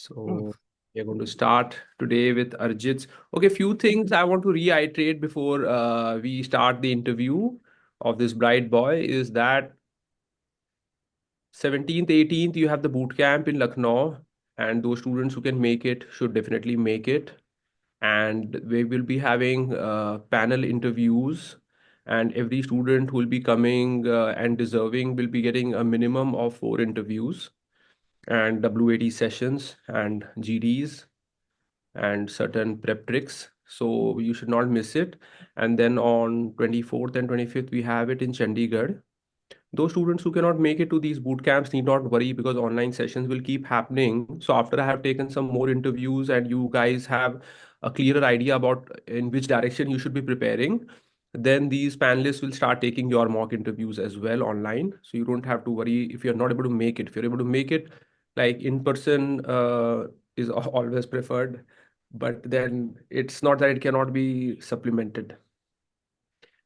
So we're going to start today with Arjit's. Okay, few things I want to reiterate before we start the interview of this bright boy is that 17th, 18th, you have the boot camp in Lucknow, and those students who can make it should definitely make it. And we will be having panel interviews, and every student who will be coming and deserving will be getting a minimum of 4 interviews and WAT sessions and GDs and certain prep tricks. So you should not miss it. And then on 24th and 25th, we have it in Chandigarh. Those students who cannot make it to these boot camps need not worry because online sessions will keep happening. So after I have taken some more interviews and you guys have a clearer idea about in which direction you should be preparing, then these panelists will start taking your mock interviews as well online. So you don't have to worry if you're not able to make it. If you're able to make it, like in person is always preferred, but then it's not that it cannot be supplemented.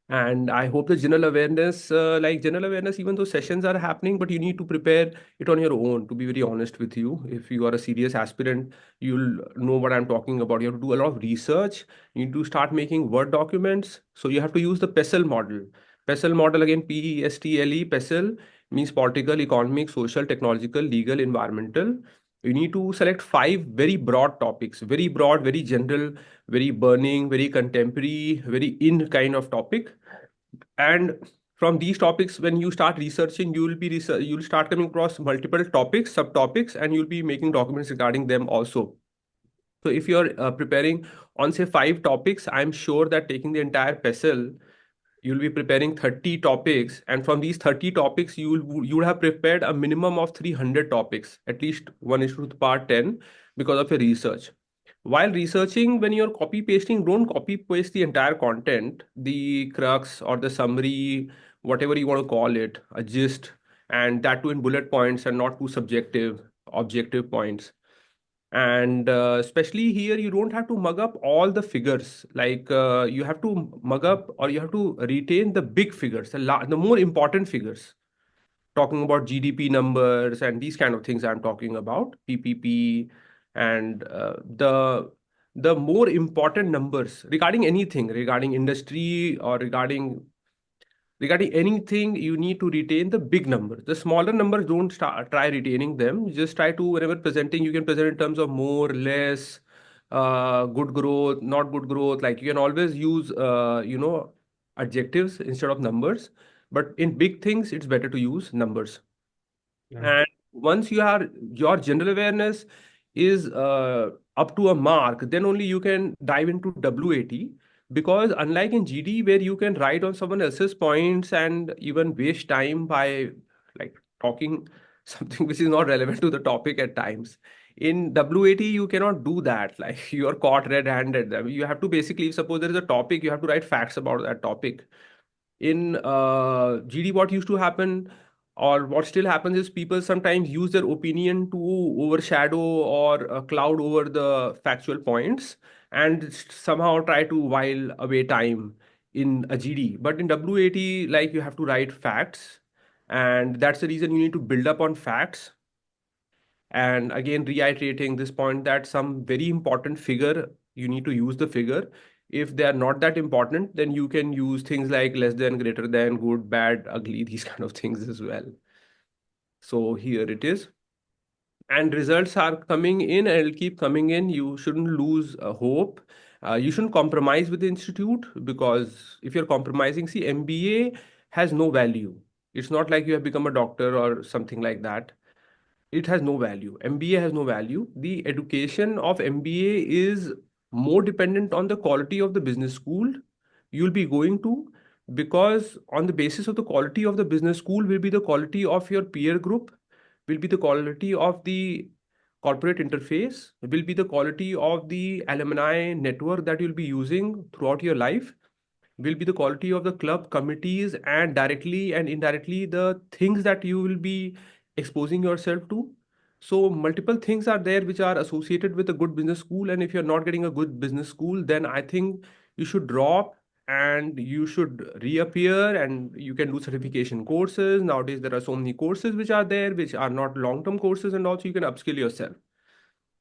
And I hope the general awareness, general awareness, even though sessions are happening, but you need to prepare it on your own, to be very honest with you. If you are a serious aspirant, you'll know what I'm talking about. You have to do a lot of research. You need to start making Word documents. So you have to use the PESTLE model. PESTLE model, again, PESTLE, PESTLE means political, economic, social, technological, legal, environmental. You need to select 5 very broad topics, very broad, very general, very burning, very contemporary, very in kind of topic. And from these topics, when you start researching, you'll start coming across multiple topics, subtopics, and you'll be making documents regarding them also. So if you're preparing on say 5 topics, I'm sure that taking the entire PESTLE, you'll be preparing 30 topics, and from these 30 topics you would have prepared a minimum of 300 topics, at least 1 is to the power 10, because of your research. While researching, when you're copy pasting, don't copy paste the entire content, the crux or the summary, whatever you want to call it, a gist, and that too in bullet points and not too subjective, objective points. And especially here, you don't have to mug up all the figures. You have to mug up or you have to retain the big figures, the more important figures. Talking about GDP numbers and these kind of things I'm talking about, PPP, and the more important numbers regarding anything, regarding industry or regarding anything, you need to retain the big numbers. The smaller numbers, don't try retaining them. Just try to, whenever presenting, you can present in terms of more, less, good growth, not good growth. Like you can always use, adjectives instead of numbers. But in big things, it's better to use numbers. Yeah. And once your general awareness is up to a mark, then only you can dive into WAT. Because unlike in GD, where you can write on someone else's points and even waste time by like talking something which is not relevant to the topic at times. In WAT, you cannot do that. Like you are caught red-handed. I mean, you have to basically, suppose there is a topic, you have to write facts about that topic. In GD, what used to happen or what still happens is people sometimes use their opinion to overshadow or cloud over the factual points and somehow try to while away time in a GD. But in WAT, like you have to write facts, and that's the reason you need to build up on facts. And again, reiterating this point that some very important figure, you need to use the figure. If they are not that important, then you can use things like less than, greater than, good, bad, ugly, these kind of things as well. So here it is. And results are coming in and it'll keep coming in. You shouldn't lose hope. You shouldn't compromise with the institute, because if you're compromising, see, MBA has no value. It's not like you have become a doctor or something like that. It has no value. MBA has no value. The education of MBA is more dependent on the quality of the business school you'll be going to, because on the basis of the quality of the business school will be the quality of your peer group, will be the quality of the corporate interface, will be the quality of the alumni network that you'll be using throughout your life, will be the quality of the club committees, and directly and indirectly the things that you will be exposing yourself to. So multiple things are there which are associated with a good business school, and if you're not getting a good business school, then I think you should drop and you should reappear, and you can do certification courses. Nowadays there are so many courses which are there which are not long term courses, and also you can upskill yourself.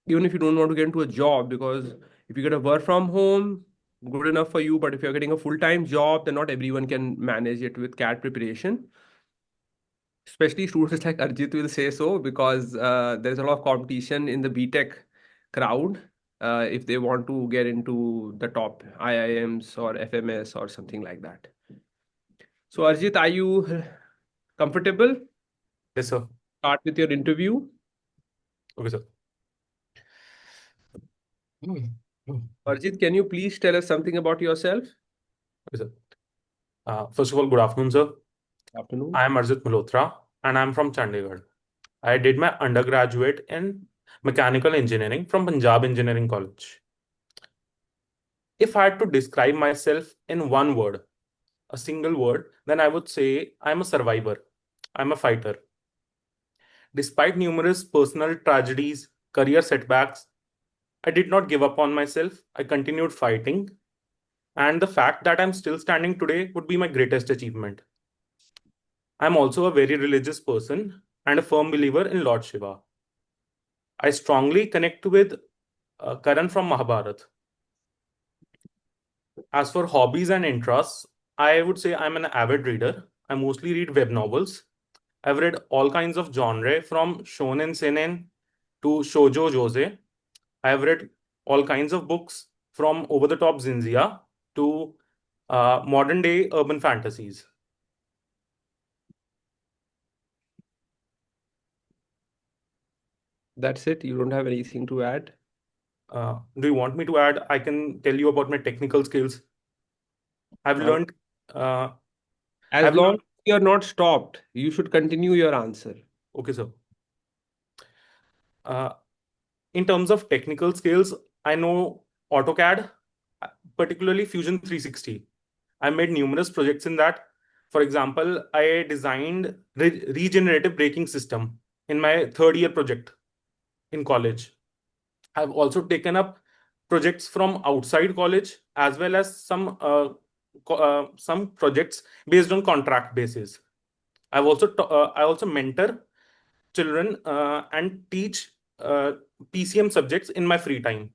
even if you don't want to get into a job, because if you get a work from home, good enough for you. But if you're getting a full-time job, then not everyone can manage it with CAT preparation. Especially students like Arjit will say so, because there's a lot of competition in the BTech crowd if they want to get into the top IIMs or FMS or something like that. So Arjit, are you comfortable? Yes, sir. Start with your interview. Okay, sir. Hmm. Hmm. Arjit, can you please tell us something about yourself? Okay, sir. First of all, good afternoon, sir. Afternoon. I am Arjit Malhotra and I'm from Chandigarh. I did my undergraduate in mechanical engineering from Punjab Engineering College. If I had to describe myself in one word, a single word, then I would say I'm a survivor. I'm a fighter. Despite numerous personal tragedies, career setbacks, I did not give up on myself. I continued fighting. And the fact that I'm still standing today would be my greatest achievement. I'm also a very religious person and a firm believer in Lord Shiva. I strongly connect with Karan from Mahabharata. As for hobbies and interests, I would say I'm an avid reader. I mostly read web novels. I've read all kinds of genre from shonen seinen to shoujo jose. I've read all kinds of books from over the top zinzia to modern day urban fantasies. That's it. You don't have anything to add. Do you want me to add? I can tell you about my technical skills. I've Uh, learned. Uh, as I've long learned. as you're not stopped, you should continue your answer. Okay, sir. Uh, in terms of technical skills, I know AutoCAD, particularly Fusion 360. I made numerous projects in that. For example, I designed regenerative braking system in my third year project in college. I've also taken up projects from outside college as well as some projects based on contract basis. I also mentor children and teach PCM subjects in my free time.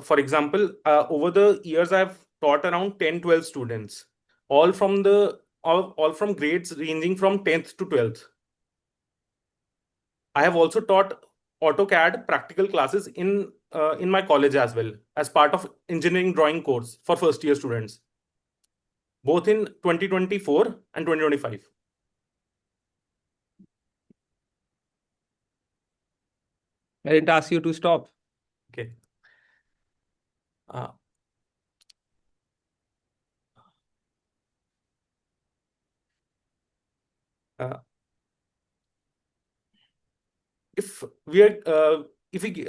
For example, over the years, I've taught around 10, 12 students, all from grades ranging from 10th to 12th. I have also taught AutoCAD practical classes in my college as well as part of engineering drawing course for first year students, both in 2024 and 2025. I didn't ask you to stop. Okay. Uh, uh, if we are if we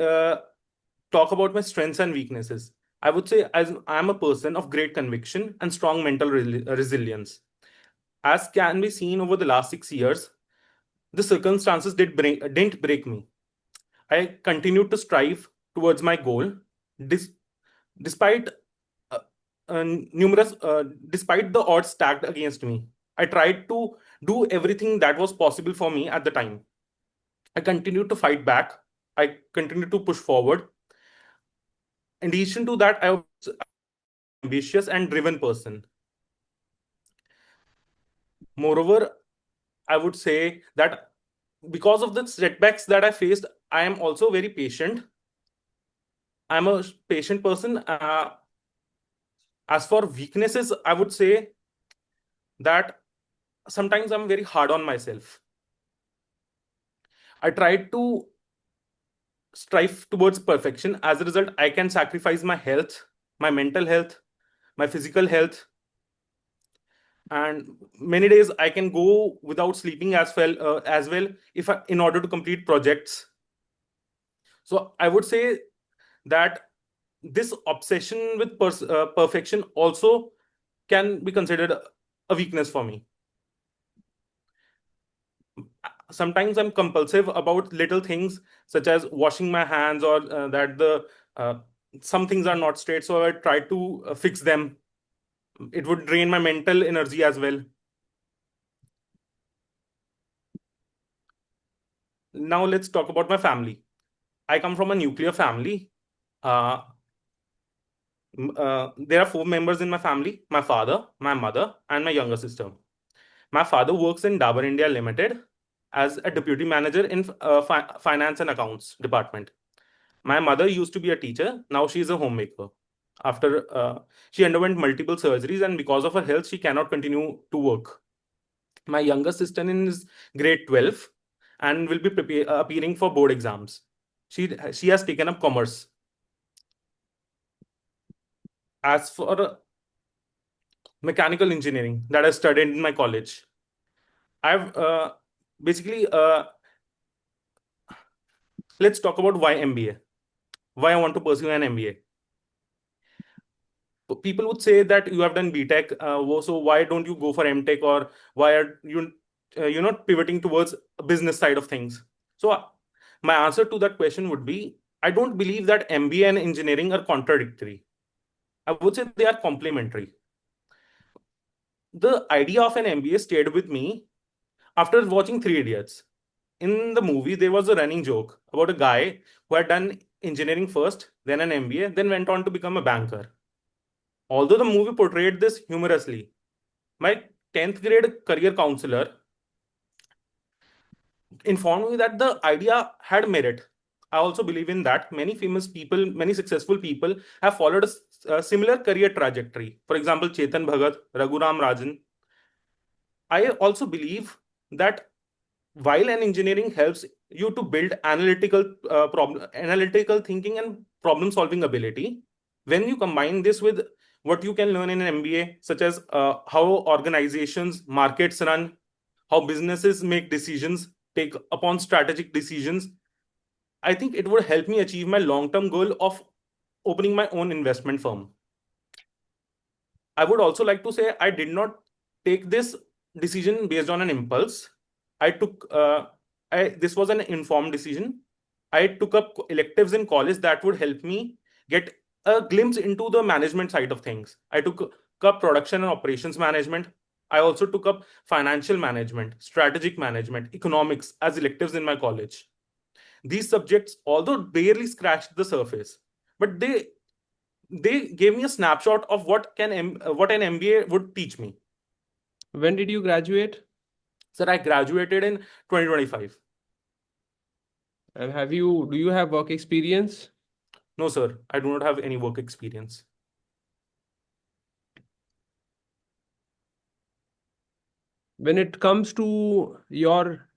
talk about my strengths and weaknesses, I would say as I'm a person of great conviction and strong mental resilience. As can be seen over the last 6 years, the circumstances didn't break me. I continued to strive towards my goal, dis- despite uh, numerous, despite the odds stacked against me. I tried to do everything that was possible for me at the time. I continued to fight back. I continued to push forward. In addition to that, I was ambitious and driven person. Moreover, I would say that because of the setbacks that I faced, I am also very patient. I'm a patient person. As for weaknesses, I would say that sometimes I'm very hard on myself. I try to strive towards perfection. As a result, I can sacrifice my health, my mental health, my physical health, and many days I can go without sleeping as well if in order to complete projects. So I would say that this obsession with perfection also can be considered a weakness for me. Sometimes I'm compulsive about little things such as washing my hands or that the some things are not straight, so I try to fix them. It would drain my mental energy as well. Now let's talk about my family. I come from a nuclear family. Uh, there are four members in my family: my father, my mother, and my younger sister. My father works in Dabur India Limited as a deputy manager in finance and accounts department. My mother used to be a teacher. Now she is a homemaker. After she underwent multiple surgeries, and because of her health, she cannot continue to work. My younger sister is grade 12 and will be appearing for board exams. She has taken up commerce. As for mechanical engineering that I studied in my college, I've basically let's talk about why MBA. Why I want to pursue an MBA. People would say that you have done BTech, so why don't you go for MTech, or why are you you're not pivoting towards a business side of things? So my answer to that question would be I don't believe that MBA and engineering are contradictory. I would say they are complementary. The idea of an MBA stayed with me after watching Three Idiots. In the movie, there was a running joke about a guy who had done engineering first, then an MBA, then went on to become a banker. Although the movie portrayed this humorously, my 10th grade career counselor informed me that the idea had merit. I also believe in that. Many famous people, many successful people have followed a similar career trajectory. For example, Chetan Bhagat, Raghuram Rajan. I also believe that while an engineering helps you to build analytical thinking and problem solving ability, when you combine this with what you can learn in an MBA, such as how organizations markets run, how businesses make decisions, take upon strategic decisions, I think it would help me achieve my long term goal of opening my own investment firm. I would also like to say I did not take this decision based on an impulse. I took this was an informed decision. I took up electives in college that would help me get a glimpse into the management side of things. I took up production and operations management. I also took up financial management, strategic management, economics as electives in my college. These subjects, although barely scratched the surface, but they gave me a snapshot of what an MBA would teach me. When did you graduate? Sir, I graduated in 2025. And do you have work experience? No, sir, I do not have any work experience. When it comes to your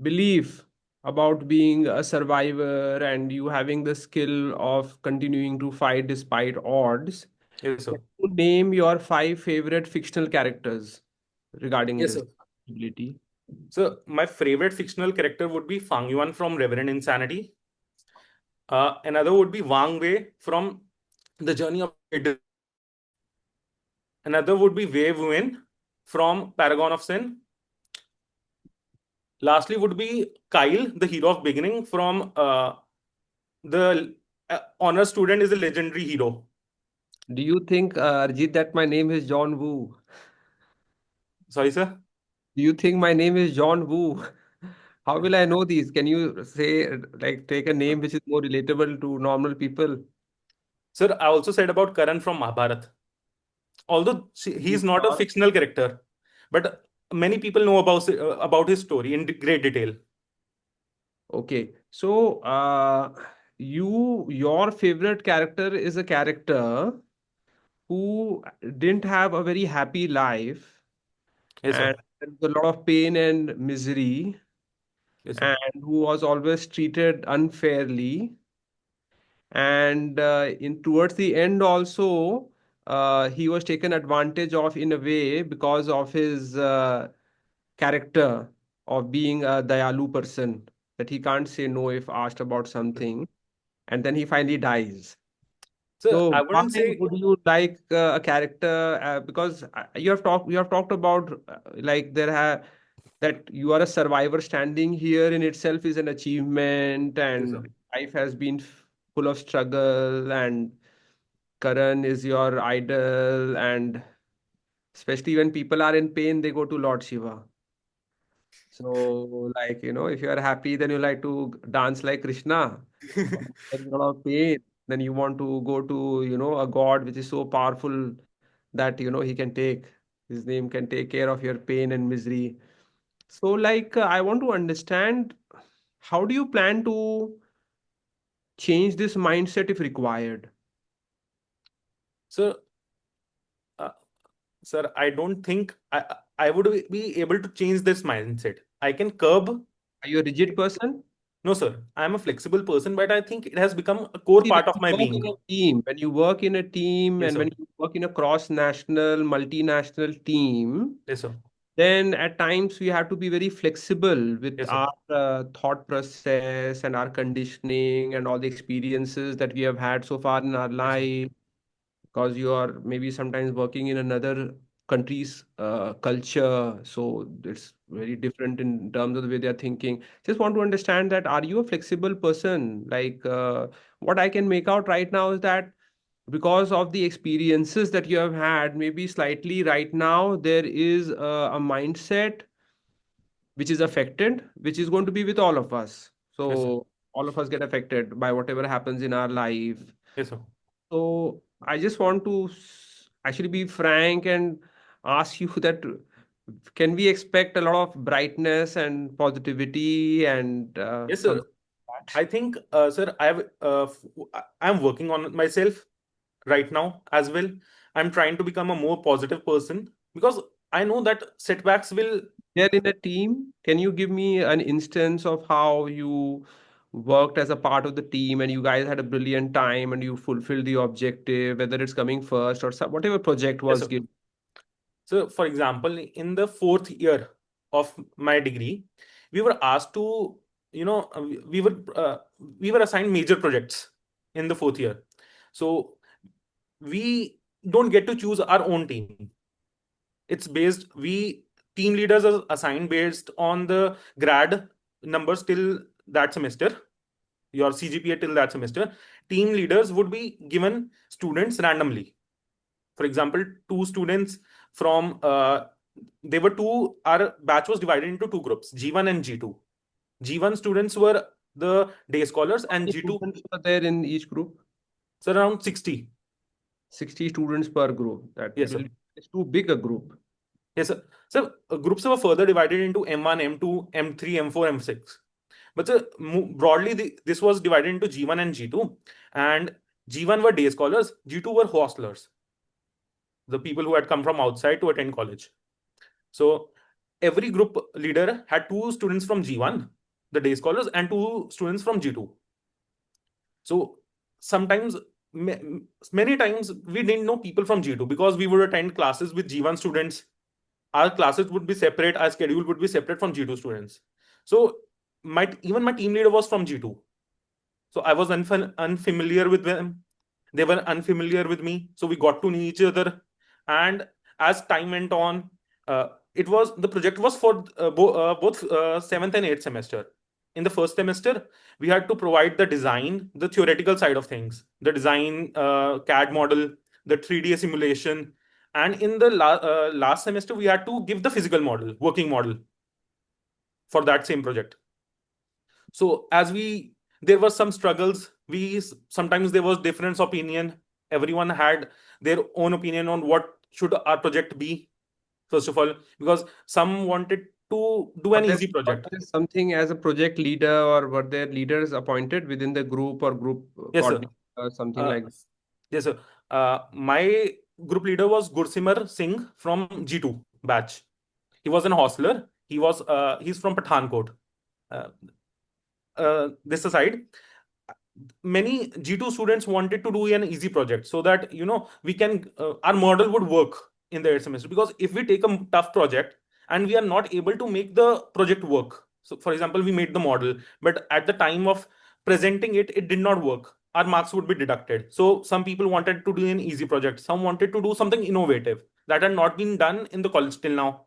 belief about being a survivor and you having the skill of continuing to fight despite odds, Yes, can sir. you name your five favorite fictional characters regarding Yes, this sir. ability? So my favorite fictional character would be Fang Yuan from Reverend Insanity. Another would be Wang Wei from The Journey of Another would be Wei Wuin from Paragon of Sin. Lastly, would be Kyle, the hero of beginning from the honor student is a legendary hero. Do you think, Arjit, that my name is John Woo? Sorry, sir. Do you think my name is John Woo? How will I know these? Can you say, like, take a name which is more relatable to normal people? Sir, I also said about Karan from Mahabharat. Although he He's is not a not. fictional character, but many people know about his story in great detail. Okay. So, your favorite character is a character who didn't have a very happy life Yes, sir. and had a lot of pain and misery, Yes, sir. and who was always treated unfairly. And in towards the end also, he was taken advantage of in a way because of his character of being a Dayalu person, that he can't say no if asked about something, and then he finally dies. So So I why wouldn't say would you like a character? Because you have talked about like there have that you are a survivor standing here in itself is an achievement, yes, sir. and life has been full of struggle, and Karan is your idol, and especially when people are in pain, they go to Lord Shiva. So, like, if you are happy, then you like to dance like Krishna. But if there's a lot of pain, then you want to go to, a God which is so powerful that, he can take, his name can take care of your pain and misery. So, like, I want to understand, how do you plan to change this mindset if required? So, uh, sir, I don't think I would be able to change this mindset. I can curb. Are you a rigid person? No, sir. I'm a flexible person, but I think it has become a core See, when part of you my work being. in a team, when you work in a team Yes, and sir. when you work in a cross-national, multinational team, Yes, sir. then at times we have to be very flexible with Yes, sir. our thought process and our conditioning and all the experiences that we have had so far in our Yes, sir. life, because you are maybe sometimes working in another country's culture, so it's very different in terms of the way they are thinking. Just want to understand that, are you a flexible person? Like, what I can make out right now is that because of the experiences that you have had, maybe slightly right now there is a mindset which is affected, which is going to be with all of us. Yes, sir. So all of us get affected by whatever happens in our life. Yes, sir. So I just want to actually be frank and ask you that, can we expect a lot of brightness and positivity and Yes, sir. something like that? I think, sir, I'm working on myself right now as well. I'm trying to become a more positive person because I know that setbacks will. Here in a team, can you give me an instance of how you worked as a part of the team and you guys had a brilliant time and you fulfilled the objective, whether it's coming first or whatever project Yes, was sir. given? So, for example, in the fourth year of my degree, we were asked to, we were assigned major projects in the fourth year. So we don't get to choose our own team. It's based, we team leaders are assigned based on the grad numbers till that semester, your CGPA till that semester. Team leaders would be given students randomly. For example, two students from they were two, our batch was divided into two groups, G1 and G2. G1 students were the day scholars How and many G2, students were there in each group? so around 60. 60 students per group. That Yes, sir. will, it's too big a group. Yes, sir. So groups were further divided into M1, M2, M3, M4, M6. But sir, broadly, this was divided into G1 and G2. And G1 were day scholars, G2 were hostelers, the people who had come from outside to attend college. So every group leader had two students from G1, the day scholars, and two students from G2. So sometimes, many times, we didn't know people from G2 because we would attend classes with G1 students. Our classes would be separate, our schedule would be separate from G2 students. So even my team leader was from G2. So I was unfamiliar with them. They were unfamiliar with me. So we got to know each other. And as time went on, the project was for both seventh and eighth semester. In the first semester, we had to provide the design, the theoretical side of things, the design, CAD model, the 3D simulation. And in the last semester, we had to give the physical model, working model for that same project. So as we there were some struggles, sometimes there was difference opinion. Everyone had their own opinion on what should our project be, first of all, because some wanted to do an easy Was project. there something as a project leader, or were there leaders appointed within the group or group Yes, sir. coordinator or something uh, like that? yes, sir. My group leader was Gursimar Singh from G2 batch. He was an hostler. He's from Pathankot. uh, this aside, many G2 students wanted to do an easy project so that we can our model would work in the 8th semester, because if we take a tough project and we are not able to make the project work, so for example we made the model but at the time of presenting it did not work, our marks would be deducted. So some people wanted to do an easy project, some wanted to do something innovative that had not been done in the college till now.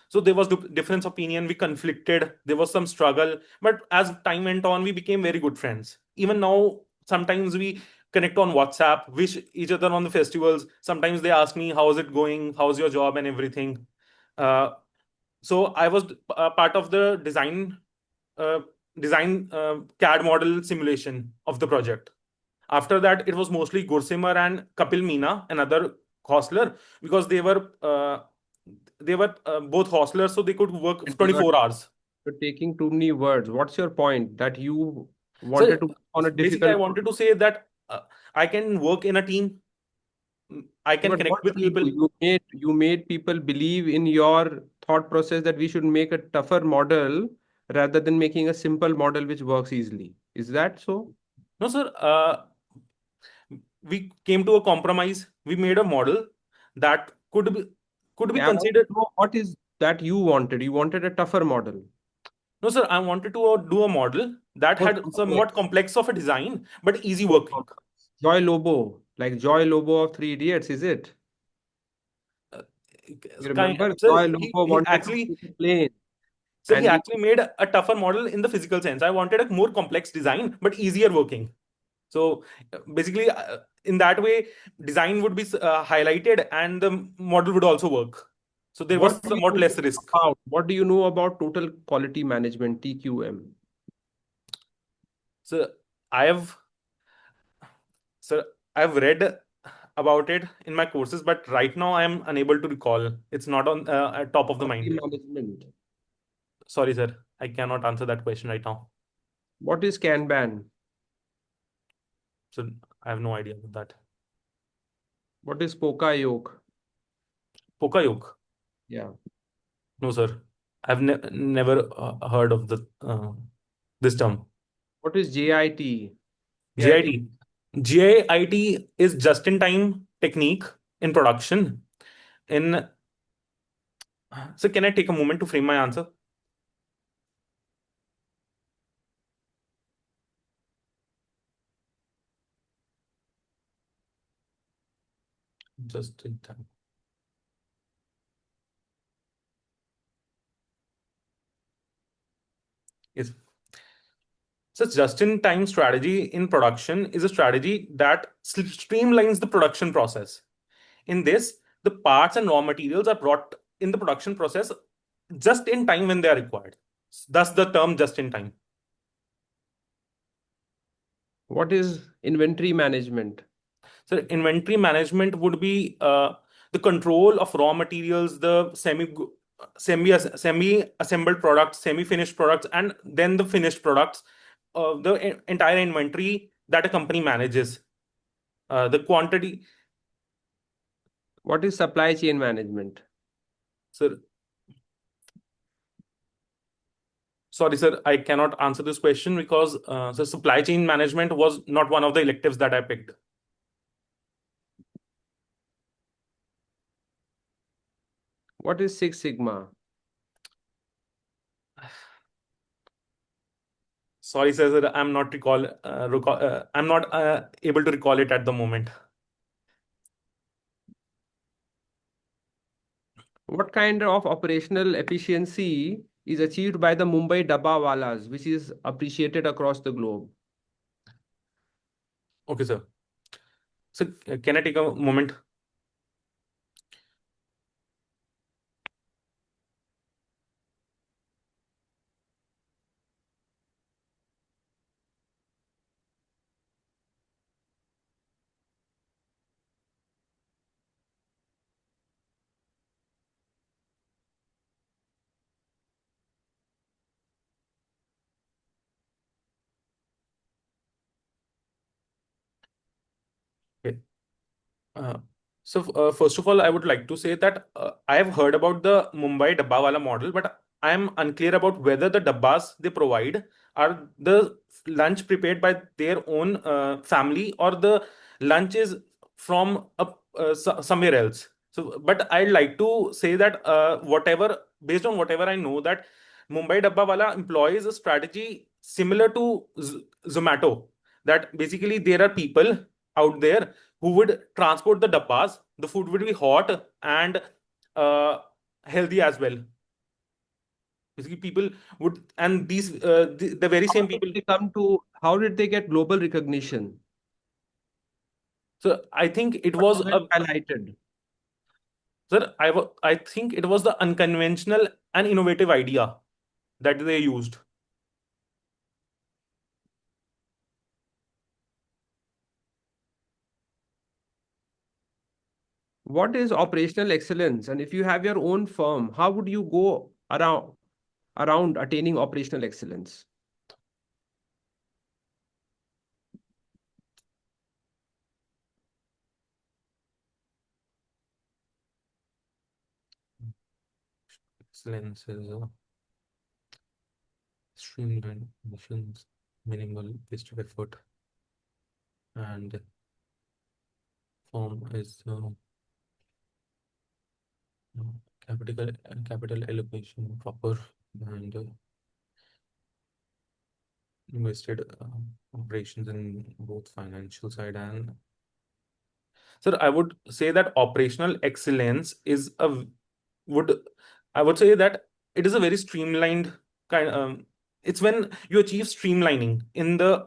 So there was difference opinion, we conflicted, there was some struggle, but as time went on we became very good friends. Even now sometimes we connect on WhatsApp, wish each other on the festivals. Sometimes they ask me how's it going, how's your job and everything. uh, So I was part of the uh, design CAD model simulation of the project. After that, it was mostly Gursimar and Kapil Meena, another hostler, because they were both hostlers, so they could work And 24 hours. you're taking too many words. What's your point? That you So wanted to work on a basically, I difficult wanted to project. say that I can work in a team. I can But connect what with did you do? people. You made people believe in your thought process that we should make a tougher model rather than making a simple model which works easily. Is that so? No, sir. We came to a compromise. We made a model that could be Okay, I want to considered. know what is that you wanted. You wanted a tougher model. No, sir. I wanted to do a model that More had somewhat complex. complex of a design, but easy More working. complex. Joy Lobo, like Joy Lobo of Three Idiots, is it? Uh, You kind, remember sir, Joy he, Lobo he wanted to actually make a plane sir, he and he actually made a tougher model in the physical sense. I wanted a more complex design, but easier working. So basically, in that way, design would be highlighted and the model would also work. So there was what do you somewhat know less risk. what do you know about total quality management, TQM? So I have, so I've read about it in my courses, but right now I am unable to recall. It's not on at top of the Quality mind. management. Sorry, sir. I cannot answer that question right now. What is Kanban? So I have no idea about that. What is Poka Yoke? Pokayok. Yeah. No, sir. I've never heard of this term. What is JIT? JIT. JIT. JIT is just-in-time technique in production. In So can I take a moment to frame my answer? Just in time. Yes. So just-in-time strategy in production is a strategy that streamlines the production process. In this, the parts and raw materials are brought in the production process just in time when they are required. Thus the term just in time. What is inventory management? So inventory management would be the control of raw materials, the semi assembled products, semi finished products, and then the finished products. The entire inventory that a company manages. The quantity. What is supply chain management? Sir, sorry, sir, I cannot answer this question because the supply chain management was not one of the electives that I picked. What is Six Sigma? Sorry, sir, I'm not able to recall it at the moment. What kind of operational efficiency is achieved by the Mumbai Dabbawalas, which is appreciated across the globe? Okay, sir. So, can I take a moment? Okay. Uh, First of all, I would like to say that I have heard about the Mumbai Dabbawala model, but I am unclear about whether the dabbas they provide are the lunch prepared by their own family or the lunch is from somewhere else. So, but I'd like to say that based on whatever I know, that Mumbai Dabbawala employs a strategy similar to Zomato. That basically there are people out there who would transport the dabbas. The food would be hot and uh, healthy as well. Basically, people would, and the very How same did people. they come to, how did they get global recognition? So I think it What was wasn't highlighted? Sir, I think it was the unconventional and innovative idea that they used. What is operational excellence? And if you have your own firm, how would you go around attaining operational excellence? Excellence is streamlined missions, minimal wasted effort, and form is capital capital allocation proper and invested operations in both financial side and. Sir, I would say that operational excellence is would I would say that it is a very streamlined kind. It's when you achieve streamlining in the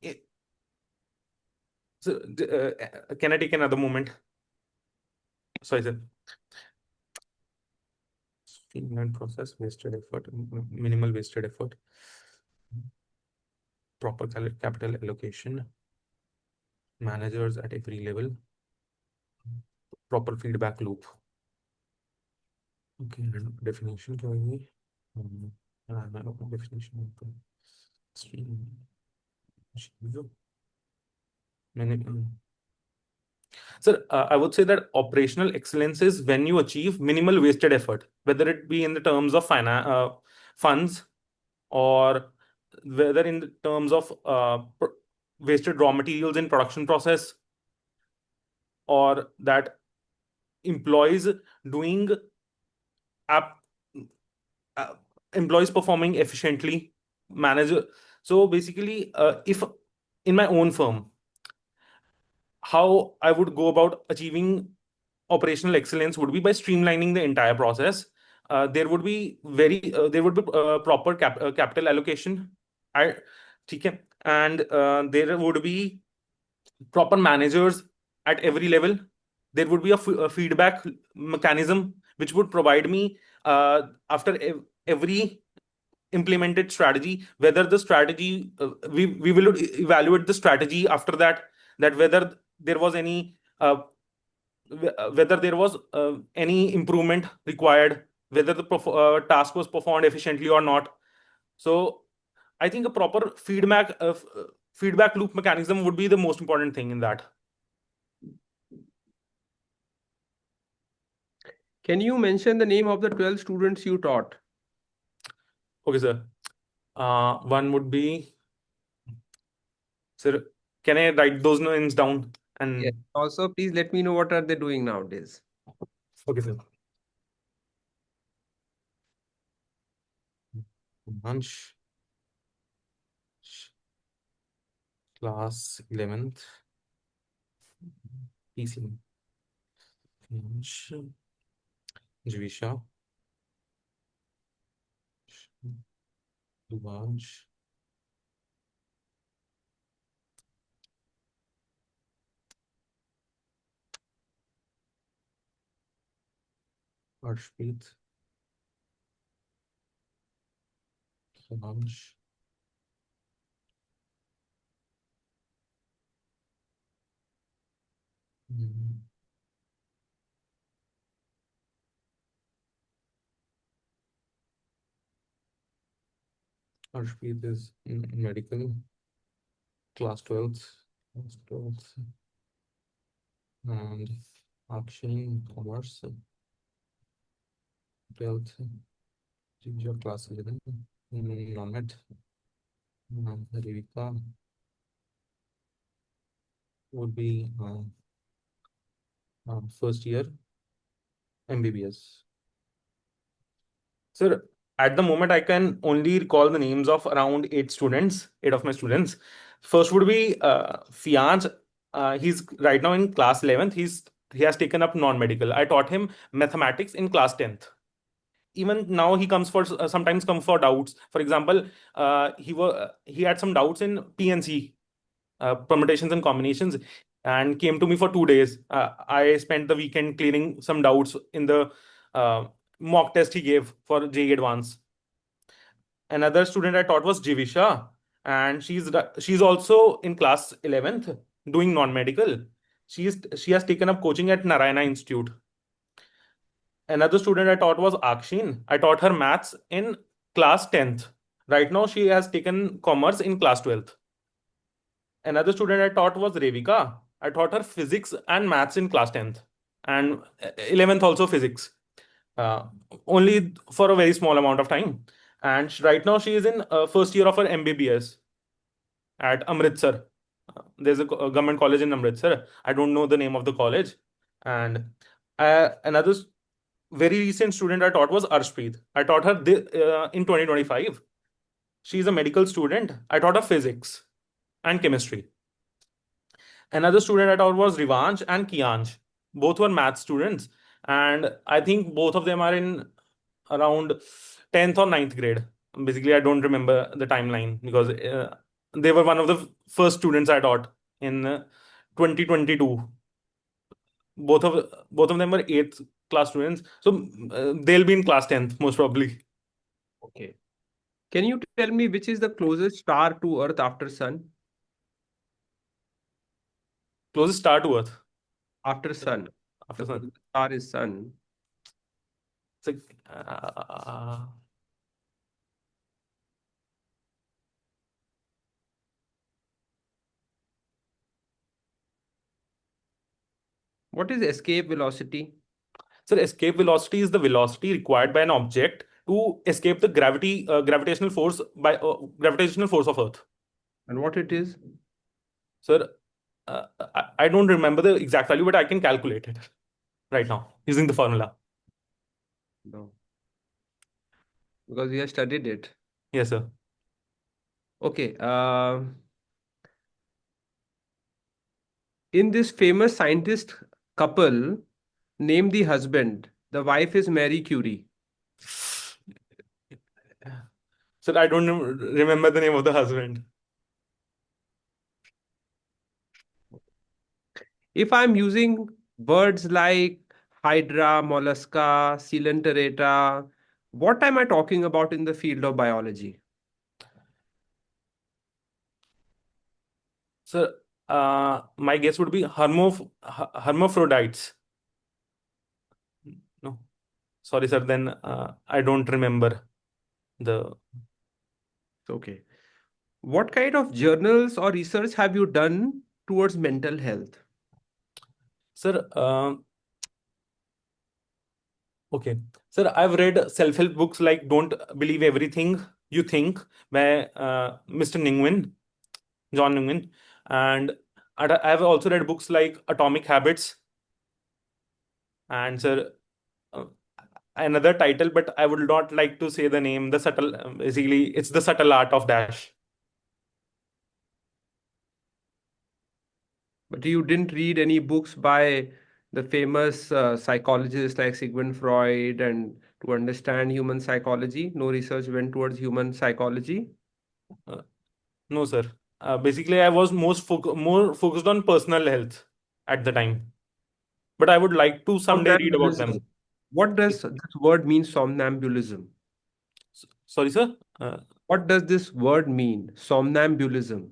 i- so, can I take another moment? Sorry, sir. Streamlined process, wasted effort, minimal wasted effort, proper capital allocation, managers at every level, proper feedback loop. Okay, definition क्या होगी? Definition of stream. मैंने Sir, I would say that operational excellence is when you achieve minimal wasted effort, whether it be in the terms of funds or whether in the terms of wasted raw materials in production process, or that employees doing app, uh, employees performing efficiently, manager. So basically, if in my own firm, how I would go about achieving operational excellence would be by streamlining the entire process. There would be proper capital allocation. I, ठीक है, and there would be proper managers at every level. There would be a feedback mechanism which would provide me after every implemented strategy, whether the strategy we will evaluate the strategy after that, that whether there was any whether there was any improvement required, whether the task was performed efficiently or not. So I think a proper feedback loop mechanism would be the most important thing in that. Can you mention the name of the 12 students you taught? Okay, sir. One would be, sir, can I write those names down? Yes. And Also, please let me know what are they doing nowadays. okay, sir. Manch, class 11th, PC. Manch, Jivisha, Duvansh, Arshpreet, Solange, mm, Arshpreet is medical, class 12th, class 12th, and Akshay, commerce, 12th, Jivisha, class 11, non-med, Revika would be first year MBBS. Sir, at the moment, I can only recall the names of around eight of my students. First would be Fianz. He's right now in class 11th. He has taken up non-medical. I taught him mathematics in class 10th. Even now, he comes for sometimes come for doubts. For example, he had some doubts in PNC, permutations and combinations. and came to me for 2 days. I spent the weekend clearing some doubts in the uh, mock test he gave for JEE Advance. Another student I taught was Jivisha, and she's also in class 11th doing non-medical. She has taken up coaching at Narayana Institute. Another student I taught was Akshin. I taught her maths in class 10th. Right now, she has taken commerce in class 12th. Another student I taught was Revika. I taught her physics and maths in class 10th and 11th also physics, uh, only for a very small amount of time. And right now, she is in first year of her MBBS at Amritsar. There's a government college in Amritsar. I don't know the name of the college. And another very recent student I taught was Arshpreet. I taught her in 2025. She's a medical student. I taught her physics and chemistry. Another student I taught was Rivansh and Kiansh. Both were math students. And I think both of them are in around 10th or ninth grade. Basically, I don't remember the timeline because they were one of the first students I taught in 2022. Both of them were eighth class students, so they'll be in class 10th most probably. Okay. Can you tell me which is the closest star to Earth after Sun? Closest star to Earth After Sun. after The Sun. closest star is Sun. It's like What is escape velocity? so escape velocity is the velocity required by an object to escape the gravitational force of Earth. And what it is? Sir, I don't remember the exact value, but I can calculate it right now using the formula. No. Because we have studied it. Yes, sir. Okay. In this famous scientist couple, name the husband. The wife is Marie Curie. Sir, I don't remember the name of the husband. If I'm using words like hydra, mollusca, coelenterata, what am I talking about in the field of biology? Sir, my guess would be hermaphrodites. No, sorry, sir. Then I don't remember the. Okay. What kind of journals or research have you done towards mental health? Sir, okay. Sir, I've read self-help books like Don't Believe Everything You Think by Mr. Ningwen, John Ningwen. And I've also read books like Atomic Habits and, sir, uh, another title, but I would not like to say the name. The subtle, basically, it's the subtle art of dash. But you didn't read any books by the famous psychologists like Sigmund Freud and to understand human psychology? No research went towards human psychology. Uh, no, sir. Basically, I was more focused on personal health at the time, but I would like to someday read about Somnambulism. them. What does this word mean, somnambulism? Sorry, sir. What does this word mean, somnambulism?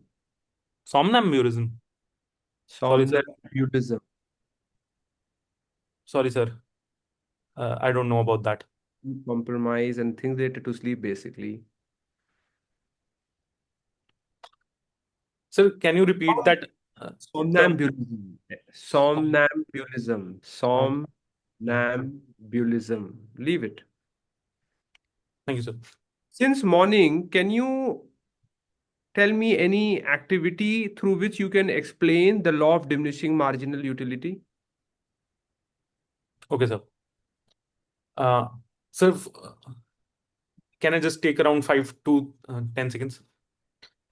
Somnambulism. Sorry, sir. Somnambulism. Sorry, sir. I don't know about that. Compromise and things related to sleep, basically. Sir, can you repeat that term? Somnambulism. Som- Somnambulism. som- Somnambulism. Leave it. Thank you, sir. Since morning, can you tell me any activity through which you can explain the law of diminishing marginal utility? Okay, sir. Uh, sir, can I just take around 5 to 10 seconds?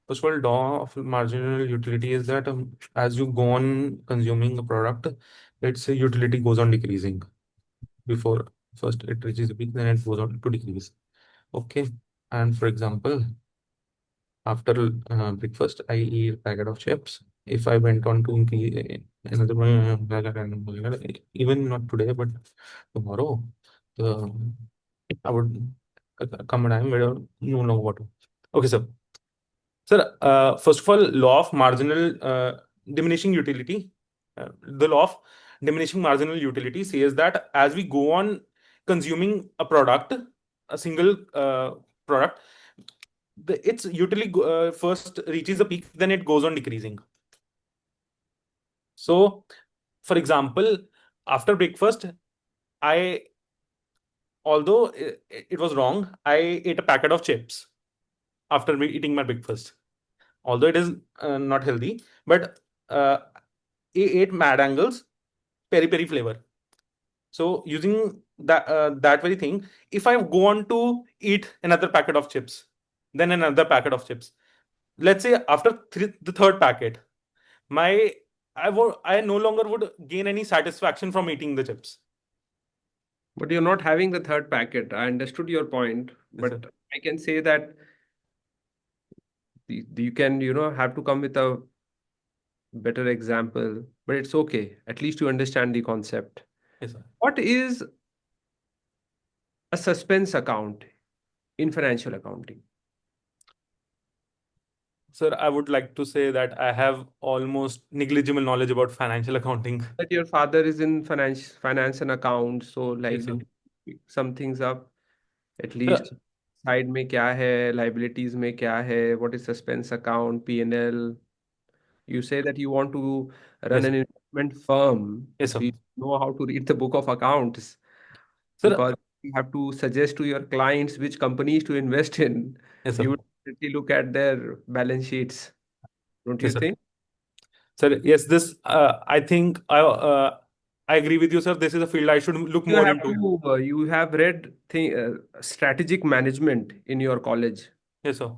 First of all, law of marginal utility is that as you go on consuming a product, its utility goes on decreasing before first it reaches a peak, then it goes on to decrease. Okay. And for example, after breakfast, I eat a packet of chips. if I went on to another one, even not today, but tomorrow, the I would come and I'm no longer what. Okay, sir. Sir, first of all, law of marginal diminishing utility. The law of diminishing marginal utility says that as we go on consuming a product, a single product, its utility first reaches a peak, then it goes on decreasing. So, for example, after breakfast, I, although it was wrong, I ate a packet of chips after eating my breakfast. Although it is not healthy, but I ate Mad Angles peri peri flavor. So using that very thing, if I go on to eat another packet of chips, then another packet of chips. Let's say after the third packet, my I no longer would gain any satisfaction from eating the chips. But you're not having the third packet. I understood your point, Yes, sir. but I can say that you can, have to come with a better example, but it's okay. At least you understand the concept. Yes, sir. What is a suspense account in financial accounting? Sir, I would like to say that I have almost negligible knowledge about financial accounting. That your father is in finance and accounts, so Yes, like sir. did you pick some things up? At Sir, least side में क्या है, liabilities में क्या है, what is suspense account, P&L? You say that you want to run yes, an investment firm, yes, so sir. you know how to read the book of accounts, Sir, because you have to suggest to your clients which companies to invest in. yes, sir. You would definitely look at their balance sheets, don't you Yes, sir. think? Sir, yes, this I think I agree with you, sir. This is a field I should look You more have into. to, you have read strategic management in your college, Yes, sir.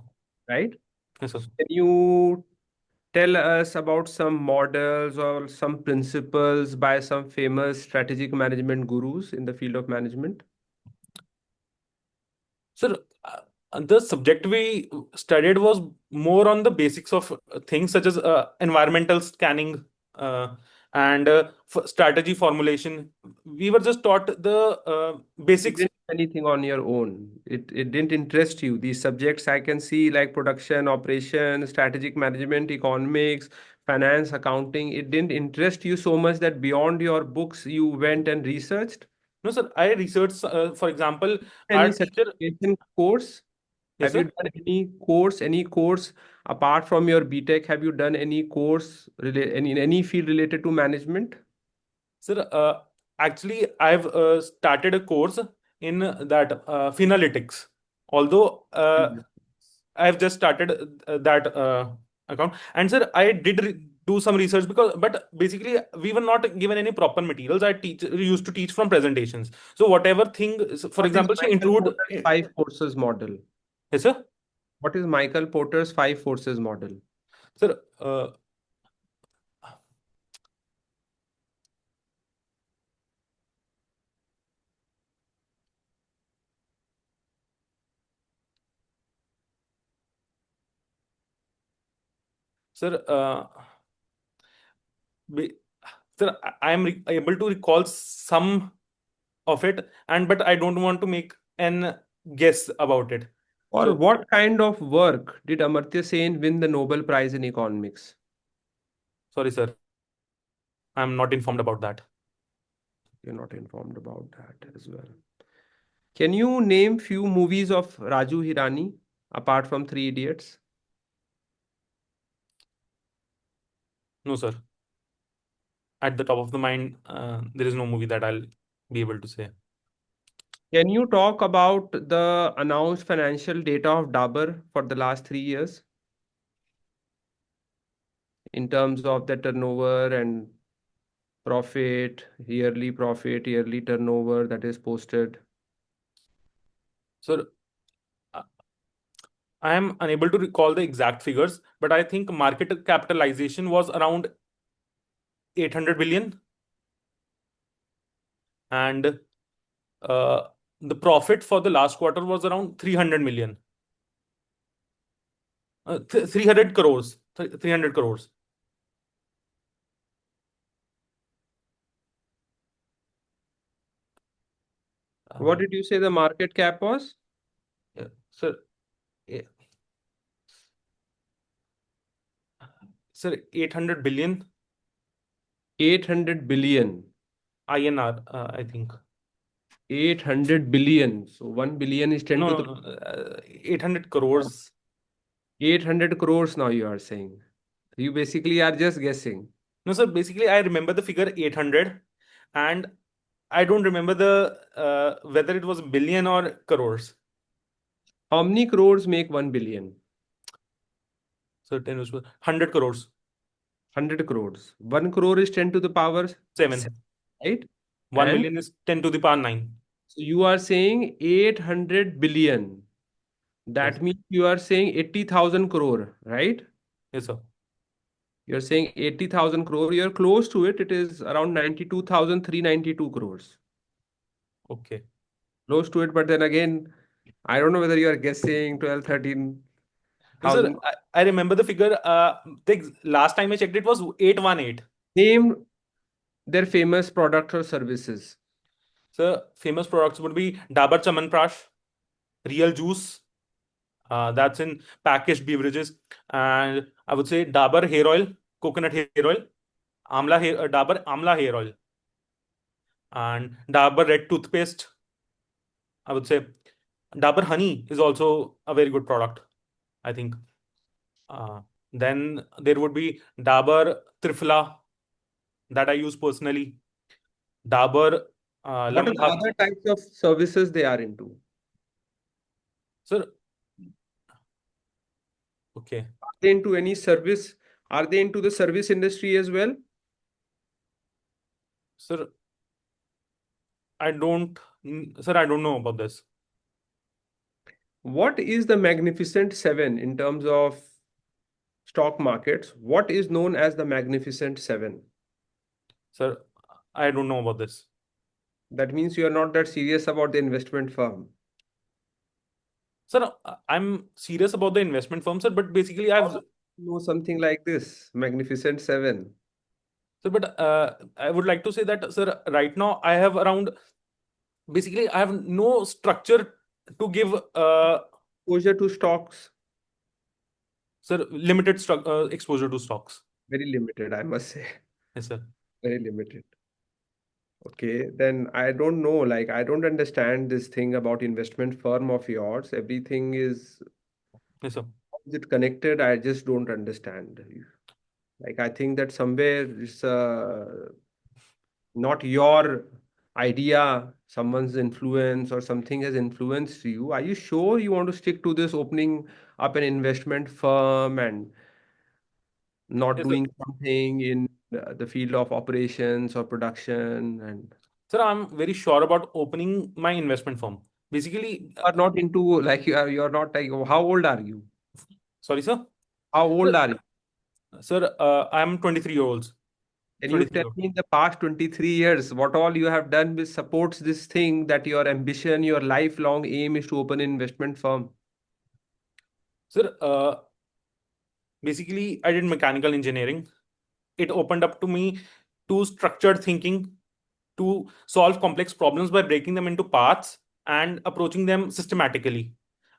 right? Yes, sir. Can you tell us about some models or some principles by some famous strategic management gurus in the field of management? Sir, the subject we studied was more on the basics of things such as environmental scanning and strategy formulation. We were just taught the You basics. didn't do anything on your own. It didn't interest you. These subjects I can see like production, operation, strategic management, economics, finance, accounting. It didn't interest you so much that beyond your books you went and researched. No, sir. I researched, for example, Any our teacher. certification course? Yes, Have you sir. done any course apart from your BTech? Have you done any course in any field related to management? Sir, actually, I've started a course in that Finalytics. Although I've just started that account, and sir, I did do some research because, but basically, we were not given any proper materials. We used to teach from presentations. So whatever thing, so for What is example, she Michael include. Porter's five forces model? Yes, sir. What is Michael Porter's five forces model? Sir, sir, be- sir, I am able to recall some of it, and but I don't want to make an guess about it. Or So what kind of work did Amartya Sen win the Nobel Prize in economics? sorry, sir, I'm not informed about that. You're not informed about that as well. Can you name few movies of Raju Hirani apart from Three Idiots? No, sir. At the top of the mind, there is no movie that I'll be able to say. Can you talk about the announced financial data of Dabur for the last 3 years in terms of the turnover and profit, yearly turnover that is posted? Sir, uh, I am unable to recall the exact figures, but I think market capitalization was around 800 billion, and uh, the profit for the last quarter was around 300 million. 300 crores. 300 crores. What Uh, did you say the market cap was? yeah, sir, eh, sir, 800 billion 800 billion. INR, I think. 800 billion. So 1 billion is 10 No, to no, the no, 800 crores. 800 crores now you are saying. You basically are just guessing. No, sir, basically, I remember the figure 800, and I don't remember the whether it was billion or crores. How many crores make 1 billion? So 10 was 100 crores. 100 crores. 1 crore is 10 to the power 7, 7. right? 1 And million is 10 to the power 9. so you are saying 800 billion. Yes. That means you are saying 80,000 crore, right? Yes, sir. You're saying 80,000 crore. You're close to it. It is around 92,392 crores. Okay. Close to it, but then again, I don't know whether you are guessing 12, No, sir, 13,000. I remember the figure. Last time I checked, it was 818. Name their famous products or services. So famous products would be Dabur Chamanprash, Real Juice. That's in packaged beverages, and I would say Dabur Hair Oil, coconut hair oil, Dabur Amla Hair Oil, and Dabur Red Toothpaste. I would say Dabur Honey is also a very good product, I think. Uh, then there would be Dabur Trifla that I use personally. Dabur What are Lemon the Half. other types of services they are into? Sir, okay. Are they into any service? Are they into the service industry as well? Sir, I don't, sir, I don't know about this. What is the Magnificent Seven in terms of stock markets? What is known as the Magnificent Seven? Sir, I don't know about this. That means you are not that serious about the investment firm. Sir, I'm serious about the investment firm, sir, but basically How do you know something like this? Magnificent Seven. I would like to say that, sir, right now I have around, basically, I have no structure to give, Exposure to stocks, sir, limited exposure to stocks. very limited, I must say. Yes, sir. Very limited. Okay, then I don't know. Like, I don't understand this thing about investment firm of yours. Everything Yes, sir. is it connected? I just don't understand. Like, I think that somewhere it's not your idea, someone's influence or something has influenced you. Are you sure you want to stick to this opening up an investment firm and not Yes, sir. doing something in the field of operations or production? And Sir, I'm very sure about opening my investment firm. Basically, are not into like you're not like how old are you? sorry, sir. How old Sir, are you? sir, I'm 23 years old. Can you 23 tell years old. me in the past 23 years what all you have done which supports this thing that your ambition, your lifelong aim is to open an investment firm? Sir, basically, I did mechanical engineering. It opened up to me to structured thinking, to solve complex problems by breaking them into parts and approaching them systematically.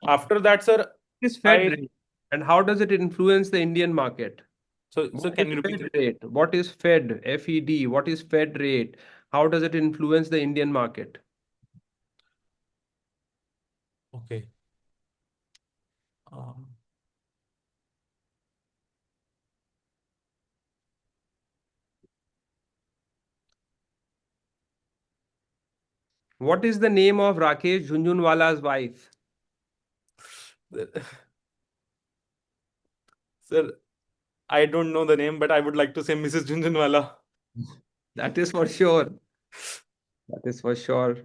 After that, sir, What is Fed I rate and how does it influence the Indian market? so What sir, is can you repeat Fed it? rate? What is Fed? FED? What is Fed rate? How does it influence the Indian market? Okay. Um, What is the name of Rakesh Jhunjhunwala's wife? sir, I don't know the name, but I would like to say Mrs. Junjunwala. That is for sure. That is for sure.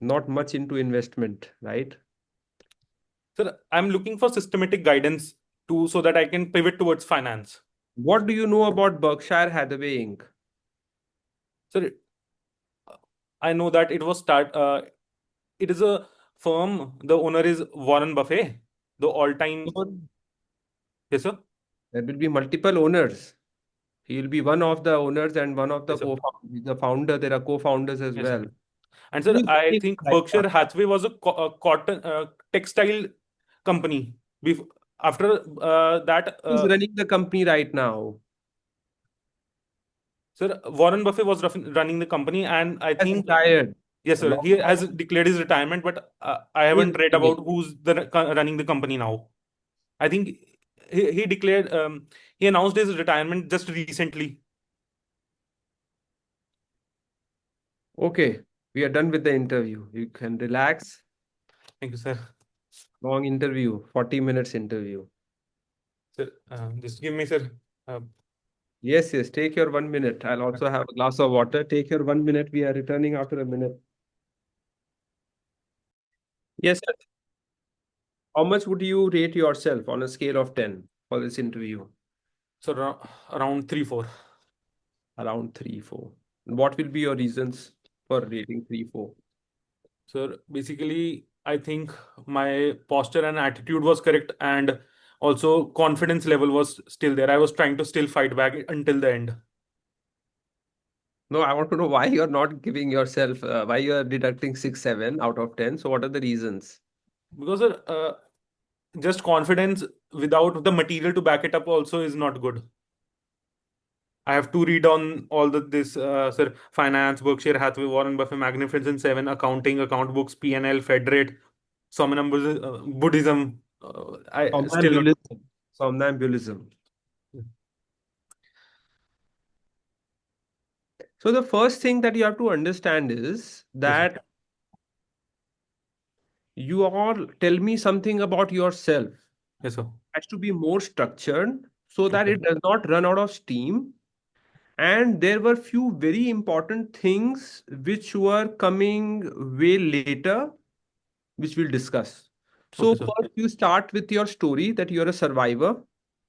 Not much into investment, right? Sir, I'm looking for systematic guidance to so that I can pivot towards finance. What do you know about Berkshire Hathaway Inc.? Sir, I know that it was start. It is a firm. The owner is Warren Buffett, the all-time. So Yes, sir. there will be multiple owners. He will be one of the owners and one of the Yes, sir. the founder. There are co-founders as Yes, sir. well. And Who sir, is I running think right now? Berkshire Hathaway was a cotton textile company. After that, Who's running the company right now? sir, Warren Buffett was running the company, and I Has think retired yes, a sir, long he has time. declared his retirement. But I Who is haven't read running it? about who's running the company now. I think he declared he announced his retirement just recently. Okay, we are done with the interview. You can relax. Thank you, sir. Long interview, 40 minutes interview. Sir, just give me, sir. Uh, Yes, yes, take your 1 minute. I'll also have a glass of water. Take your 1 minute. We are returning after a minute. Yes, sir. How much would you rate yourself on a scale of 10 for this interview? so around 3, 4. Around 3, 4. What will be your reasons for rating 3, 4? So basically, I think my posture and attitude was correct, and also confidence level was still there. I was trying to still fight back until the end. No, I want to know why you're not giving yourself, why you're deducting 6, 7 out of 10. So, what are the reasons? Because just confidence without the material to back it up also is not good. I have to read on all this, sir, finance, Berkshire Hathaway, Warren Buffett, Magnificent Seven, accounting, account books, P&L, Fed rate, some numbers, Buddhism. I still not. Somnambulism. Somnambulism. So, the first thing that you have to understand is Yes, sir. that you all tell me something about yourself Yes, sir. has to be more structured so that Okay. it does not run out of steam. And there were few very important things which were coming way later, which we'll discuss. So Okay, sir. first you start with your story that you're a survivor,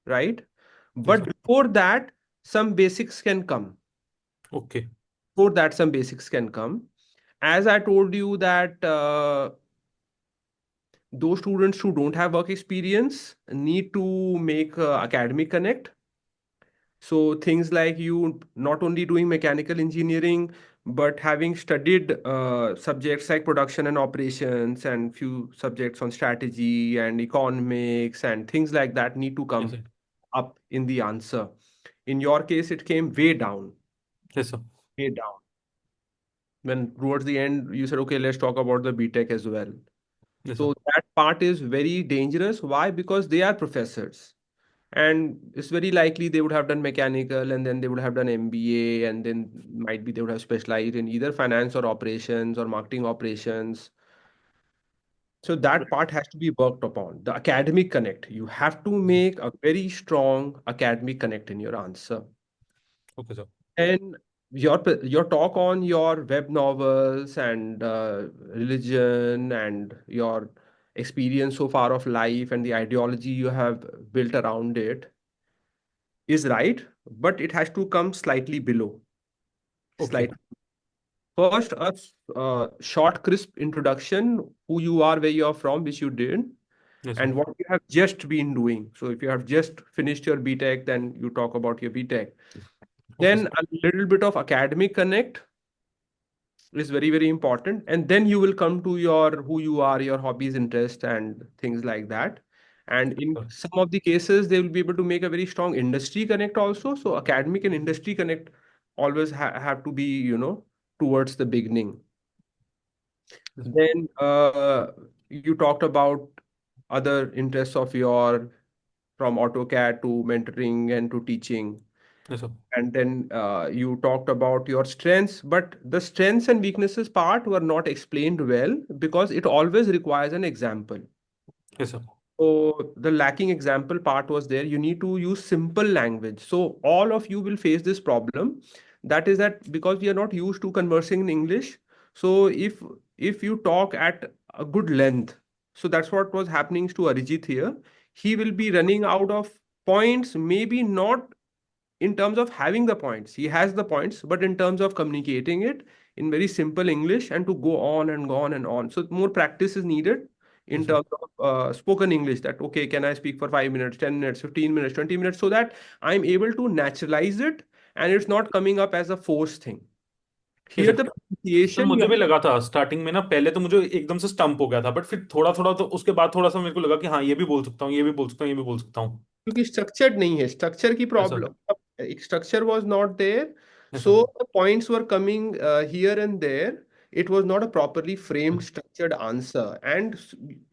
right? Yes, But sir. before that, some basics can come. Okay. Before that, some basics can come. As I told you that those students who don't have work experience need to make academic connect. So things like you not only doing mechanical engineering, but having studied subjects like production and operations and few subjects on strategy and economics and things like that need to Yes, come sir. up in the answer. In your case, it came way down, Yes, sir. way down. When towards the end, you said, okay, let's talk about the BTech as well. Yes, sir. So that part is very dangerous. Why? Because they are professors. And it's very likely they would have done mechanical and then they would have done MBA and then might be they would have specialized in either finance or operations or marketing operations. So that Right. part has to be worked upon. The academic connect. You have to Yes, sir. make a very strong academic connect in your answer. Okay, sir. And your talk on your web novels and religion and your experience so far of life and the ideology you have built around it is right, but it has to come slightly below. Okay. Slight. First, short, crisp introduction, who you are, where you are from, which you did, Yes, sir. and what you have just been doing. So if you have just finished your BTech, then you talk about your BTech. Okay, sir. Then a little bit of academic connect is very, very important. And then you will come to your who you are, your hobbies, interest, and things like that. And in Sir. some of the cases, they will be able to make a very strong industry connect also. So academic and industry connect always have to be, towards the beginning. Yes, sir. Then you talked about other interests of your from AutoCAD to mentoring and to teaching. Yes, sir. And then you talked about your strengths, but the strengths and weaknesses part were not explained well because it always requires an example. Yes, sir. So the lacking example part was there. You need to use simple language. So all of you will face this problem. That is that because we are not used to conversing in English. So if you talk at a good length, so that's what was happening to Arijit here. He will be running out of points, maybe not in terms of having the points. He has the points, but in terms of communicating it in very simple English and to go on and go on and on. So more practice is needed. in Yes, sir. terms of spoken English, that okay, can I speak for 5 minutes, 10 minutes, 15 minutes, 20 minutes, so that I'm able to naturalize it and it's not coming up as a forced thing. Yes, Here sir. the sir pronunciation you मुझे have भी लगा था starting में ना, पहले तो मुझे एकदम से स्टम्प हो गया था, बट फिर थोड़ा थोड़ा तो उसके बाद थोड़ा सा मेरे को लगा कि हाँ ये भी बोल सकता हूँ, ये भी बोल सकता हूँ, ये भी बोल सकता हूँ। क्योंकि स्ट्रक्चर्ड नहीं है, स्ट्रक्चर की ऐसा। प्रॉब्लम, एक स्ट्रक्चर वाज नॉट देयर, ऐसा। So the points were coming here and there, it was not a properly framed structured answer, and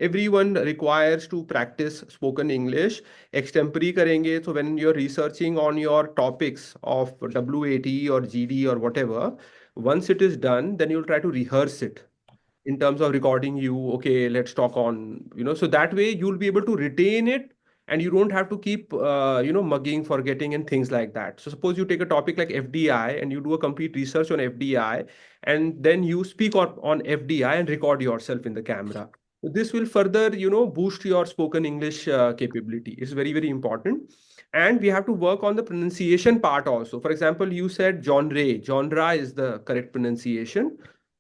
everyone requires to practice spoken English. Extempore करेंगे, so when you're researching on your topics of WAT or GD or whatever, once it is done, then you'll try to rehearse it in terms of recording you, okay, let's talk on, so that way you'll be able to retain it, and you don't have to keep mugging, forgetting and things like that. So suppose you take a topic like FDI and you do a complete research on FDI, and then you speak on FDI and record yourself in the camera. So this will further boost your spoken English capability. It's very, very important. And we have to work on the pronunciation part also. For example, you said genre is the correct pronunciation.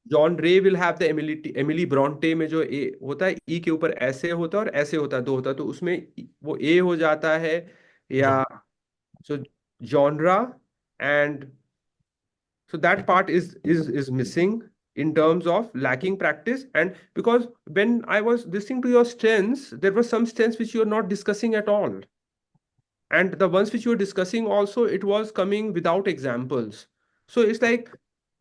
John रे will have the Emily, Emily Bronte में जो ए होता है, ई के ऊपर ऐसे होता है और ऐसे होता है, दो होता है, तो उसमें वो ए हो जाता है, ऐसा। या so genre, and so that part is missing in terms of lacking practice. And because when I was listening to your strengths, there were some strengths which you are not discussing at all, and the ones which you were discussing also, it was coming without examples. So it's like,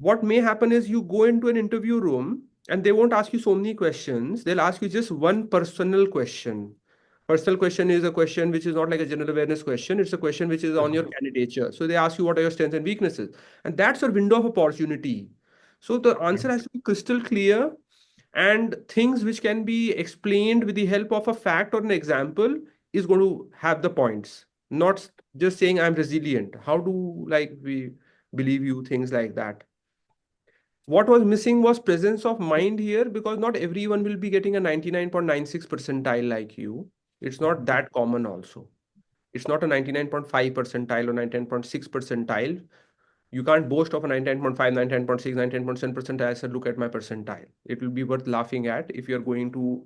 what may happen is you go into an interview room and they won't ask you so many questions, they'll ask you just one personal question. Personal question is a question which is not like a general awareness question, it's a question which is on ऐसा। your candidature. So they ask you what are your strengths and weaknesses, and that's your window of opportunity. So the answer has to be crystal clear, and things which can be explained with the help of a fact or an example is going to have the points, not just saying I'm resilient. How do like we believe you things like that? What was missing was presence of mind here, because not everyone will be getting a 99.96 percentile like you. It's not that common also. It's not a 99.5 percentile or 99.6 percentile. You can't boast of a 99.5, 99.6, 99.7 percentile. I said, look at my percentile. It will be worth laughing at if you're going to,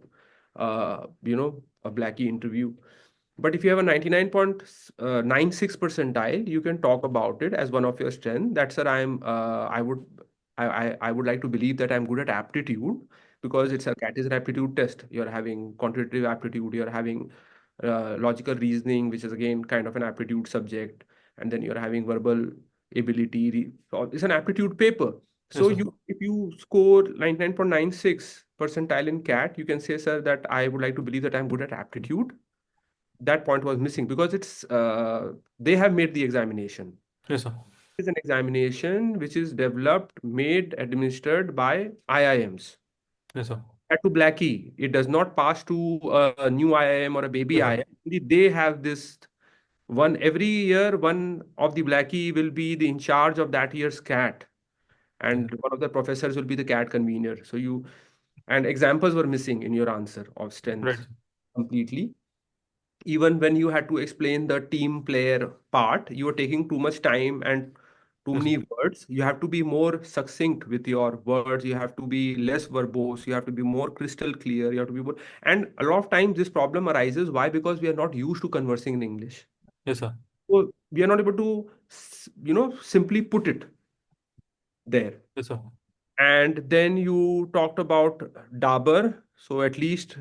a Blackie interview. But if you have a 99.96 percentile, you can talk about it as one of your strengths. That's where I would like to believe that I'm good at aptitude, because it's a cat is an aptitude test. You're having quantitative aptitude, you're having logical reasoning, which is again kind of an aptitude subject, and then you're having verbal ability. So it's an aptitude paper. So ऐसा। you, if you score 99.96 percentile in CAT, you can say, sir, that I would like to believe that I'm good at aptitude. That point was missing because they have made the examination. ऐसा। It's an examination which is developed, made, administered by IIMs. ऐसा। To Blackie, it does not pass to a new IIM or a baby ऐसा। IIM. They have this one every year. One of the Blackie will be the in charge of that year's CAT, and one of the professors will be the CAT convener. So you, and examples were missing in your answer of strengths right. completely. Even when you had to explain the team player part, you were taking too much time and too ऐसा। many words. You have to be more succinct with your words. You have to be less verbose. You have to be more crystal clear. You have to be more. And a lot of times this problem arises. Why? Because we are not used to conversing in English. ऐसा। So we are not able to, simply put it there. ऐसा। And then you talked about Dabur. So at least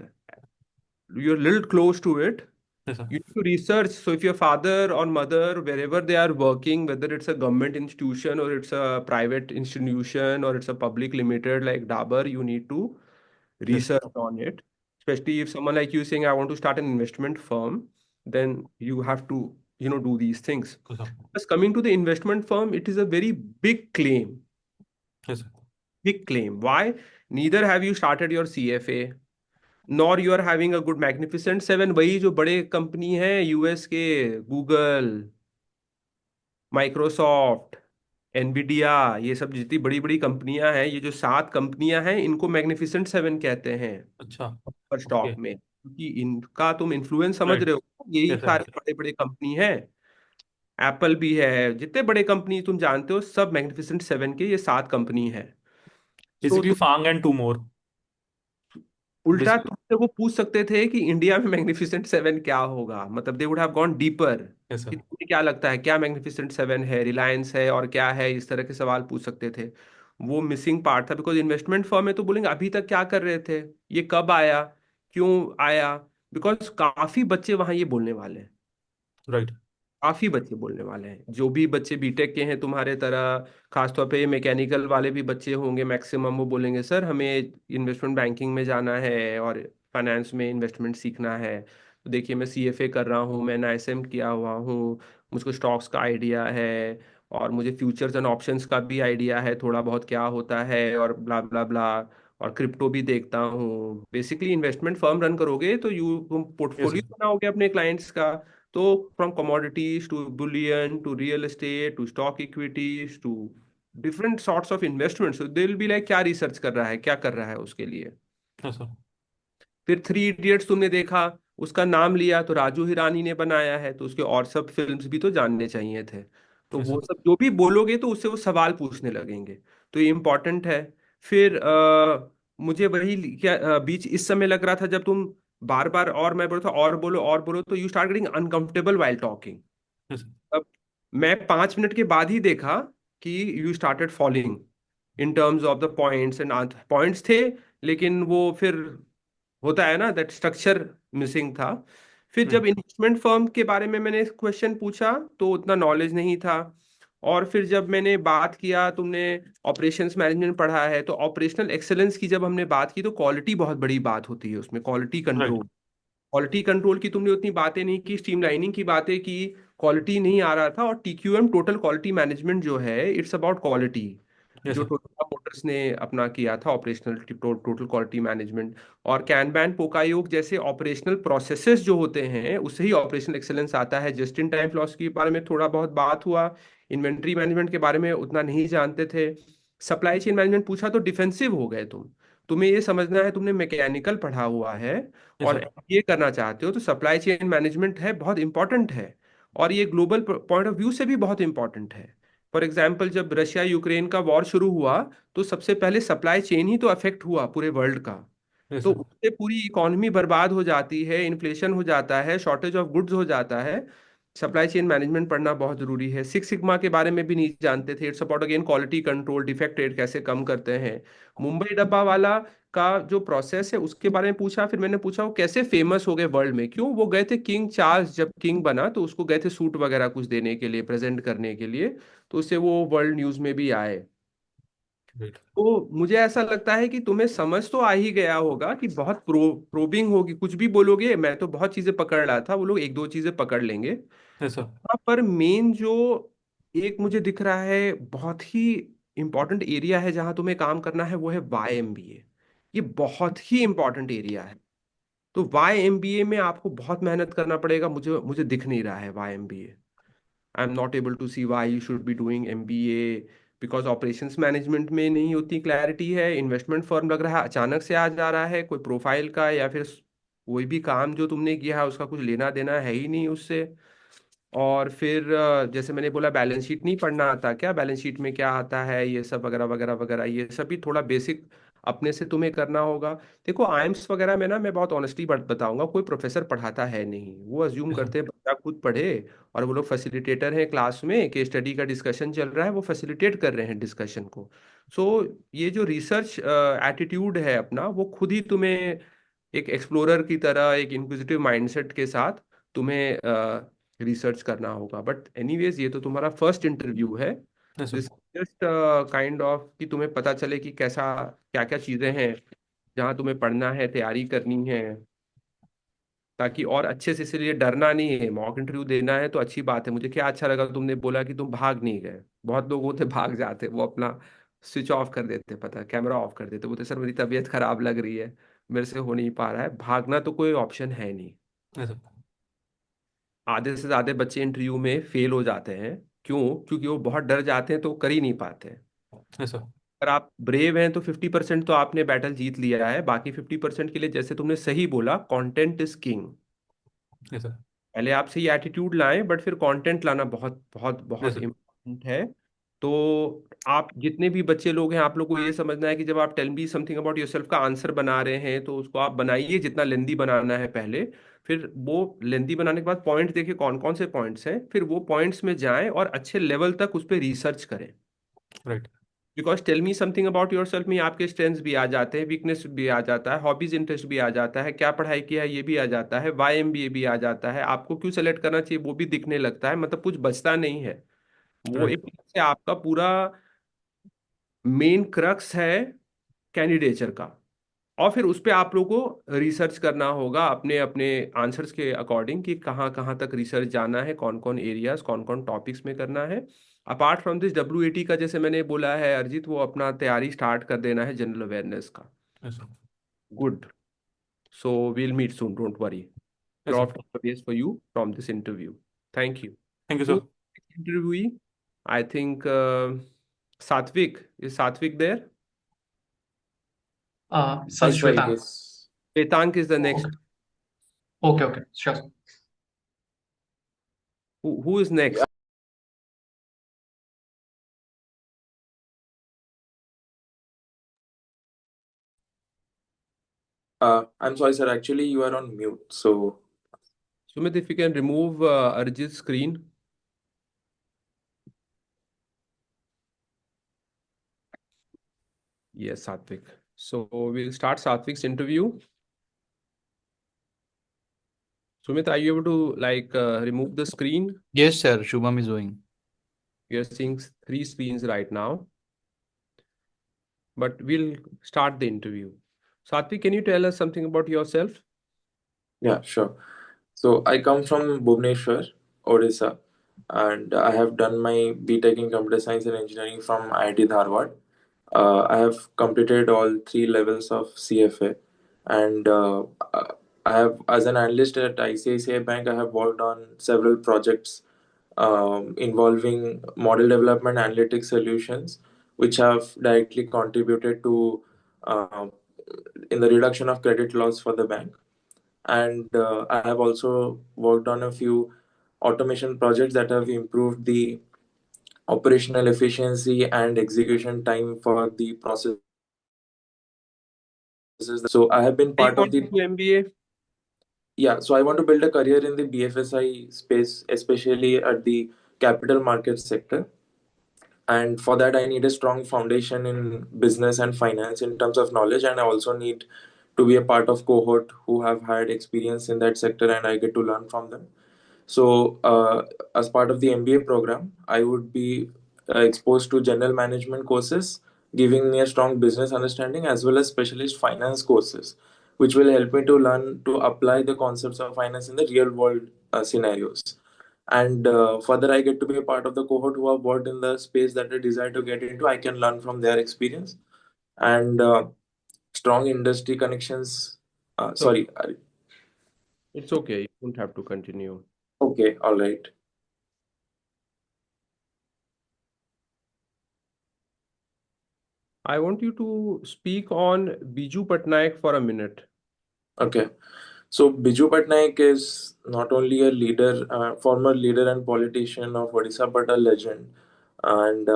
you're a little close to it. ऐसा। You need to research. So if your father or mother, wherever they are working, whether it's a government institution or it's a private institution or it's a public limited like Dabur, you need to ऐसा। research on it. Especially if someone like you is saying, I want to start an investment firm, then you have to, do these things. ऐसा। Just coming to the investment firm, it is a very big claim. ऐसा। Big claim. Why? Neither have you started your CFA, nor you are having a good magnificent seven. वही जो बड़े company हैं US के, Google, Microsoft, Nvidia, ये सब जितनी बड़ी बड़ी कंपनियां हैं, ये जो सात कंपनियां हैं, इनको मैग्निफिसेंट सेवन कहते हैं अच्छा। पर ओके। स्टॉक में, क्योंकि इनका तुम इन्फ्लुएंस समझ राइट। रहे हो, यही ऐसा। सारे ऐसा। बड़े बड़े कंपनी हैं। एप्पल भी है, जितने बड़े कंपनी तुम जानते हो सब मैग्निफिसेंट सेवन के ये सात कंपनी है। सो बेसिकली फांग एंड टू मोर। उल्टा बेसिकली। तुमसे वो पूछ सकते थे कि इंडिया में मैग्निफिसेंट सेवन क्या होगा, मतलब they would have gone deeper ऐसा। कि तुम्हें क्या लगता है क्या मैग्निफिसेंट सेवन है, रिलायंस है और क्या है, इस तरह के सवाल पूछ सकते थे। वो मिसिंग पार्ट था, बिकॉज इन्वेस्टमेंट फर्म है तो बोलेंगे अभी तक क्या कर रहे थे, ये कब आया, क्यों आया। बिकॉज काफी बच्चे वहां ये बोलने वाले हैं, राइट। काफी बच्चे बोलने वाले हैं, जो भी बच्चे बीटेक के हैं तुम्हारे तरह, खासतौर पे मैकेनिकल वाले भी बच्चे होंगे मैक्सिमम, वो बोलेंगे सर हमें इन्वेस्टमेंट बैंकिंग में जाना है और फाइनेंस में इन्वेस्टमेंट सीखना है। तो देखिए मैं सीएफए कर रहा हूँ, मैंने आईएसएम किया हुआ हूँ, मुझको स्टॉक्स का आइडिया है और मुझे फ्यूचर्स एंड ऑप्शंस का भी आइडिया है थोड़ा बहुत क्या होता है और ब्ला ब्ला ब्ला, और क्रिप्टो भी देखता हूँ। बेसिकली इन्वेस्टमेंट फर्म रन करोगे तो तुम यस पोर्टफोलियो सर। बनाओगे अपने क्लाइंट्स का। तो from commodities to bullion to real estate to stock equities to different sorts of investments, so they will be like क्या रिसर्च कर रहा है, क्या कर रहा है उसके लिए। Yes sir. फिर थ्री इडियट्स तुमने देखा, उसका नाम लिया तो राजू हिरानी ने बनाया है, तो उसके और सब फिल्म्स भी तो जानने चाहिए थे। तो यस वो सर। सब जो भी बोलोगे तो उससे वो सवाल पूछने लगेंगे। तो ये इम्पोर्टेंट है। फिर मुझे वही क्या बीच इस समय लग रहा था जब तुम बार बार और मैं बोल रहा था और बोलो तो you start getting uncomfortable while talking. Yes sir. अब मैं 5 मिनट के बाद ही देखा कि you started falling in terms of the points and points थे, लेकिन वो फिर होता है ना दैट स्ट्रक्चर मिसिंग था। फिर जब इन्वेस्टमेंट फर्म के बारे में मैंने क्वेश्चन पूछा तो उतना नॉलेज नहीं था। और फिर जब मैंने बात किया, तुमने ऑपरेशंस मैनेजमेंट पढ़ा है तो ऑपरेशनल एक्सेलेंस की जब हमने बात की तो क्वालिटी बहुत बड़ी बात होती है उसमें, quality right. Control. Quality control की तुमने उतनी बातें नहीं की, स्ट्रीमलाइनिंग की बातें की, क्वालिटी नहीं आ रहा था। और टीक्यूएम टोटल क्वालिटी मैनेजमेंट जो है इट्स अबाउट क्वालिटी, यस जो सर। टोयोटा मोटर्स ने अपना किया था ऑपरेशनल टोटल क्वालिटी मैनेजमेंट। और कैनबैन पोकायोग जैसे ऑपरेशनल प्रोसेसेस जो होते हैं उससे ही ऑपरेशनल एक्सेलेंस आता है। जस्ट इन टाइम फिलॉसफी के बारे में थोड़ा बहुत बात हुआ, इन्वेंट्री मैनेजमेंट के बारे में उतना नहीं जानते थे। सप्लाई चेन मैनेजमेंट पूछा तो डिफेंसिव हो गए तुम। तुम्हें ये समझना है, तुमने मैकेनिकल पढ़ा हुआ है यस और सर। एमबीए करना चाहते हो तो सप्लाई चेन मैनेजमेंट है बहुत इंपॉर्टेंट है। और ये ग्लोबल पॉइंट ऑफ व्यू से भी बहुत इंपॉर्टेंट है। फॉर एग्जाम्पल जब रशिया यूक्रेन का वॉर शुरू हुआ तो सबसे पहले सप्लाई चेन ही तो अफेक्ट हुआ पूरे वर्ल्ड का। यस तो सर। उससे पूरी इकोनॉमी बर्बाद हो जाती है, इन्फ्लेशन हो जाता है, शॉर्टेज ऑफ गुड्स हो जाता है। सप्लाई चेन मैनेजमेंट पढ़ना बहुत जरूरी है। सिक्स सिग्मा के बारे में भी नहीं जानते थे, it's about again quality control, defect rate कैसे कम करते हैं। मुंबई डब्बा वाला का जो प्रोसेस है उसके बारे में पूछा। फिर मैंने पूछा वो कैसे फेमस हो गए वर्ल्ड में, क्यों वो गए थे किंग चार्ल्स जब किंग बना तो उसको गए थे सूट वगैरह कुछ देने के लिए, प्रेजेंट करने के लिए, तो उससे वो वर्ल्ड न्यूज में भी आए। राइट। तो मुझे ऐसा लगता है कि तुम्हें समझ तो आ ही गया होगा कि बहुत प्रोबिंग होगी, कुछ भी बोलोगे। मैं तो बहुत चीजें पकड़ रहा था, वो लोग एक दो चीजें पकड़ लेंगे। Yes sir. हाँ, पर मेन जो एक मुझे दिख रहा है बहुत ही इंपॉर्टेंट एरिया है जहां तुम्हें काम करना है वो है वाई एमबीए। ये बहुत ही इंपॉर्टेंट एरिया है। तो वाई एमबीए में आपको बहुत मेहनत करना पड़ेगा, मुझे मुझे दिख नहीं रहा है why MBA. I am not able to see why you should be doing MBA, because operations management में नहीं उतनी क्लैरिटी है। इन्वेस्टमेंट फर्म लग रहा है अचानक से आ जा रहा है, कोई प्रोफाइल का या फिर कोई भी काम जो तुमने किया है उसका कुछ लेना देना है ही नहीं उससे। और फिर जैसे मैंने बोला बैलेंस शीट नहीं पढ़ना आता क्या, बैलेंस शीट में क्या आता है ये सब वगैरह वगैरह वगैरह, ये सब भी थोड़ा बेसिक अपने से तुम्हें करना होगा। देखो आईएम्स वगैरह में ना मैं बहुत ऑनेस्टली बताऊंगा, कोई प्रोफेसर पढ़ाता है नहीं, वो अज्यूम यस सर। करते हैं बच्चा खुद पढ़े। और वो लोग फैसिलिटेटर हैं, क्लास में केस स्टडी का डिस्कशन चल रहा है वो फैसिलिटेट कर रहे हैं डिस्कशन को। सो ये जो रिसर्च एटीट्यूड है अपना वो खुद ही तुम्हें एक एक्सप्लोरर की तरह एक इंक्विजिटिव माइंडसेट के साथ तुम्हें रिसर्च करना होगा। बट एनीवेज ये तो तुम्हारा फर्स्ट इंटरव्यू है। Yes sir. This just kind of कि तुम्हें पता चले कि कैसा क्या क्या चीज़ें हैं जहाँ तुम्हें पढ़ना है, तैयारी करनी है, ताकि और अच्छे से। इसलिए डरना नहीं है, मॉक इंटरव्यू देना है तो अच्छी बात है। मुझे क्या अच्छा लगा तुमने बोला कि तुम भाग नहीं गए। बहुत लोग होते भाग जाते, वो अपना स्विच ऑफ कर देते, पता कैमरा ऑफ कर देते, बोलते सर मेरी तबीयत खराब लग रही है, मेरे से हो नहीं पा रहा है। भागना तो कोई ऑप्शन है नहीं। Yes sir. आधे से ज्यादा बच्चे इंटरव्यू में फेल हो जाते हैं, क्यों? क्योंकि वो बहुत डर जाते हैं तो कर ही नहीं पाते। Yes sir. अगर आप ब्रेव हैं तो 50% तो आपने बैटल जीत लिया है, बाकी 50% के लिए जैसे तुमने सही बोला content is king. Yes sir. पहले आप सही एटीट्यूड लाएं बट फिर कंटेंट लाना बहुत बहुत यस बहुत सर। इम्पोर्टेंट है। तो आप जितने भी बच्चे लोग हैं, आप लोग को ये समझना है कि जब आप tell me something about yourself का आंसर बना रहे हैं तो उसको आप बनाइए जितना लेंदी बनाना है पहले। फिर वो लेंदी बनाने के बाद पॉइंट देखिए कौन कौन से पॉइंट्स हैं, फिर वो पॉइंट्स में जाएं और अच्छे लेवल तक उस पर रिसर्च करें। Right. Because tell me something about your yourself आपके स्ट्रेंथ्स भी आ जाते हैं, वीकनेस भी आ जाता है, हॉबीज इंटरेस्ट भी आ जाता है, क्या पढ़ाई किया है ये भी आ जाता है, वाई एमबीए भी आ जाता है, आपको क्यों सेलेक्ट करना चाहिए वो भी दिखने लगता है। मतलब कुछ बचता नहीं है। वो राइट। एक तरह से आपका पूरा मेन क्रक्स है कैंडिडेचर का। और फिर उस पे आप लोगों को रिसर्च करना होगा अपने अपने आंसर्स के अकॉर्डिंग कि कहाँ कहाँ तक रिसर्च जाना है, कौन कौन एरियाज कौन कौन टॉपिक्स में करना है। अपार्ट फ्रॉम दिस WAT का जैसे मैंने बोला है अरिजीत, वो अपना तैयारी स्टार्ट कर देना है जनरल अवेयरनेस का। Yes sir. Good. So we'll meet soon, don't worry. Yes sir. Lot of praise for you from this interview. Thank you. Thank you Who sir. interviewee? I think Satvik. Is Satvik there? Sir, Yes, sir, Shwetang. yes. Vetank is the Okay, next. okay, okay, sure. Who is next? I'm sorry, sir. Actually, you are on mute. So, Sumit, if you can remove Arjit's screen. Yes, Satvik. So we'll start Satvik's interview. Sumit, are you able to remove the screen? Yes, sir. Shubham is doing. You're seeing three screens right now, but we'll start the interview. Satvik, can you tell us something about yourself? yeah, sure. So, I come from Bhubaneswar, Odisha, and I have done my BTech in Computer Science and Engineering from IIT Dharwad. I have completed all three levels of CFA, and I have, as an analyst at ICICI Bank, I have worked on several projects involving model development analytics solutions, which have directly contributed to uh, in the reduction of credit loss for the bank. And I have also worked on a few automation projects that have improved the operational efficiency and execution time for the processes. So I have been I part of want to the do MBA. yeah. So I want to build a career in the BFSI space, especially at the capital market sector. And for that, I need a strong foundation in business and finance in terms of knowledge, and I also need to be a part of cohort who have had experience in that sector, and I get to learn from them. So, as part of the MBA program, I would be exposed to general management courses, giving me a strong business understanding as well as specialist finance courses, which will help me to learn to apply the concepts of finance in the real world scenarios. And further, I get to be a part of the cohort who have worked in the space that I desire to get into. I can learn from their experience and strong industry connections. So Sorry. it's okay. You don't have to continue. Okay. All right. I want you to speak on Biju Patnaik for a minute. Okay. So Biju Patnaik is not only a leader, former leader and politician of Odisha, but a legend. And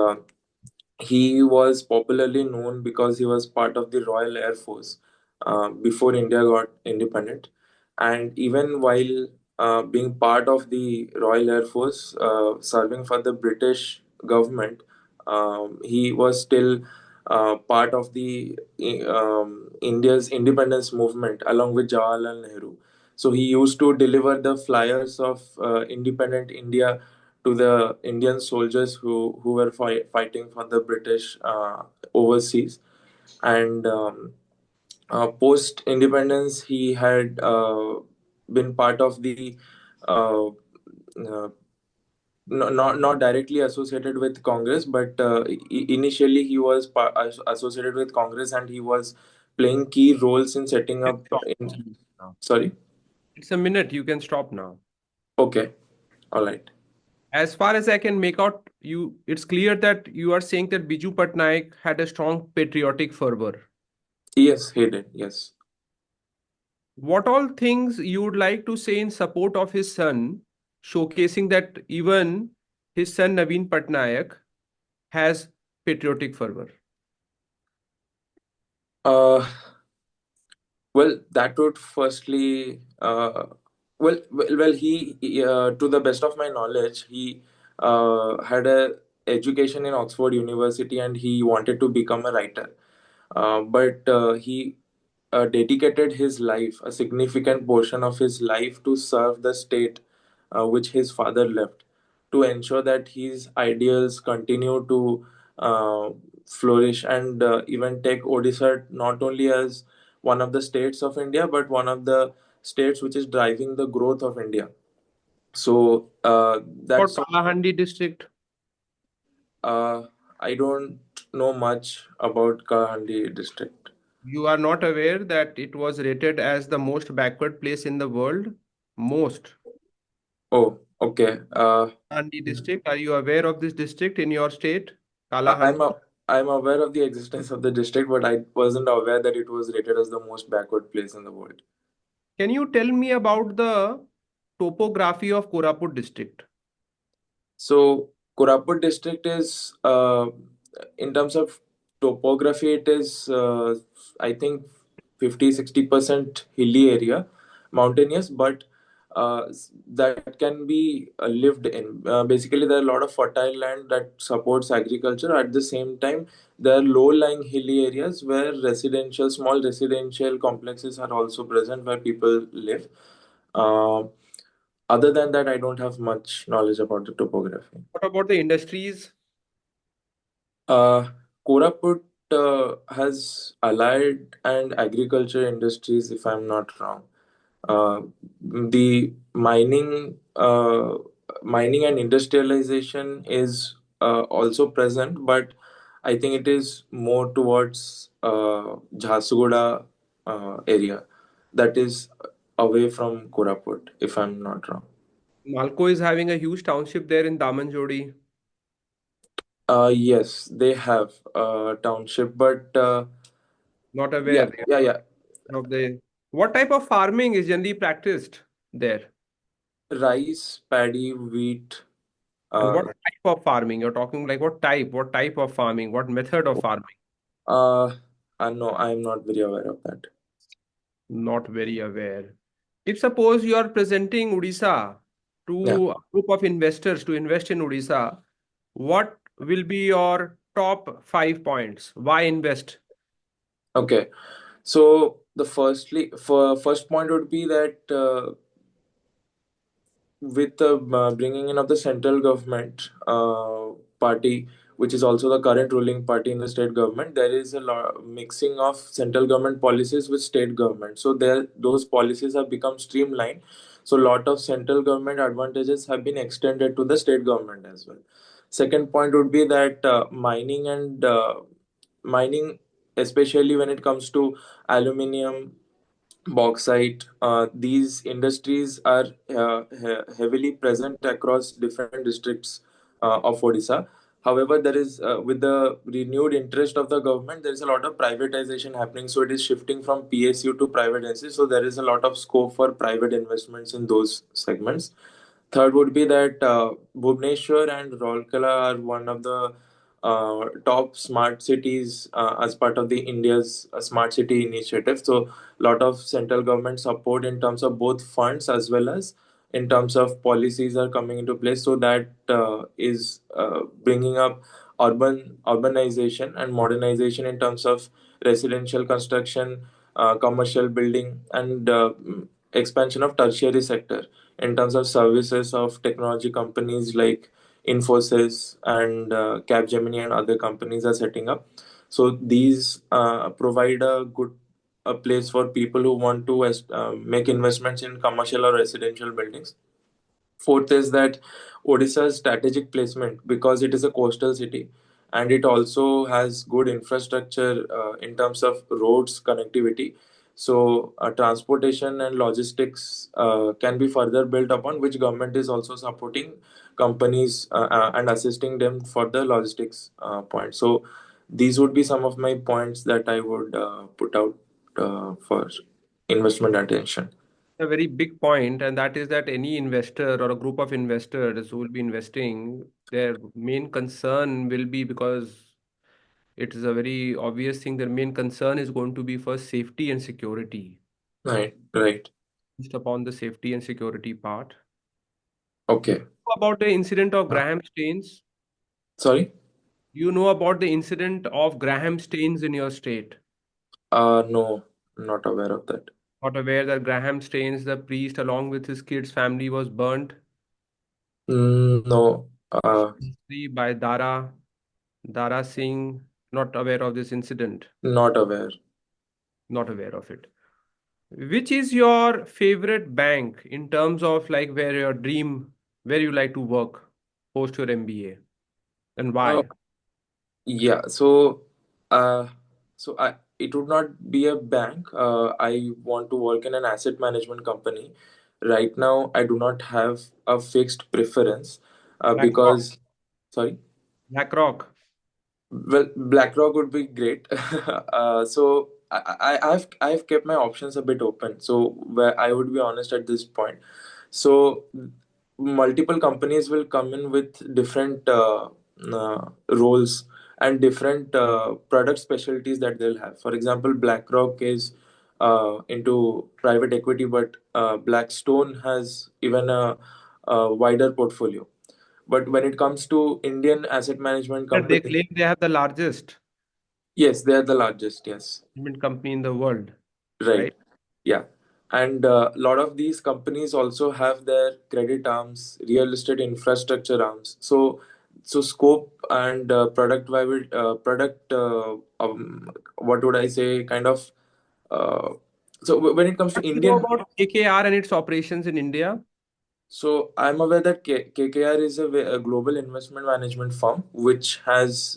he was popularly known because he was part of the Royal Air Force before India got independent. And even while being part of the Royal Air Force, serving for the British government, he was still part of the India's independence movement along with Jawaharlal Nehru. So he used to deliver the flyers of independent India to the Indian soldiers who were fighting for the British overseas. And post independence, he had been part of the uh, not directly associated with Congress, but initially he was associated with Congress, and he was playing key roles in setting You can up. stop In now. sorry. It's a minute. You can stop now. Okay. All right. As far as I can make out, it's clear that you are saying that Biju Patnaik had a strong patriotic fervor. Yes, he did. Yes. What all things you would like to say in support of his son, showcasing that even his son Naveen Patnaik has patriotic fervor? Uh, well, that would firstly, to the best of my knowledge, he had a education in Oxford University and he wanted to become a writer. But he dedicated his life, a significant portion of his life, to serve the state which his father left, to ensure that his ideals continue to uh, flourish and even take Odisha not only as one of the states of India, but one of the states which is driving the growth of India. So Or that's Kalahandi district? uh, I don't know much about Kahandi district. You are not aware that it was rated as the most backward place in the world? Most. Oh, okay. Kalahandi district. Are you aware of this district in your state? I- I'm Kalahandi. a, I'm aware of the existence of the district, but I wasn't aware that it was rated as the most backward place in the world. Can you tell me about the topography of Koraput district? So Koraput district is, in terms of topography, it is, I think, 50-60% hilly area, mountainous, but that can be lived in. Basically, there are a lot of fertile land that supports agriculture. At the same time, there are low-lying hilly areas where small residential complexes are also present where people live. Uh, Other than that, I don't have much knowledge about the topography. What about the industries? Uh, Koraput has allied and agriculture industries, if I'm not wrong. The mining and industrialization is also present, but I think it is more towards Jharsuguda area, that is away from Koraput, if I'm not wrong. Malco is having a huge township there in Damanjodi. Yes, they have township, but Not yeah, aware yeah, yeah. of the. What type of farming is generally practiced there? Rice, paddy, wheat. And Uh, what type of farming? You're talking like what type? What type of farming? What method of farming? uh, no, I'm not very aware of that. Not very aware. If suppose you are presenting Odisha Yeah. to a group of investors to invest in Odisha, what will be your top 5 points? Why invest? Okay. So for first point would be that with the bringing in of the central government party, which is also the current ruling party in the state government, there is a lot mixing of central government policies with state government. So there, those policies have become streamlined. So a lot of central government advantages have been extended to the state government as well. Second point would be that mining, especially when it comes to aluminium, bauxite. These industries are heavily present across different districts of Odisha. However, there is with the renewed interest of the government, there is a lot of privatization happening. So it is shifting from PSU to private entities. So there is a lot of scope for private investments in those segments. Third would be that Bhubaneswar and Rourkela are one of the top smart cities as part of the India's smart city initiative. So lot of central government support in terms of both funds as well as in terms of policies are coming into place. So that is bringing up urbanization and modernization in terms of residential construction, commercial building, and expansion of tertiary sector in terms of services of technology companies like Infosys and Capgemini and other companies are setting up. So these provide a place for people who want to make investments in commercial or residential buildings. Fourth is that Odisha's strategic placement, because it is a coastal city and it also has good infrastructure in terms of roads connectivity. So transportation and logistics can be further built upon, which government is also supporting companies and assisting them for the logistics point. So these would be some of my points that I would put out for investment attention. a very big point, and that is that any investor or a group of investors who will be investing, their main concern will be, because it is a very obvious thing, their main concern is going to be first safety and security. Right, right. Just upon the safety and security part. Okay. About the incident of Uh, Graham stains? Sorry? You know about the incident of Graham stains in your state? No, not aware of that. Not aware that Graham Staines, the priest, along with his kids' family, was burnt No, by Dara Singh. Not aware of this incident. not aware. Not aware of it. Which is your favorite bank in terms of like where your dream, where you like to work post your MBA, and Uh, why? yeah, uh, it would not be a bank. I want to work in an asset management company. Right now, I do not have a fixed preference, BlackRock. because, sorry. BlackRock. Well, BlackRock would be great. I've kept my options a bit open. So where I would be honest at this point. So multiple companies will come in with different roles and different product specialties that they'll have. For example, BlackRock is into private equity, but Blackstone has even a wider portfolio. But when it comes to Indian asset management That they company, claim they have the largest yes, they are the largest. Yes, investment company in the world, right. right? Yeah, and a lot of these companies also have their credit arms, real estate infrastructure arms. So scope and product. What would I say? Kind of. Uh, when it comes to What do you know Indian. about KKR and its operations in India? So I'm aware that KKR is a global investment management firm which has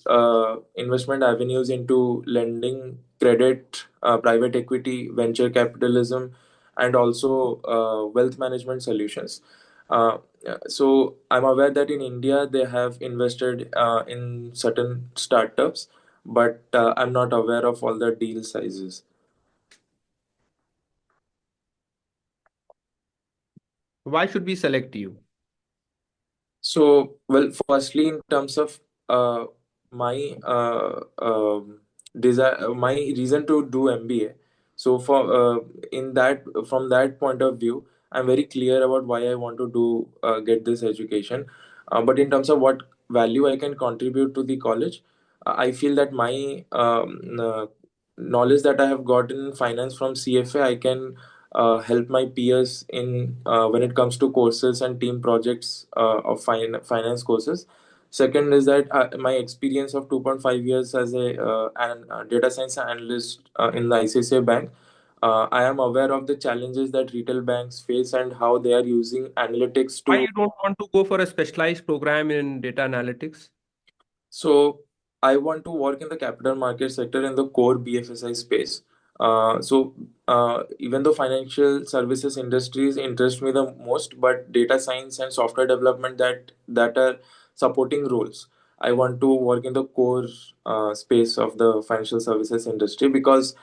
investment avenues into lending, credit, private equity, venture capitalism, and also wealth management solutions. So I'm aware that in India they have invested in certain startups, but I'm not aware of all the deal sizes. Why should we select you? So, well, firstly, in terms of uh, my desire, my reason to do MBA. So, in that from that point of view, I'm very clear about why I want to do get this education. But in terms of what value I can contribute to the college, I feel that my knowledge that I have gotten in finance from CFA, I can help my peers in when it comes to courses and team projects of finance courses. Second is that my experience of 2.5 years as a data science analyst in the ICICI Bank, I am aware of the challenges that retail banks face and how they are using analytics Why to. you don't want to go for a specialized program in data analytics? So I want to work in the capital market sector in the core BFSI space. Even though financial services industries interest me the most, but data science and software development that are supporting roles. I want to work in the core space of the financial services industry because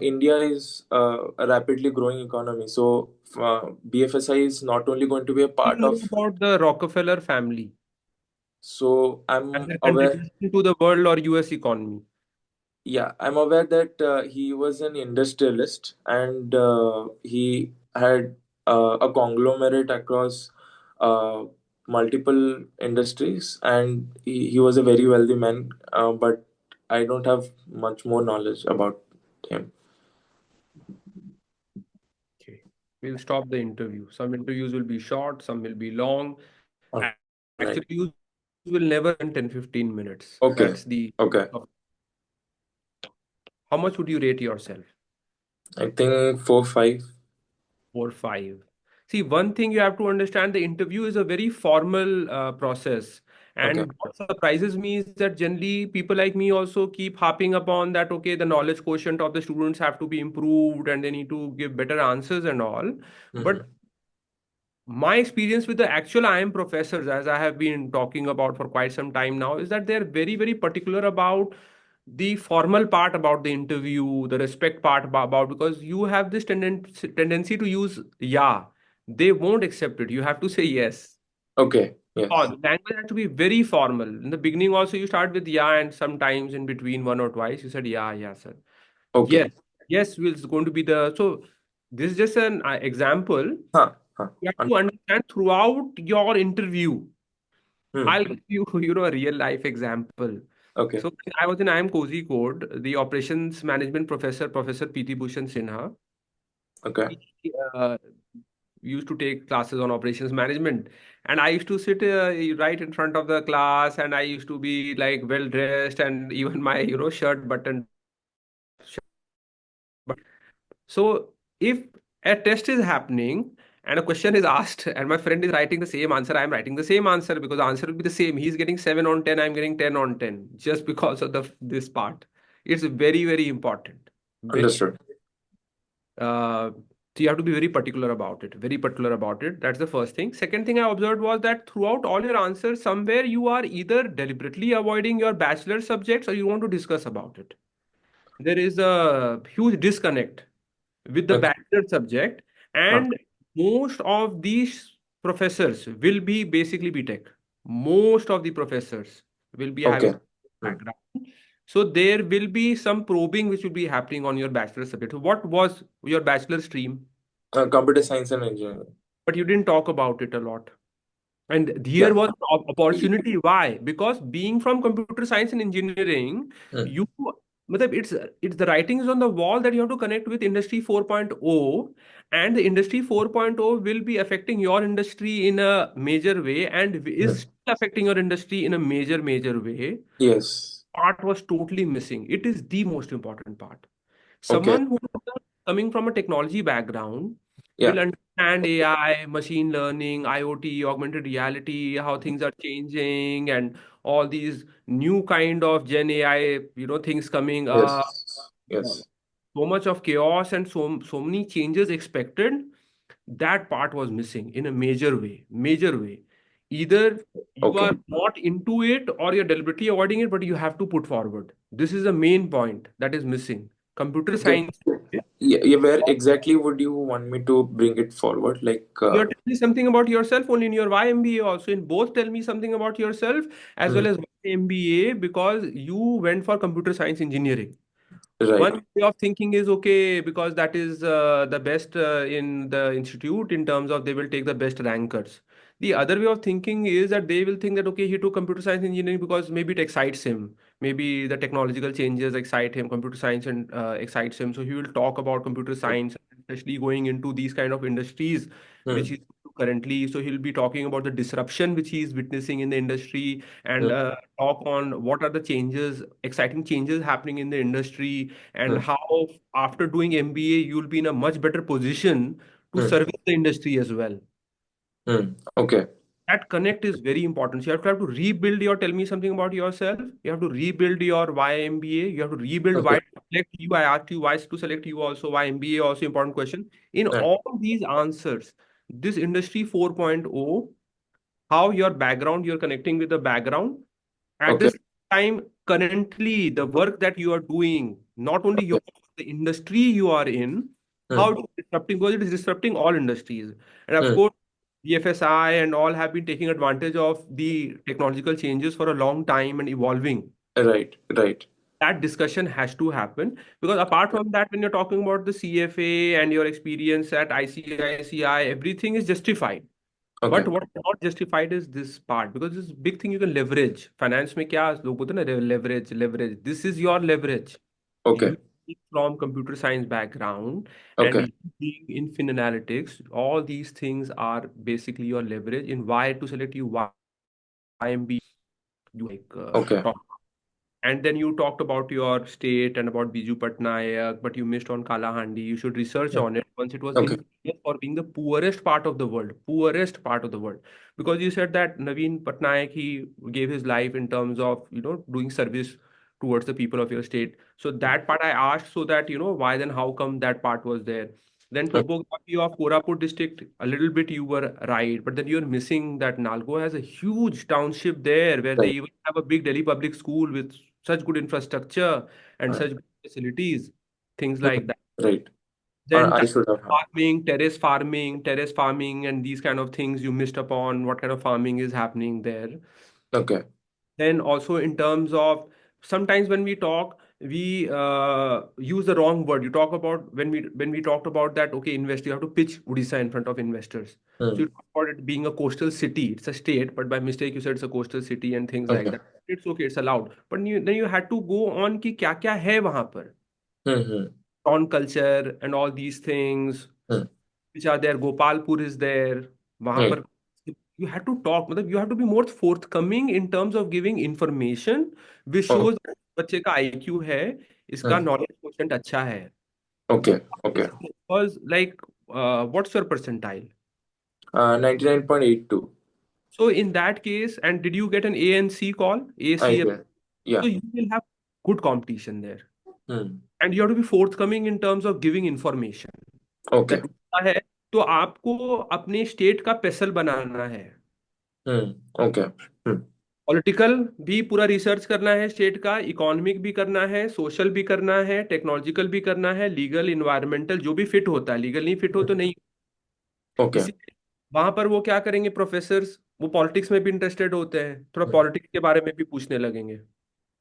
India is a rapidly growing economy. So BFSI is not only going to be a Do you part know of. about the Rockefeller family So and I'm their aware. contribution to the world or US economy? Yeah, I'm aware that he was an industrialist and he had a conglomerate across uh, multiple industries, and he was a very wealthy man. But I don't have much more knowledge about him. Okay. We'll stop the interview. Some interviews will be short, some will be long. All Actually, right. you will never run 10-15 minutes. That's Okay. the Okay. how much would you rate yourself? I think 4, 5. 4, 5. See, one thing you have to understand, the interview is a very formal process. Okay. And what surprises me is that generally people like me also keep harping upon that, okay, the knowledge quotient of the students have to be improved and they need to give better answers and all. Mm-hmm. But my experience with the actual IIM professors, as I have been talking about for quite some time now, is that they're very, very particular about the formal part about the interview, the respect part about because you have this tendency to use yeah. They won't accept it. You have to say yes. Okay. Yes. Or language has to be very formal. In the beginning, also you start with yeah, and sometimes in between one or twice you said yeah, yeah, sir. Okay. Yes, yes is going to be the so. This is just an example. Huh. Huh. You have to understand throughout your interview. Hmm. I'll give you, a real life example. Okay. So when I was in IIM Cozy Code, the operations management professor, Professor P.T. Bhushan Sinha, Okay. he used to take classes on operations management, and I used to sit right in front of the class, and I used to be like well dressed, and even my shirt buttoned up. So if a test is happening and a question is asked and my friend is writing the same answer, I'm writing the same answer because the answer will be the same. He's getting 7 on 10, I'm getting 10 on 10 just because of this part. It's very, very important. Very. Understood. Uh, so you have to be very particular about it. Very particular about it. That's the first thing. Second thing I observed was that throughout all your answers, somewhere you are either deliberately avoiding your bachelor subjects or you want to discuss about it. There is a huge disconnect with the Okay. bachelor subject, Huh. and most of these professors will be basically BTech. Most of the professors will be having Okay. Hmm. background. So there will be some probing which will be happening on your bachelor subject. So what was your bachelor stream? Computer science and engineering. But you didn't talk about it a lot. And Yeah. here was opportunity. Why? Because being from computer science and engineering, Hmm. you matlab, it's the writings on the wall that you have to connect with industry 4.0, and the industry 4.0 will be affecting your industry in a major way and is Hmm. still affecting your industry in a major way. Yes. Part was totally missing. It is the most important part. Okay. Someone who is coming from a technology background Yeah. will understand AI, machine learning, IoT, augmented reality, how things are changing, and all these new kind of Gen AI, things coming up. Yes. Yes. So much of chaos and so many changes expected. That part was missing in a major way. Major way. Either you Okay. are not into it or you're deliberately avoiding it, but you have to put forward. This is the main point that is missing. Computer Okay. science. Yeah, yeah, where exactly would you want me to bring it forward? Like, You're telling me something about yourself only in your YMBA also. In both, tell me something about yourself as well hmm, as MBA because you went for computer science engineering. right. One way of thinking is okay because that is the best in the institute in terms of they will take the best rankers. The other way of thinking is that they will think that okay, he took computer science engineering because maybe it excites him. Maybe the technological changes excite him, computer science and excites him. So he will talk about computer science, especially going into these kind of industries which Hmm, is currently. So he'll be talking about the disruption which he is witnessing in the industry and hmm, talk on what are the changes, exciting changes happening in the industry and hmm, how after doing MBA you'll be in a much better position to hmm, service the industry as well. hmm. Okay. That connect is very important. So you have to rebuild your tell me something about yourself. You have to rebuild your why MBA. You have to rebuild Okay. why to select you. I asked you why to select you also. Why MBA also important question. In Right. all these answers, this industry 4.0, how your background, you're connecting with the background. At Okay. this time, currently, the work that you are doing, not only Okay. your the industry you are in, how Hmm, it is disrupting, because it is disrupting all industries. And of hmm. course, BFSI and all have been taking advantage of the technological changes for a long time and evolving. Right. Right. That discussion has to happen because apart from that, when you're talking about the CFA and your experience at ICICI, everything is justified. But Okay. what is not justified is this part because this big thing you can leverage. Finance में क्या लोग बोलते हैं ना leverage. This is your leverage. Okay. You being from computer science background and Okay. you being in fin analytics, all these things are basically your leverage in why to select you, why MBA you like Okay. talk. And then you talked about your state and about Biju Patnaik, but you missed on Kalahandi. You should research Hmm. on it once it was Okay. infamous for being the poorest part of the world, poorest part of the world. Because you said that Naveen Patnaik, he gave his life in terms of, doing service towards the people of your state. So that part I asked so that, why then how come that part was there? Then Okay. topography of Koraput district, a little bit you were right, but then you're missing that Nalgo has a huge township there where they Right. even have a big Delhi public school with such good infrastructure and Right. such good facilities, things Hmm. like that. Right. Then I should have had. terrace farming, and these kind of things you missed upon, what kind of farming is happening there. Okay. Then also in terms of sometimes when we talk, we use the wrong word. You talk about when we talked about that, okay, invest, you have to pitch Odisha in front of investors. So Hmm. you talk about it being a coastal city. It's a state, but by mistake you said it's a coastal city and things like Okay. that. It's okay, it's allowed. But then you had to go on कि क्या क्या है वहां पर, Hmm. Hmm. prawn culture and all these things Hmm. which are there. Gopalpur is there. वहां Right. पर you have to talk, मतलब you have to be more forthcoming in terms of giving information which Oh. shows बच्चे का IQ है, इसका Hmm. knowledge quotient अच्छा है. Okay. Okay. Because like what's your percentile? 99.82. So in that case, and did you get an A and C call? A, I C, did. so Yeah. you will have good competition there. Hmm. And you have to be forthcoming in terms of giving information. Okay. That है तो आपको अपने state का पेसल बनाना है. Hmm. Okay. Hmm. Political भी पूरा research करना है स्टेट का, इकोनॉमिक भी करना है, सोशल भी करना है, टेक्नोलॉजिकल भी करना है, लीगल इन्वायरमेंटल जो भी फिट होता है. लीगल नहीं फिट हो तो नहीं. Okay. इसी वहां पर वो क्या करेंगे प्रोफेसर्स, वो पॉलिटिक्स में भी इंटरेस्टेड होते हैं, थोड़ा पॉलिटिक्स के बारे में भी पूछने लगेंगे.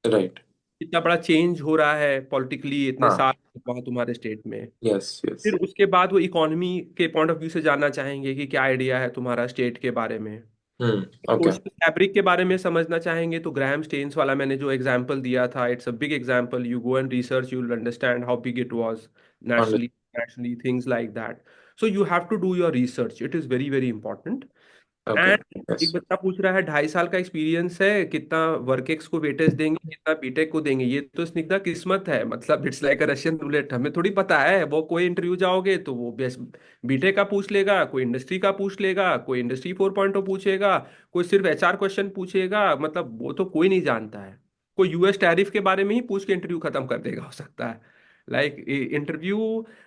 Right. इतना बड़ा चेंज हो रहा है पॉलिटिकली इतने हाँ. साल वहां तुम्हारे स्टेट में. Yes. फिर Yes. उसके बाद वो इकोनॉमी के पॉइंट ऑफ व्यू से जानना चाहेंगे कि क्या आइडिया है तुम्हारा स्टेट के बारे में. Hmm. Okay. सोशल फैब्रिक के बारे में समझना चाहेंगे तो ग्राहम स्टेन्स वाला मैंने जो एग्जांपल दिया था, it's a big example. You go and research, you will understand how big it was Understood. nationally things like that. So you have to do your research. It is very very important. Okay. And एक Yes. बच्चा पूछ रहा है 2.5 साल का experience है, कितना work ex को वेटेज देंगे, कितना बीटेक को देंगे. ये तो स्निग्धा किस्मत है, मतलब it's like a Russian roulette. हमें थोड़ी पता है. वो कोई इंटरव्यू जाओगे तो वो बीटेक का पूछ लेगा, कोई इंडस्ट्री का पूछ लेगा, कोई इंडस्ट्री 4.0 पूछेगा, कोई सिर्फ HR क्वेश्चन पूछेगा. मतलब वो तो कोई नहीं जानता है. कोई US टैरिफ के बारे में ही पूछ के इंटरव्यू खत्म कर देगा हो सकता है. Like interview,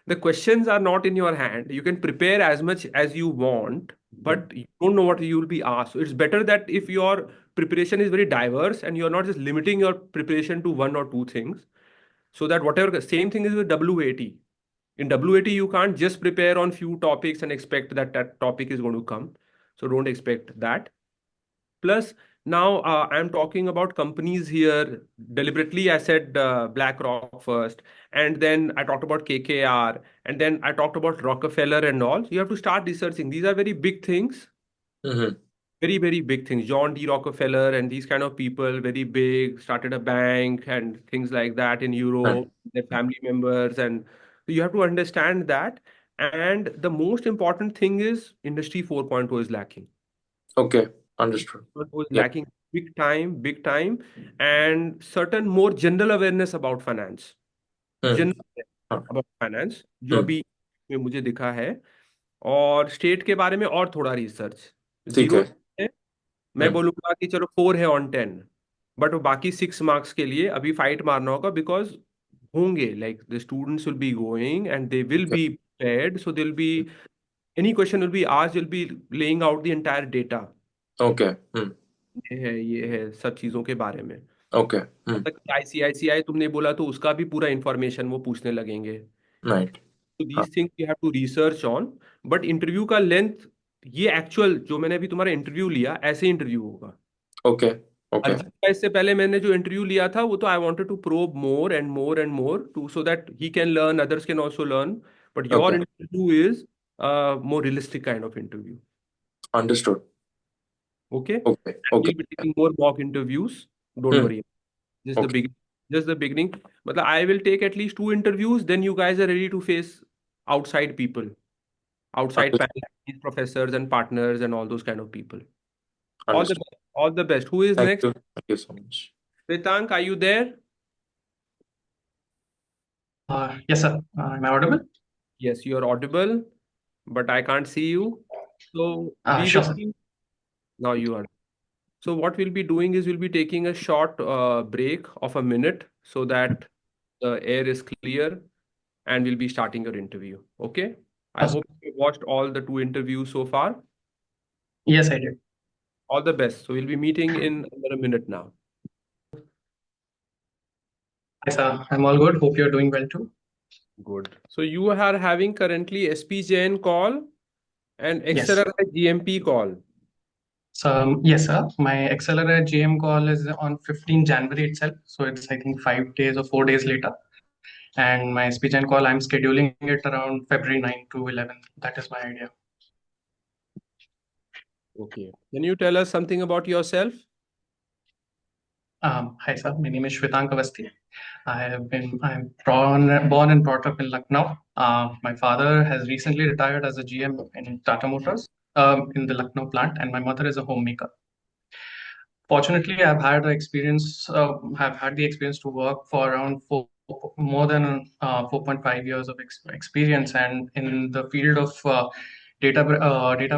the questions are not in your hand. You can prepare as much as you want, but you don't know what you will be asked. So it's better that if your preparation is very diverse and you're not just limiting your preparation to one or two things, so that whatever, same thing is with WAT. In WAT, you can't just prepare on few topics and expect that that topic is going to come. So don't expect that. Plus, now I'm talking about companies here. Deliberately, I said BlackRock first, and then I talked about KKR, and then I talked about Rockefeller and all. So you have to start researching. These are very big things, Mm-hmm. very, very big things. John D. Rockefeller and these kind of people, very big, started a bank and things like that in Right. Europe, their family members. And so you have to understand that. And the most important thing is Industry 4.0 is lacking. Okay. Understood. Was Yep. lacking big time, and certain more general awareness about finance. Hmm. General हाँ. About finance जो Hmm. अभी में मुझे दिखा है. और state के बारे में और थोड़ा रिसर्च. ठीक 0 है. है, मैं Hmm. बोलूंगा कि चलो 4 है ऑन 10, बट वो बाकी 6 मार्क्स के लिए अभी फाइट मारना होगा. बिकॉज होंगे like the students will be going and they will Okay. Be prepared, so they'll be any question will be asked, they'll be laying out the entire data. Okay. Hmm. ये है सब चीजों के बारे में. Okay. Hmm. मतलब ICICI तुमने बोला तो उसका भी पूरा इंफॉर्मेशन वो पूछने लगेंगे. Right. तो हाँ. These things you have to research on. But interview का लेंथ, ये एक्चुअल जो मैंने अभी तुम्हारा इंटरव्यू लिया ऐसे इंटरव्यू होगा. Okay. Okay. अरिजीत का इससे पहले मैंने जो इंटरव्यू लिया था वो तो I wanted to probe more and more and more to so that he can learn, others can also learn. But your Okay. Interview is more realistic kind of interview. Understood. Okay, Okay. and Okay. we'll be taking more mock interviews. Don't Hmm. worry. Just the Okay. beginning. Just the beginning. But I will take at least 2 interviews. Then you guys are ready to face outside people, outside Understood. panel, professors and partners and all those kind of people. All the Understood. best. All the best. Who is Thank next? you. Thank you so much. Ritank, are you there? Yes, sir. Am I audible? Yes, you are audible, but I can't see you. So we Sure, will sir. be, now you are. So what we'll be doing is we'll be taking a short break of a minute so that the air is clear, and we'll be starting your interview. Okay? I Awesome. hope you watched all the 2 interviews so far. Yes, I did. All the best. So we'll be meeting in under a minute now. Hi, sir. I'm all good. Hope you're doing well too. Good. So you are having currently SPJN call and Yes. Accelerate GMP call. So, yes, sir. My Accelerate GM call is on 15 January itself. So it's, I think, 5 days or 4 days later. And my speech and call, I'm scheduling it around February 9 to 11. That is my idea. Okay. Can you tell us something about yourself? Hi, sir. My name is Shwetank Avasthi. I'm born and brought up in Lucknow. My father has recently retired as a GM in Tata Motors in the Lucknow plant, and my mother is a homemaker. Fortunately, have had the experience to work for around more than 4.5 years of experience, and in the field of data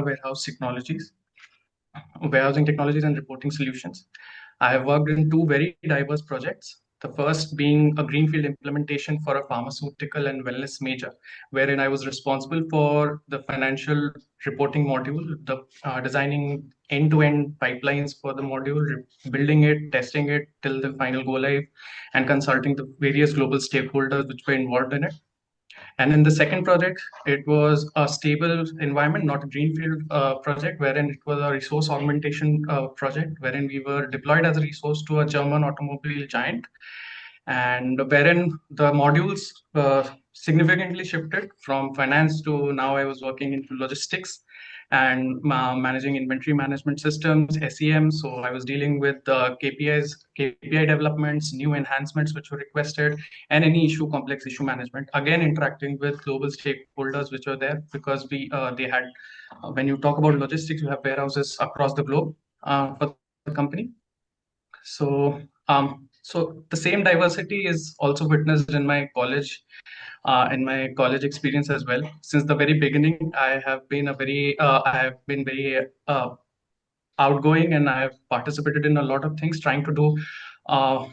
warehousing technologies and reporting solutions. I have worked in two very diverse projects. The first being a greenfield implementation for a pharmaceutical and wellness major, wherein I was responsible for the financial reporting module, the designing end-to-end pipelines for the module, building it, testing it till the final go live, and consulting the various global stakeholders which were involved in it. And in the second project, it was a stable environment, not a greenfield project, wherein it was a resource augmentation project, wherein we were deployed as a resource to a German automobile giant, and wherein the modules significantly shifted from finance to now I was working into logistics and managing inventory management systems, SEM. So I was dealing with KPI developments, new enhancements which were requested, and any complex issue management. Again, interacting with global stakeholders which were there because they had, when you talk about logistics, you have warehouses across the globe for the company. So the same diversity is also witnessed in my college experience as well. Since the very beginning, I have been very outgoing, and I have participated in a lot of things, uh,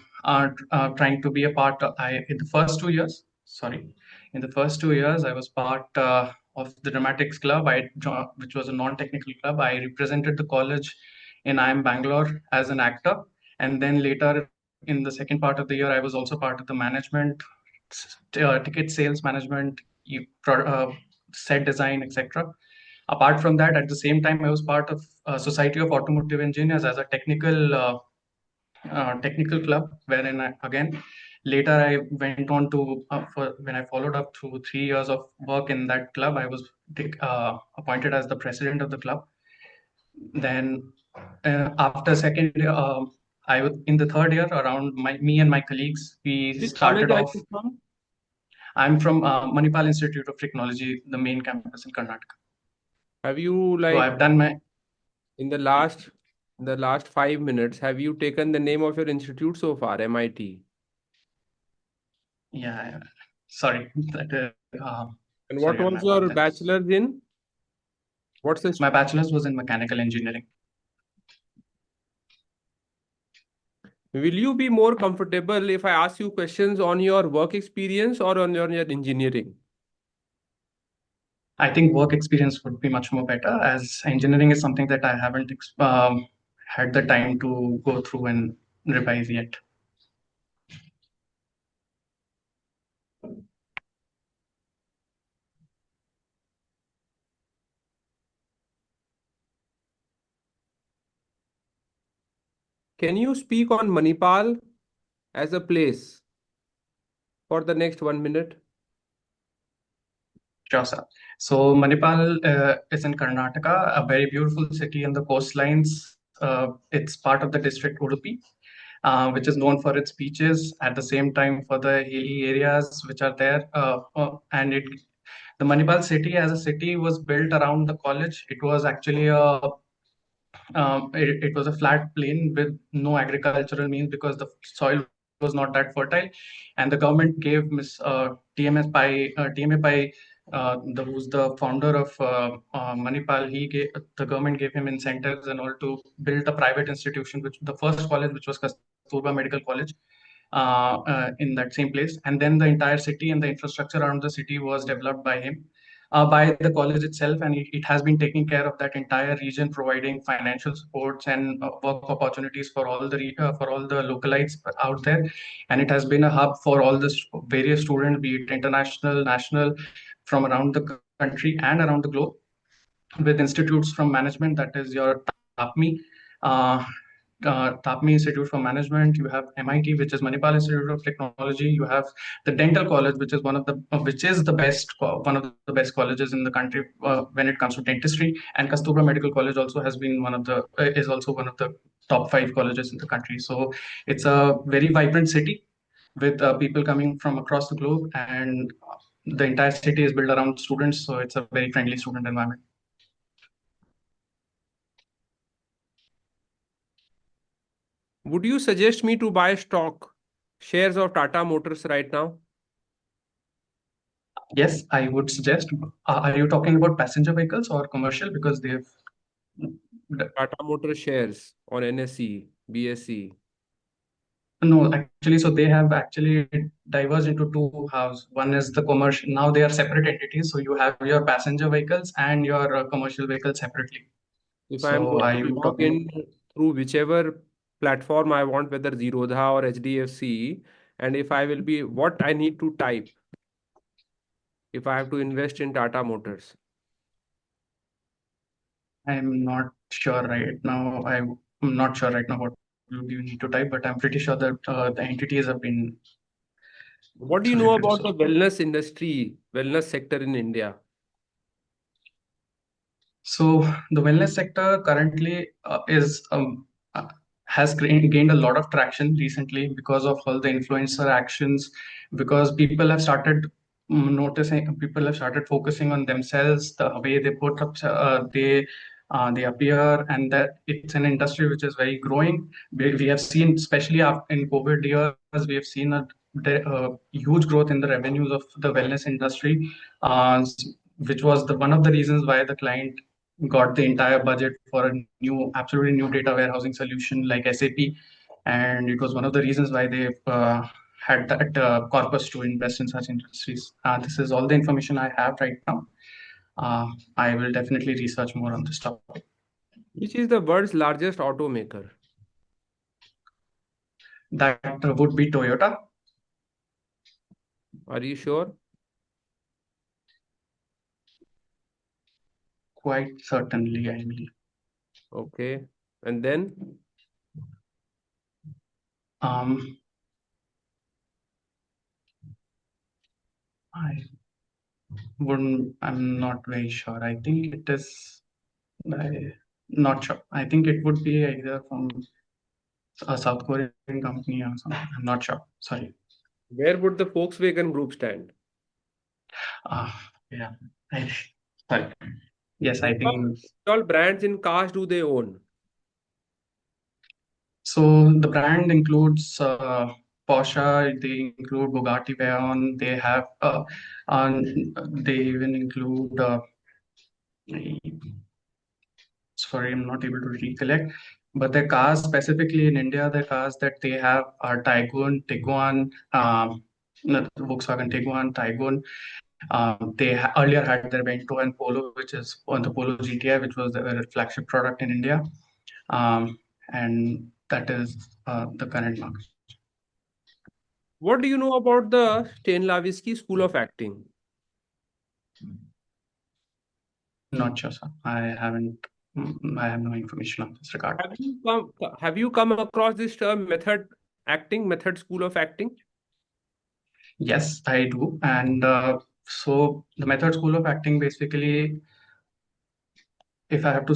trying to be a part. In the first 2 years, in the first 2 years, I was part of the Dramatics Club, which was a non-technical club. I represented the college in IIM Bangalore as an actor, and then later in the second part of the year, I was also part of the management, ticket sales management, set design, etc. Apart from that, at the same time, I was part of Society of Automotive Engineers as a technical club, wherein again later I went on to when I followed up through 3 years of work in that club, I was appointed as the president of the club. Then after second year, in the third year, around me and my colleagues, we Which college started are off. you from? I'm from Manipal Institute of Technology, the main campus in Karnataka. Have you So like I've done my in the last 5 minutes, have you taken the name of your institute so far, MIT? yeah. Sorry, And what sorry, was my your apologies. bachelor's in? What's the My bachelor's was in mechanical engineering. Will you be more comfortable if I ask you questions on your work experience or on your engineering? I think work experience would be much more better, as engineering is something that I haven't had the time to go through and revise yet. Can you speak on Manipal as a place for the next 1 minute? Sure, sir. So Manipal is in Karnataka, a very beautiful city in the coastlines. It's part of the district Udupi, which is known for its beaches. At the same time, for the hilly areas which are there, the Manipal city as a city was built around the college. It was actually it was a flat plain with no agricultural means because the soil was not that fertile, and the government gave Miss TMS Pai, TMA Pai, who's the founder of Manipal. The government gave him incentives in order to build a private institution, which the first college, which was Kasturba Medical College, in that same place, and then the entire city and the infrastructure around the city was developed by him. by the college itself, and it has been taking care of that entire region, providing financial supports and work opportunities for for all the localites out there. And it has been a hub for all the various students, be it international, national, from around the country and around the globe, with institutes from management, that is your TAPMI. Uh, TAPMI Institute for Management. You have MIT, which is Manipal Institute of Technology. You have the Dental College, which is which is the best one of the best colleges in the country when it comes to dentistry. And Kastubra Medical College also has been one of the is also one of the top 5 colleges in the country. So it's a very vibrant city with people coming from across the globe, and the entire city is built around students. So it's a very friendly student environment. Would you suggest me to buy stock shares of Tata Motors right now? Yes, I would suggest. Are you talking about passenger vehicles or commercial? Because they've Tata Motors shares on NSE, BSE. no, actually, so they have actually diverged into two halves. One is the commercial. Now they are separate entities. So you have your passenger vehicles and your commercial vehicles separately. If I am So going are to you log talking? in through whichever platform I want, whether Zerodha or HDFC, and if I will be what I need to type if I have to invest in Tata Motors. I'm not sure right now. I'm not sure right now what you need to type, but I'm pretty sure that the entities have been What do you know selected. about the So wellness industry, wellness sector in India? So the wellness sector currently uh, has gained a lot of traction recently because of all the influencer actions, because people have started noticing, people have started focusing on themselves, the way they put up, they appear, and that it's an industry which is very growing. We have seen, especially in COVID years, we have seen a huge growth in the revenues of the wellness industry, uh, which was the one of the reasons why the client got the entire budget for a absolutely new data warehousing solution like SAP. And it was one of the reasons why they had that corpus to invest in such industries. This is all the information I have right now. I will definitely research more on this topic. Which is the world's largest automaker? That would be Toyota. Are you sure? Quite certainly, I believe. Okay. And then Um, I I'm not very sure. I think it is, not sure. I think it would be either from a South Korean company or something. I'm not sure. Sorry. where would the Volkswagen Group stand? Uh, yeah. I, sorry. Yes, I Which all, think which all brands in cars do they own? so. The brand includes Porsche. They include Bugatti Veyron. They even include. Sorry, I'm not able to recollect. But the cars specifically in India, the cars that they have are Tiguan, not Volkswagen Tiguan, Tiguan. They earlier had their Vento and Polo, which is on the Polo GTI, which was their flagship product in India. And that is the current market. What do you know about the Stanislavski School of Acting? Not sure, sir. I have no information on this regard. Have you come across this term method school of acting? Yes, I do. And so the method school of acting basically, if I have to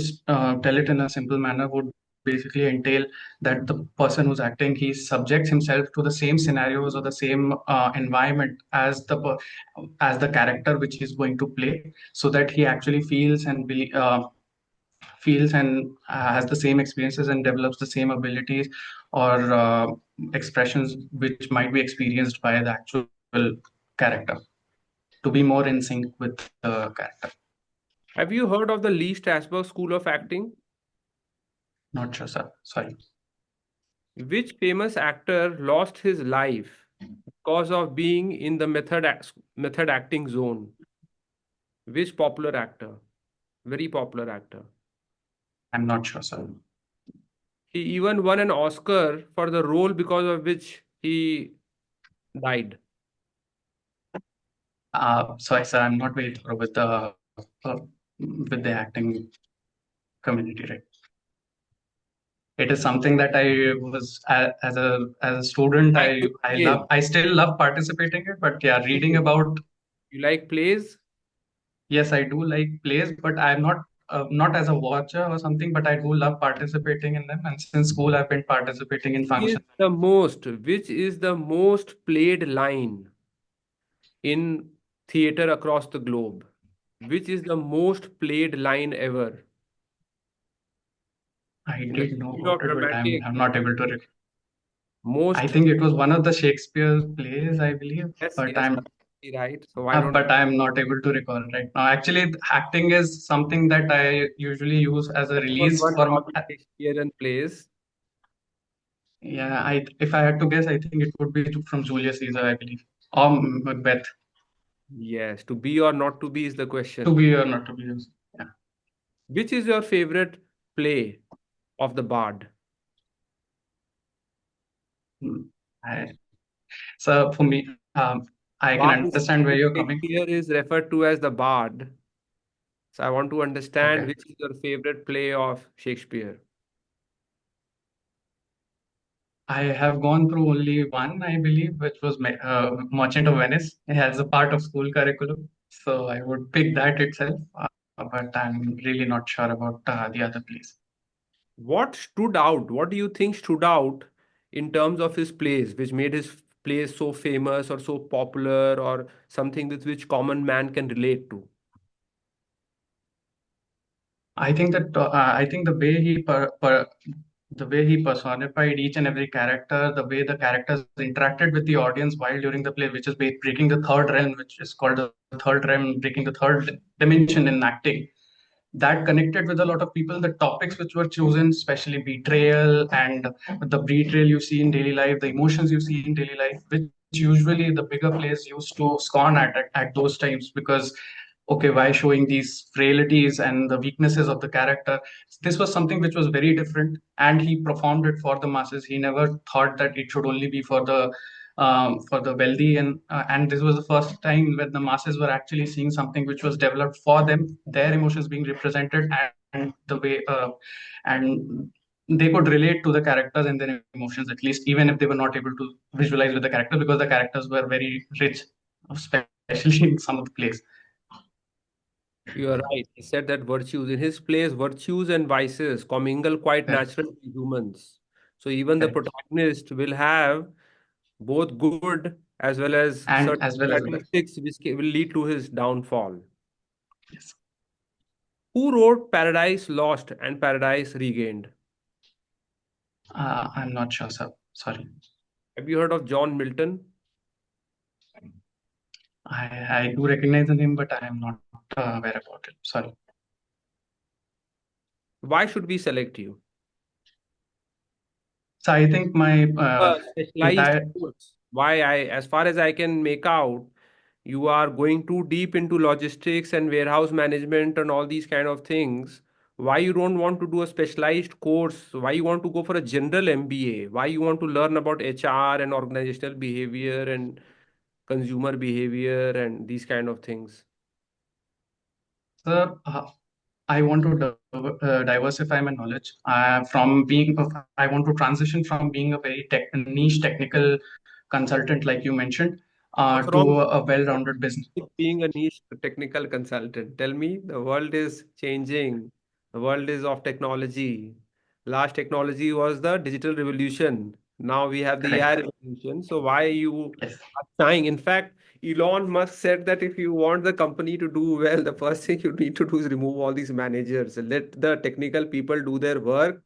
tell it in a simple manner, would basically entail that the person who's acting, he subjects himself to the same scenarios or the same environment as as the character which he's going to play, so that he actually feels and has the same experiences and develops the same abilities or expressions which might be experienced by the actual character, to be more in sync with the character. Have you heard of the Lee Strasberg School of Acting? Not sure, sir. Sorry. Which famous actor lost his life because of being in the method acting zone? Which popular actor? Very popular actor. I'm not sure, sir. He even won an Oscar for the role because of which he died. Sorry, sir, I'm not very thorough with the acting community, right? It is something that I was as a student. Like good plays. I still love participating in it, but yeah, reading about. You like plays? Yes, I do like plays, but I'm not as a watcher or something, but I do love participating in them. And since school, I've been participating in Is functions. which is the most played line in theater across the globe? Which is the most played line ever? I In the did know field about of it, but dramatic, I'm not able to. I most, think it was one of the Shakespeare plays, I believe, yes, but yes, absolutely right. So why don't I'm not able to recall right now. Actually, acting is something that I usually use as a you release want for. all the Shakespearean plays? Yeah, I if I had to guess, I think it would be from Julius Caesar, I believe, or Macbeth. Yes, to be or not to be is the To question. be or not to be. Yeah. Which is your favorite play of the Bard? Hmm. I, so for me, I can Bard is understand where you're coming. Shakespeare is referred to as the Bard. So I want to understand Okay. which is your favorite play of Shakespeare. I have gone through only one, I believe, which was Merchant of Venice. It has a part of school curriculum, so I would pick that itself. But I'm really not sure about the other plays. What stood out? What do you think stood out in terms of his plays, which made his plays so famous or so popular or something with which common man can relate to? I think the way he personified each and every character, the way the characters interacted with the audience while during the play, which is breaking the third realm, which is called the third realm, breaking the third dimension in acting. That connected with a lot of people. The topics which were chosen, especially betrayal and the betrayal you see in daily life, the emotions you see in daily life, which usually the bigger players used to scorn at those times because okay, why showing these frailties and the weaknesses of the character? This was something which was very different, and he performed it for the masses. He never thought that it should only be for the wealthy, and this was the first time when the masses were actually seeing something which was developed for them, their emotions being represented, and the way and they could relate to the characters and their emotions, at least even if they were not able to visualize with the characters, because the characters were very rich, especially in some of the plays. You are right. He said that virtues in his plays, virtues and vices commingle quite Correct. natural to humans. So even the Correct. protagonist will have both good as well as And certain as well as the bad. characteristics which will lead to his downfall. Yes. Who wrote Paradise Lost and Paradise Regained? I'm not sure, sir. Sorry. Have you heard of John Milton? I do recognize the name, but I am not aware about it. Sorry. Why should we select you? So I think my Specialized entire course. Why as far as I can make out, you are going too deep into logistics and warehouse management and all these kind of things. Why you don't want to do a specialized course? Why you want to go for a general MBA? Why you want to learn about HR and organizational behavior and consumer behavior and these kind of things? sir, I want to diversify my knowledge from being. I want to transition from being a very niche technical consultant, like you mentioned, What's to wrong a well-rounded business. with being a niche technical consultant? Tell me, the world is changing. The world is of technology. Last technology was the digital revolution. Now we have the AI Correct. revolution. So why you Yes. are trying? In fact, Elon Musk said that if you want the company to do well, the first thing you need to do is remove all these managers. Let the technical people do their work.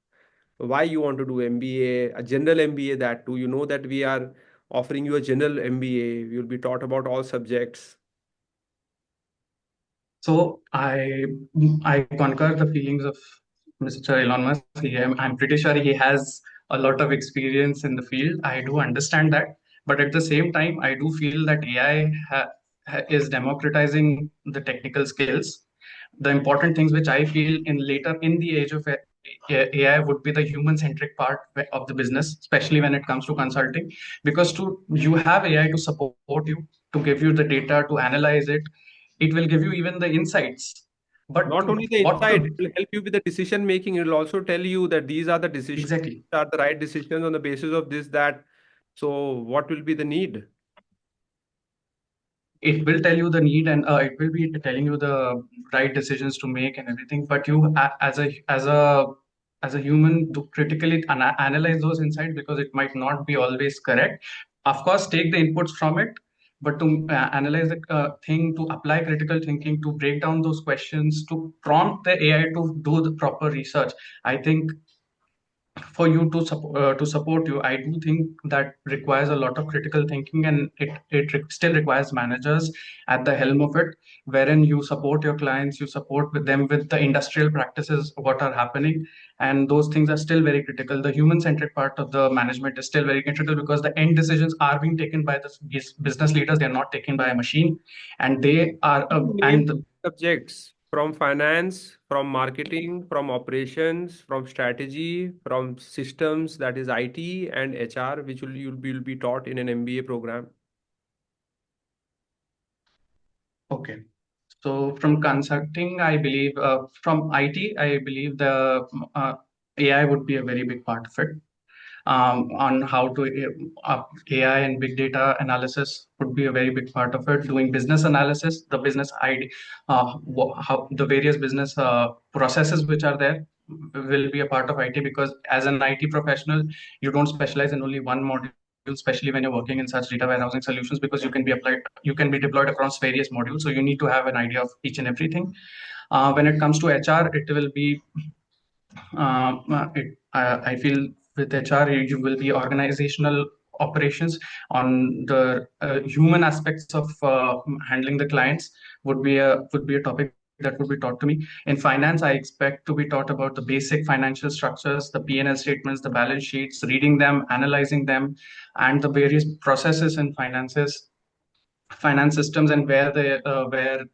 Why you want to do MBA, a general MBA that too? You know that we are offering you a general MBA. You'll be taught about all subjects. So I concur the feelings of Mr. Elon Musk. I'm pretty sure he has a lot of experience in the field. I do understand that, but at the same time, I do feel that AI is democratizing the technical skills. The important things which I feel in later in the age of AI would be the human-centric part of the business, especially when it comes to consulting, because to you have AI to support you, to give you the data, to analyze it. It will give you even the insights. But Not to only the what insight, to it will help you with the decision making. It will also tell you that these are the decisions, exactly. are the right decisions on the basis of this, that. So what will be the need? It will tell you the need, and it will be telling you the right decisions to make and everything, but you as a human to critically analyze those insights, because it might not be always correct. Of course, take the inputs from it, but to analyze the thing, to apply critical thinking, to break down those questions, to prompt the AI to do the proper research, I think for you to support you, I do think that requires a lot of critical thinking, and still requires managers at the helm of it, wherein you support your clients, you support with them with the industrial practices what are happening, and those things are still very critical. The human centric part of the management is still very critical, because the end decisions are being taken by the business leaders. They are not taken by a machine, and they are Name subjects from finance, from marketing, from operations, from strategy, from systems, that is IT and HR, which you'll be taught in an MBA program. okay. So from consulting, I believe, from IT, I believe the AI would be a very big part of it. On how to AI and big data analysis would be a very big part of it. Doing business analysis, the business ID, how the various business processes which are there will be a part of IT, because as an IT professional, you don't specialize in only one module, especially when you're working in such data warehousing solutions, because you can be deployed across various modules. So you need to have an idea of each and everything. When it comes to HR, it will be I feel with HR, you will be organizational operations on the human aspects of handling the clients would be a topic that would be taught to me. In finance, I expect to be taught about the basic financial structures, the P&L statements, the balance sheets, reading them, analyzing them, and the various processes in finance systems, and where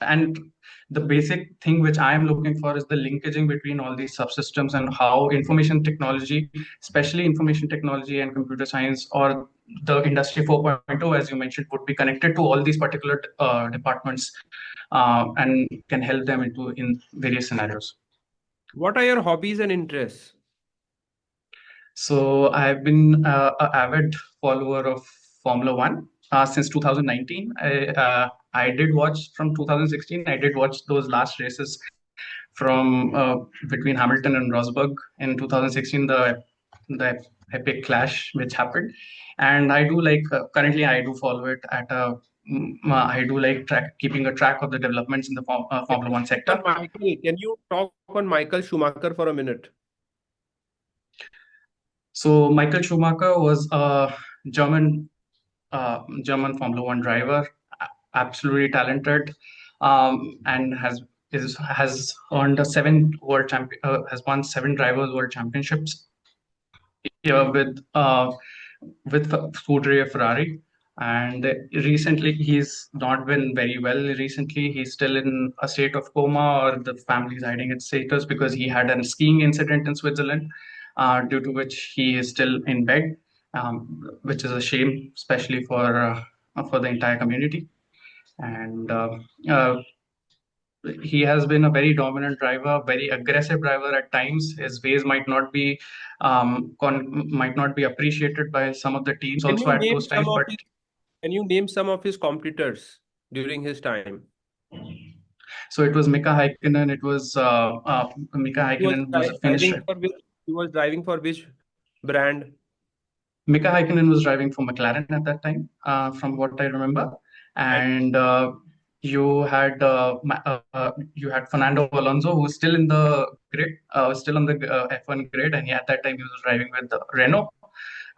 and the basic thing which I am looking for is the linkaging between all these subsystems, and how information technology, especially information technology and computer science, or the industry 4.0, as you mentioned, would be connected to all these particular departments, and can help them in various scenarios. What are your hobbies and interests? So I've been an avid follower of Formula One since 2019. I did watch from 2016. I did watch those last races from between Hamilton and Rosberg in 2016, the epic clash which happened. And I do like currently I do follow it at a I do like keeping a track of the developments in the Can Formula you One speak on sector. Michael? Can you talk on Michael Schumacher for a minute? So Michael Schumacher was a German German Formula One driver, absolutely talented, and has earned a has won 7 drivers world championships with Scuderia Ferrari. And recently, he's not been very well. Recently, he's still in a state of coma, or the family's hiding its status, because he had a skiing incident in Switzerland, due to which he is still in bed, which is a shame, especially for the entire community. And uh, he has been a very dominant driver, very aggressive driver at times. His ways might not be appreciated by some of the teams Can also you at name those times. some of But his Can you name some of his competitors during his time? so it was Mika Häkkinen. It was Mika He was Häkkinen was a Finnish. he was driving for which brand? Mika Häkkinen was driving for McLaren at that time, from what I remember. And And you had Fernando Alonso, who was still in the grid, still on the F1 grid, and at that time he was driving with the Renault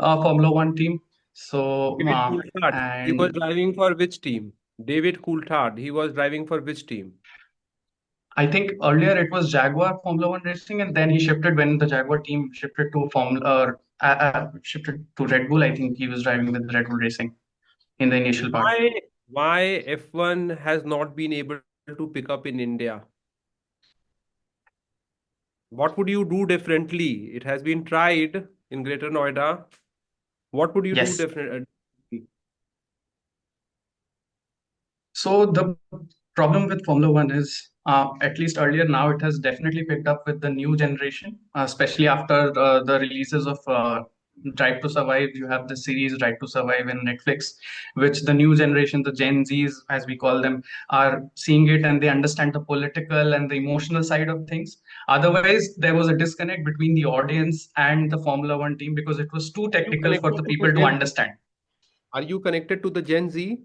Formula One team. So David Coulthard, he was and driving for which team? David Coulthard, he was driving for which team? I think earlier it was Jaguar Formula One Racing, and then he shifted when the Jaguar team shifted to shifted to Red Bull. I think he was driving with Red Bull Racing in the initial part. Why Why F1 has not been able to pick up in India? What would you do differently? It has been tried in Greater Noida. What would you do Yes. differently? So the problem with Formula One is, at least earlier, now it has definitely picked up with the new generation, especially after the releases of Drive to Survive. You have the series Drive to Survive in Netflix, which the new generation, the Gen Zs, as we call them, are seeing it and they understand the political and the emotional side of things. Otherwise, there was a disconnect between the audience and the Formula One team because it was too Are you technical for connected the to the people to Gen Z? understand. Are you connected to the Gen Z?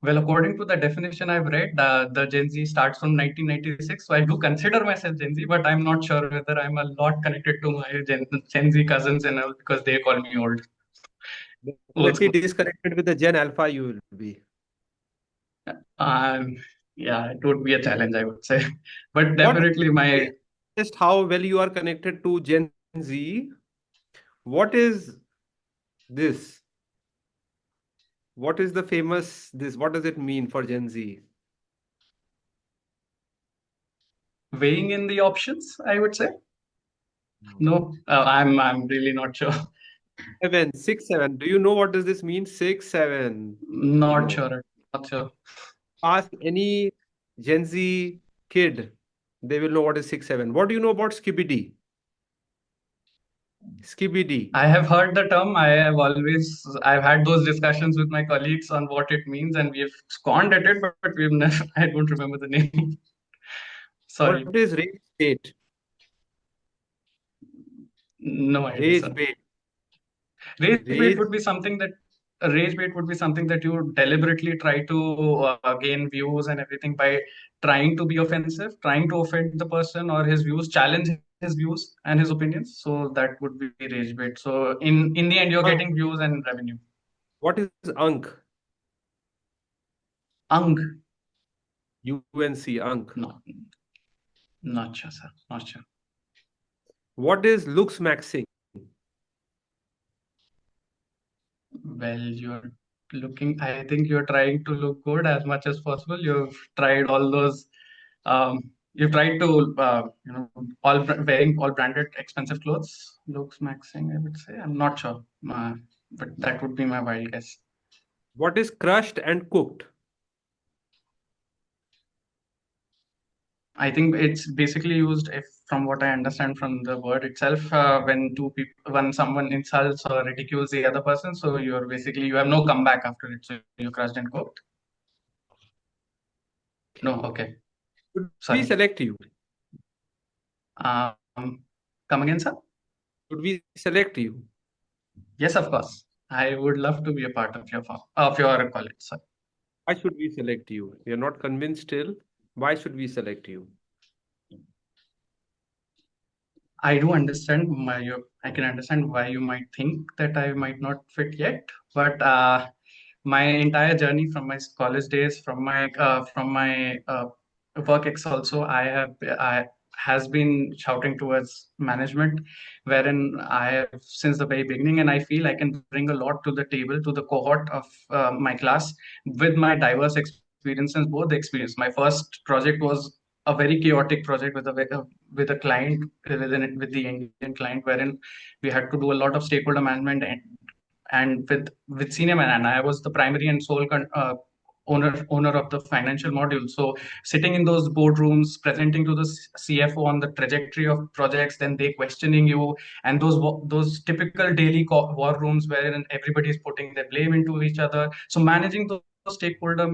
Well, according to the definition I've read, the Gen Z starts from 1996. So I do consider myself Gen Z, but I'm not sure whether I'm a lot connected to my Gen Z cousins and all because they call me old Definitely school. disconnected with the Gen Alpha you will be. Um, yeah, it would be a challenge, I would say. But What definitely my just how well you are connected to Gen Z? What is this? What is the famous this? What does it mean for Gen Z? weighing in the options, I would say. No. No, I'm really not sure. 7, 6, 7. Do you know what does this mean? 6, 7. Not No. sure. Not sure. Ask any Gen Z kid, they will know what is 6, 7. What do you know about skibidi? Skibidi. I have heard the term. I've had those discussions with my colleagues on what it means, and we've scorned at it, but we've never, I don't remember the name. What Sorry. is rage bait? No idea, Rage sir. bait. Rage bait Rage. would be something that a rage bait would be something that you deliberately try to gain views and everything by trying to be offensive, trying to offend the person or his views, challenge his views and his opinions. So that would be rage bait. So in the end, you're Unk. getting views and revenue. What is Unk? Ung. UNC, Unk. No, not sure, sir. Not sure. What is looks maxing? Well, I think you're trying to look good as much as possible. You've tried all those, you've tried to, wearing all branded expensive clothes. Looks maxing, I would say. I'm not sure, but that would be my wild guess. What is crushed and cooked? I think it's basically used, if from what I understand from the word itself, when someone insults or ridicules the other person, so you have no comeback after it. So you're crushed and cooked. No, okay, Should we sorry. select you? Um, Come again, sir? Should we select you? Yes, of course. I would love to be a part of your college, sir. Why should we select you? We are not convinced still. Why should we select you? I do understand I can understand why you might think that I might not fit yet, but my entire journey from my college days, from my work ex also, I has been shouting towards management, wherein I have since the very beginning, and I feel I can bring a lot to the table, to the cohort of my class with my diverse experiences, both the experience. My first project was a very chaotic project with a client with the Indian client, wherein we had to do a lot of stakeholder management and with senior man, and I was the primary and sole owner of the financial module. So sitting in those boardrooms, presenting to the CFO on the trajectory of projects, then they questioning you, and those typical daily war rooms wherein everybody is putting their blame into each other. So managing those stakeholder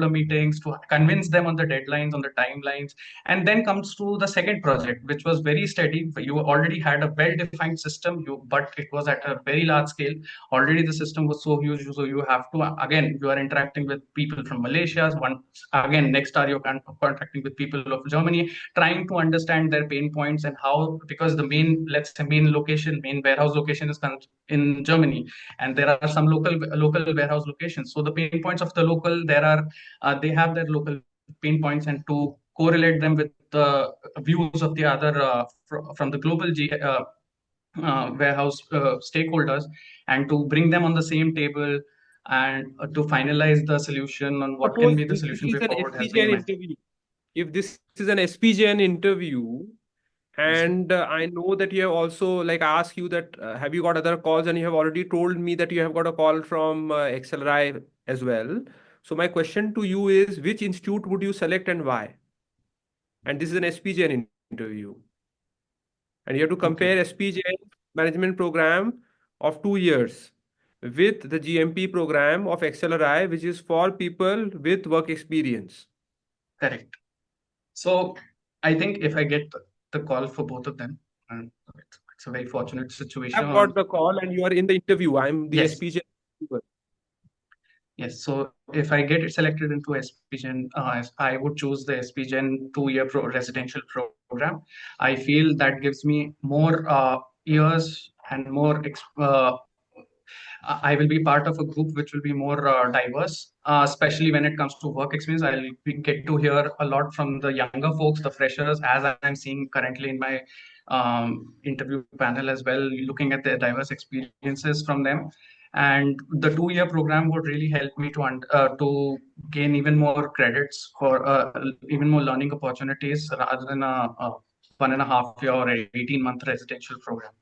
meetings to convince them on the deadlines, on the timelines, and then comes to the second project, which was very steady. You already had a well-defined system, but it was at a very large scale. Already the system was so huge, so you have to, again, you are interacting with people from Malaysia. One again, next are you're contracting with people of Germany, trying to understand their pain points and how, because the main warehouse location is in Germany, and there are some local warehouse locations. So the pain points of the local, they have their local pain points, and to correlate them with the views of the other from the global warehouse stakeholders, and to bring them on the same table, and to finalize the solution on what can Suppose be the this solution is way an forward has SPGN been my. interview. If this is an SPGN interview, Yes, sir. and I know that you have also, like, I ask you that have you got other calls, and you have already told me that you have got a call from XLRI as well. So my question to you is, which institute would you select and why? And this is an SPGN interview. And you have to Okay, compare SPGN management program of 2 years with the GMP program of XLRI, which is for people with work experience. correct. So I think if I get the call for both of them, and it's a very fortunate I've got situation. the call and you are in the interview. I'm the Yes, SPGN interviewer. yes. So if I get it selected into SPGen, I would choose the SPGen 2-year residential program. I feel that gives me more years and more I will be part of a group which will be more diverse, especially when it comes to work experience. Get to hear a lot from the younger folks, the freshers, as I'm seeing currently in my interview panel as well, looking at the diverse experiences from them. And the 2-year program would really help me to gain even more credits for even more learning opportunities rather than a 1.5 year or 18-month residential program.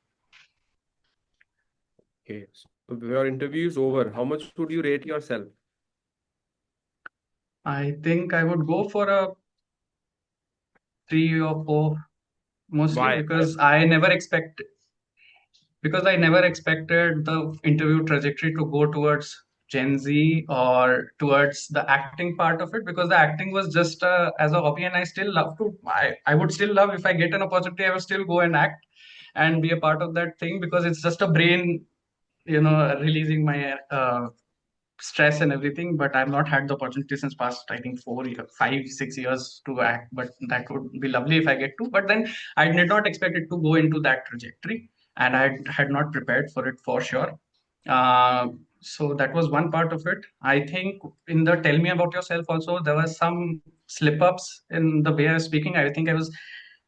Okay, so your interview is over. How much would you rate yourself? I think I would go for a 3 or 4 mostly Why? because I never expected the interview trajectory to go towards Gen Z or towards the acting part of it, because the acting was just as a hobby, and I would still love, if I get an opportunity, I would still go and act and be a part of that thing, because it's just a brain, releasing my stress and everything. But I've not had the opportunity since past, I think, 4 years, 5 6 years to act, but that would be lovely if I get to. But then I did not expect it to go into that trajectory, and had not prepared for it for sure. So that was one part of it. I think in the tell me about yourself also, there was some slip ups in the way I was speaking. I think I was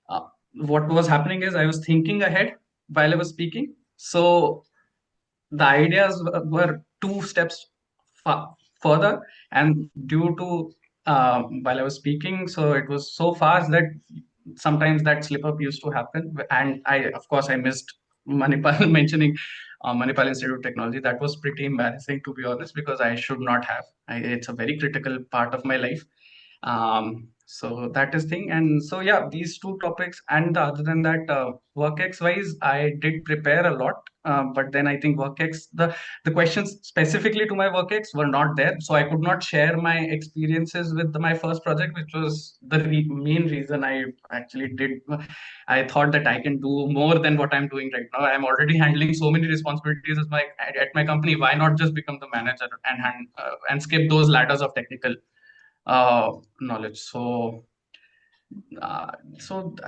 uh, what was happening is I was thinking ahead while I was speaking. So the ideas were 2 steps further, and due to while I was speaking, so it was so fast that sometimes that slip up used to happen. And of course, I missed Manipal mentioning Manipal Institute of Technology. That was pretty embarrassing, to be honest, because I should not have. It's a very critical part of my life. So that is thing. And so yeah, these 2 topics. And other than that, workx wise, I did prepare a lot, but then I think workx, the questions specifically to my workx were not there, so I could not share my experiences with my first project, which was the main reason I actually did. I thought that I can do more than what I'm doing right now. I'm already handling so many responsibilities at my company. Why not just become the manager and skip those ladders of technical knowledge?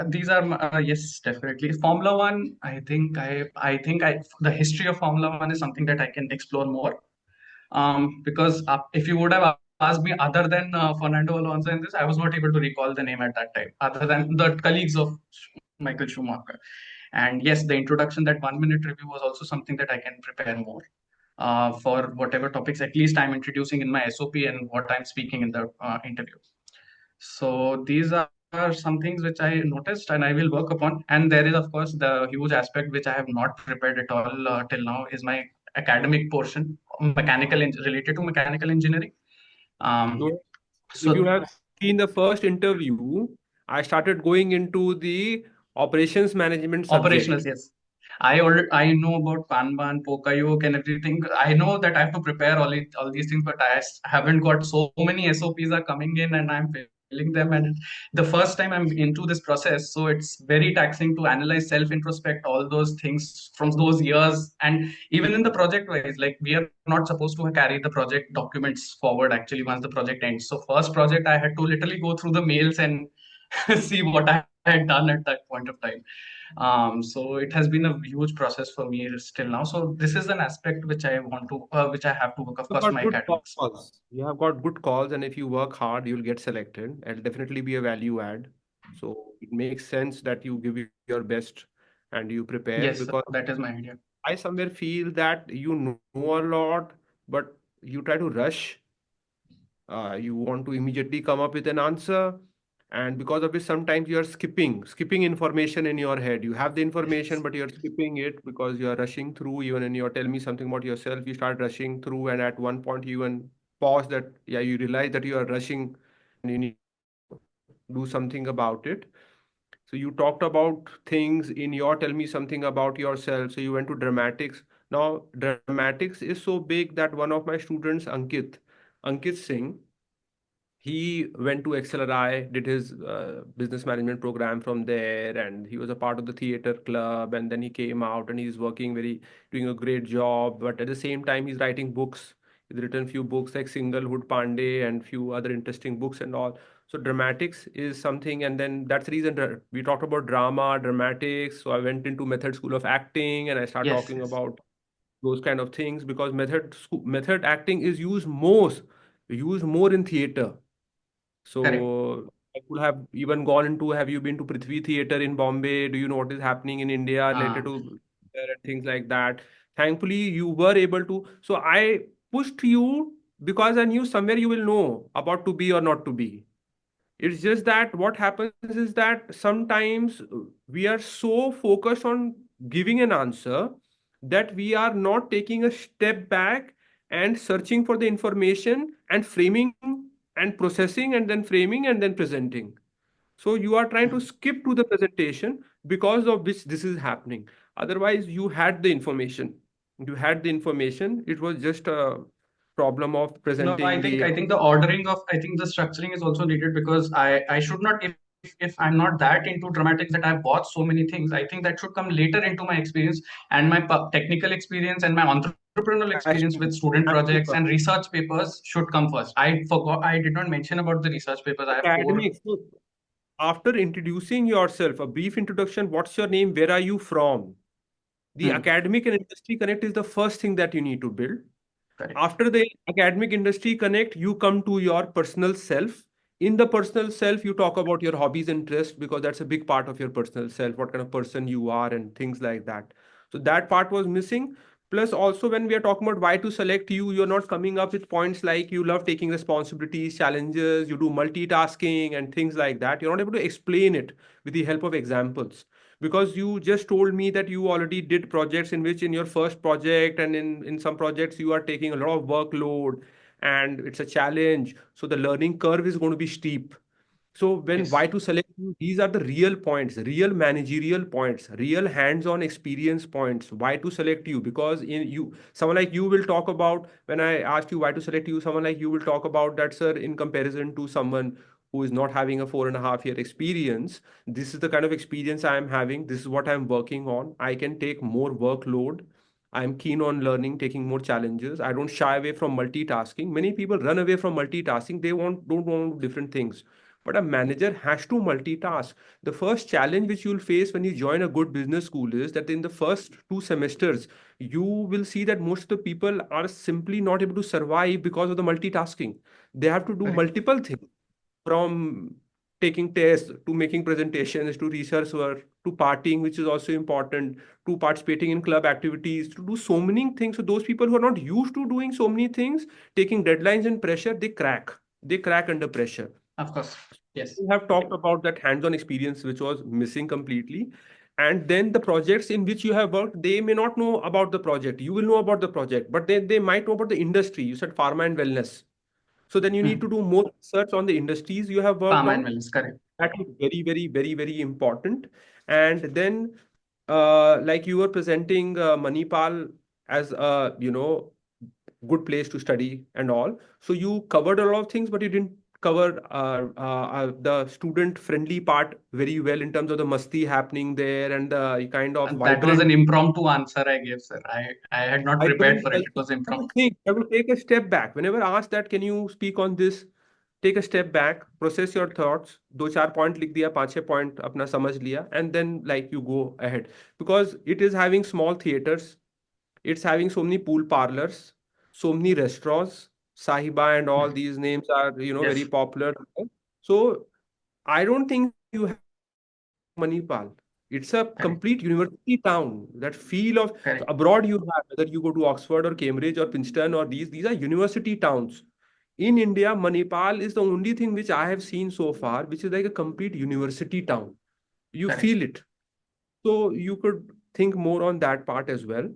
These are yes, definitely Formula One. I think the history of Formula One is something that I can explore more. Because if you would have asked me other than Fernando Alonso in this, I was not able to recall the name at that time, other than the colleagues of Michael Schumacher. And yes, the introduction, that 1 minute review, was also something that I can prepare more for whatever topics at least I'm introducing in my SOP and what I'm speaking in the interview. So these are some things which I noticed and I will work upon. And there is, of course, the huge aspect which I have not prepared at all till now is my academic portion, related to mechanical engineering. Um, So if you so have seen the first interview, I started going into the operations management subject. Operationals, yes. I know about Kanban, Pokayok, and everything. I know that I have to prepare all these things, but haven't got so many SOPs are coming in, and I'm failing them. And it's the first time I'm into this process, so it's very taxing to analyze, self-introspect all those things from those years. And even in the project wise, like, we are not supposed to carry the project documents forward actually once the project ends. So first project, I had to literally go through the mails and see what I had done at that point of time. So it has been a huge process for me still now. So this is an aspect which which I have to work, of You've course, got my good academics. calls. You have got good calls, and if you work hard, you'll get selected. It'll definitely be a value add. So it makes sense that you give your best and you prepare, Yes, because that is my idea. I somewhere feel that you know a lot, but you try to rush, you want to immediately come up with an answer, and because of it sometimes you are skipping information in your head. You have the information but you're skipping it because you are rushing through. Even when you tell me something about yourself, you start rushing through, and at one point you even pause, that yeah, you realize that you are rushing and you need to do something about it. So you talked about things in your tell me something about yourself. So you went to dramatics. Now dramatics is so big that one of my students, Ankit Singh, he went to XLRI, did his business management program from there, and he was a part of the theater club. And then he came out and he's doing a great job. But at the same time, he's writing books. He's written few books like Singlehood Pandey and few other interesting books and all. So dramatics is something, and then that's the reason we talked about drama, dramatics. So I went into method school of acting, and I start Yes, talking yes, about those kind of things because method acting is used more in theater. correct. So I could have even gone into, have you been to Prithvi Theatre in Bombay? Do you know what is happening in India related Uh, to theater and things like that? Thankfully, you were able to. So I pushed you because I knew somewhere you will know about to be or not to be. It's just that what happens is that sometimes we are so focused on giving an answer that we are not taking a step back and searching for the information and framing and processing and then framing and then presenting. So you are trying to mm. skip to the presentation because of which this is happening. Otherwise, you had the information. You had the information. It was just a problem of No, I presenting think the. I think the ordering of I think the structuring is also needed because I should not, if I'm not that into dramatics that I've watched so many things, I think that should come later into my experience, and my technical experience and my entrepreneurial experience with Actually, student projects actually, and research papers should come first. I forgot, I did not mention about the research papers. I have four. academics. So after introducing yourself, a brief introduction, what's your name? Where are you from? The Hmm, academic and industry connect is the first thing that you need to build. correct. After the academic industry connect, you come to your personal self. In the personal self, you talk about your hobbies and interests because that's a big part of your personal self, what kind of person you are and things like that. So that part was missing. Plus, also when we are talking about why to select you, you're not coming up with points like you love taking responsibilities, challenges, you do multitasking and things like that. You're not able to explain it with the help of examples because you just told me that you already did projects in which in your first project and in some projects you are taking a lot of workload and it's a challenge, so the learning curve is going to be steep. So when Yes, why to select you, these are the real points, real managerial points, real hands-on experience points. Why to select you? Because in you, someone like you will talk about when I asked you why to select you, someone like you will talk about that, sir, in comparison to someone who is not having a 4.5 year experience. This is the kind of experience I am having. This is what I'm working on. I can take more workload. I'm keen on learning, taking more challenges. I don't shy away from multitasking. Many people run away from multitasking. They don't want different things, but a manager has to multitask. The first challenge which you'll face when you join a good business school is that in the first 2 semesters, you will see that most of the people are simply not able to survive because of the multitasking. They have to do correct. multiple things, from taking tests to making presentations to research work to partying, which is also important, to participating in club activities, to do so many things. So those people who are not used to doing so many things, taking deadlines and pressure, they crack. They crack under pressure. Of course. Yes. We have talked about that hands-on experience which was missing completely. And then the projects in which you have worked, they may not know about the project. You will know about the project, but they might know about the industry. You said pharma and wellness. So then you need to Hmm. do more research on the industries you have worked Pharma and on. wellness, correct. That is very, very, very, very important. And then, like you were presenting Manipal as a, good place to study and all. So you covered a lot of things, but you didn't cover the student-friendly part very well in terms of the masti happening there and the kind of And that was vibrant. an impromptu answer I gave, sir. I had not I prepared don't, for it. I It was don't impromptu. think I will take a step back. Whenever asked that, can you speak on this? Take a step back, process your thoughts. दो चार point लिख दिया, पांच छह point अपना समझ लिया, and then like you go ahead because it is having small theaters, it's having so many pool parlors, so many restaurants. Sahiba and all Hmm. these names are very Yes. popular. So I don't think you have Manipal. It's a Correct. complete university town. That feel of, so Correct. abroad you have, whether you go to Oxford or Cambridge or Princeton or these are university towns. In India, Manipal is the only thing which I have seen so far, which is like a complete university town. You Correct. feel it. So you could think more on that part as well.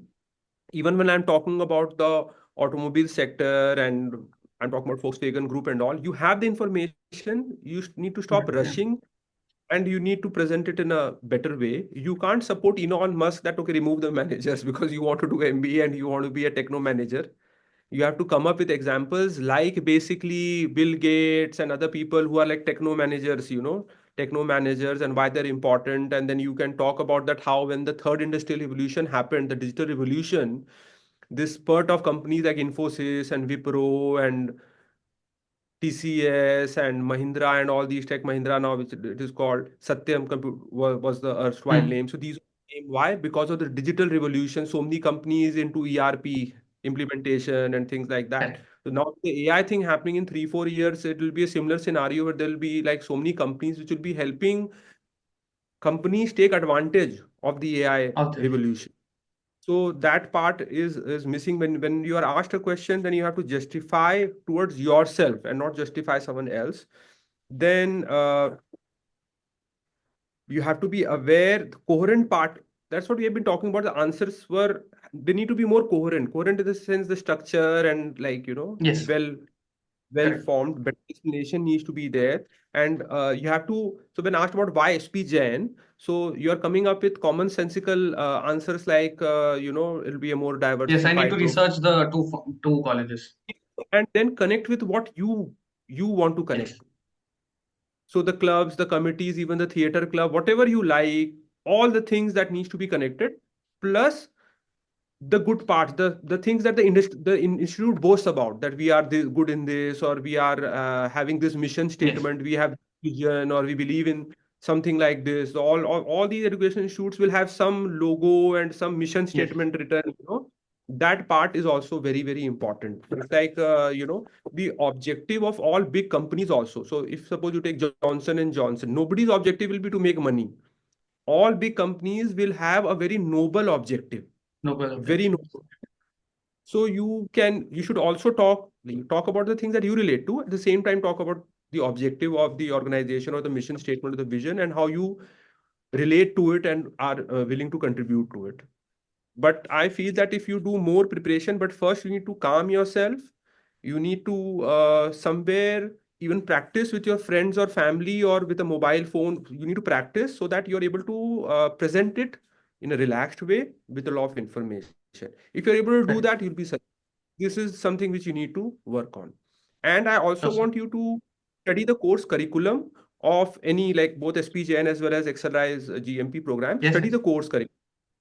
Even when I'm talking about the automobile sector and I'm talking about Volkswagen Group and all, you have the information. You need to stop Yeah. rushing and you need to present it in a better way. You can't support Elon Musk that, okay, remove the managers because you want to do MBA and you want to be a techno manager. You have to come up with examples like basically Bill Gates and other people who are like techno managers, techno managers and why they're important. And then you can talk about that how when the third industrial revolution happened, the digital revolution, this spurt of companies like Infosys and Wipro and TCS and Mahindra and all these tech Mahindra now, which it is called Satyam was the erstwhile Hmm. name. So these name why? Because of the digital revolution, so many companies into ERP implementation and things like that. Correct. So now the AI thing happening in 3-4 years, it will be a similar scenario where there will be like so many companies which will be helping companies take advantage of the AI Out there. revolution. So that part is missing when you are asked a question, then you have to justify towards yourself and not justify someone else. Then you have to be aware the coherent part. That's what we have been talking about. The answers were they need to be more coherent. Coherent in the sense the structure and like Yes. well Correct. formed, but explanation needs to be there. And you have to. So when asked about why SP Jain, so you are coming up with commonsensical answers like it'll be a more Yes, I need to diversified program, research the two colleges. and then connect with what you want to Yes. connect. So the clubs, the committees, even the theater club, whatever you like, all the things that needs to be connected, plus the good parts, the things that institute boasts about that we are good in this, or we are having this mission Yes. statement, we have vision, or we believe in something like this. All these education institutes will have some logo and some mission Yes. statement written. That part is also very very important. It's like the objective of all big companies also. So if suppose you take Johnson and Johnson, nobody's objective will be to make money. All big companies will have a very noble objective, Noble very objective. noble. So you should also talk about the things that you relate to. At the same time, talk about the objective of the organization or the mission statement or the vision and how you relate to it and are willing to contribute to it. But I feel that if you do more preparation, but first you need to calm yourself. You need to somewhere even practice with your friends or family or with a mobile phone. You need to practice so that you're able to present it in a relaxed way with a lot of information. If you're able to do Correct. that, you'll be successful. This is something which you need to work on. And I also Sure, sir. want you to study the course curriculum of any like both SPJN as well as XLI's GMP program. Yes, Study yes. the course curriculum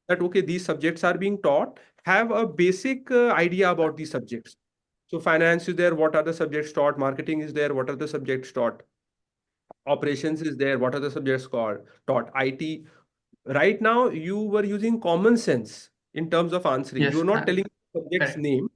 that okay these subjects are being taught, have a basic idea about these subjects. So finance is there, what are the subjects taught? Marketing is there, what are the subjects taught? Operations is there, what are the subjects called taught? IT, right now you were using common sense in terms of answering. Yes. You're not telling the subject's Correct. name,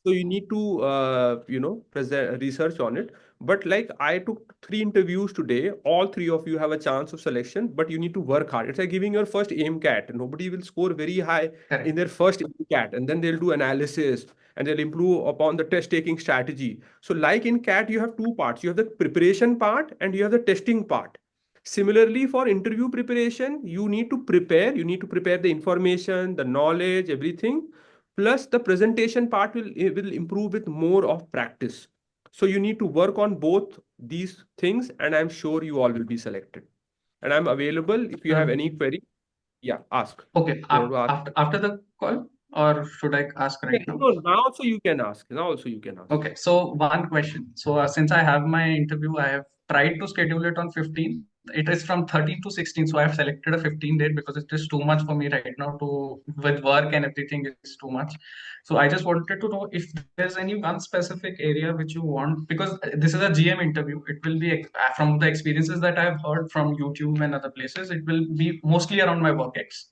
so you need to present research on it. But like I took 3 interviews today, all 3 of you have a chance of selection, but you need to work hard. It's like giving your first AIM-CAT. Nobody will score very high in Correct. their first AIM-CAT, and then they'll do analysis and they'll improve upon the test taking strategy. So like in CAT you have two parts, you have the preparation part and you have the testing part. Similarly, for interview preparation, you need to prepare the information, the knowledge, everything. Plus, the presentation part will improve with more of practice. So you need to work on both these things, and I'm sure you all will be selected. And I'm available if you have any Um, query. Yeah, ask. okay. You want to ask? After the call, or should I ask right Okay, now? no, now also you can ask. Now also you can ask. Okay, so one question. So since I have my interview, I have tried to schedule it on 15th. It is from 13 to 16, so I have selected a 15 date because it is too much for me right now to with work and everything is too much. So I just wanted to know if there's any one specific area which you want because this is a GM interview. It will be from the experiences that I have heard from YouTube and other places. It will be mostly around my work ex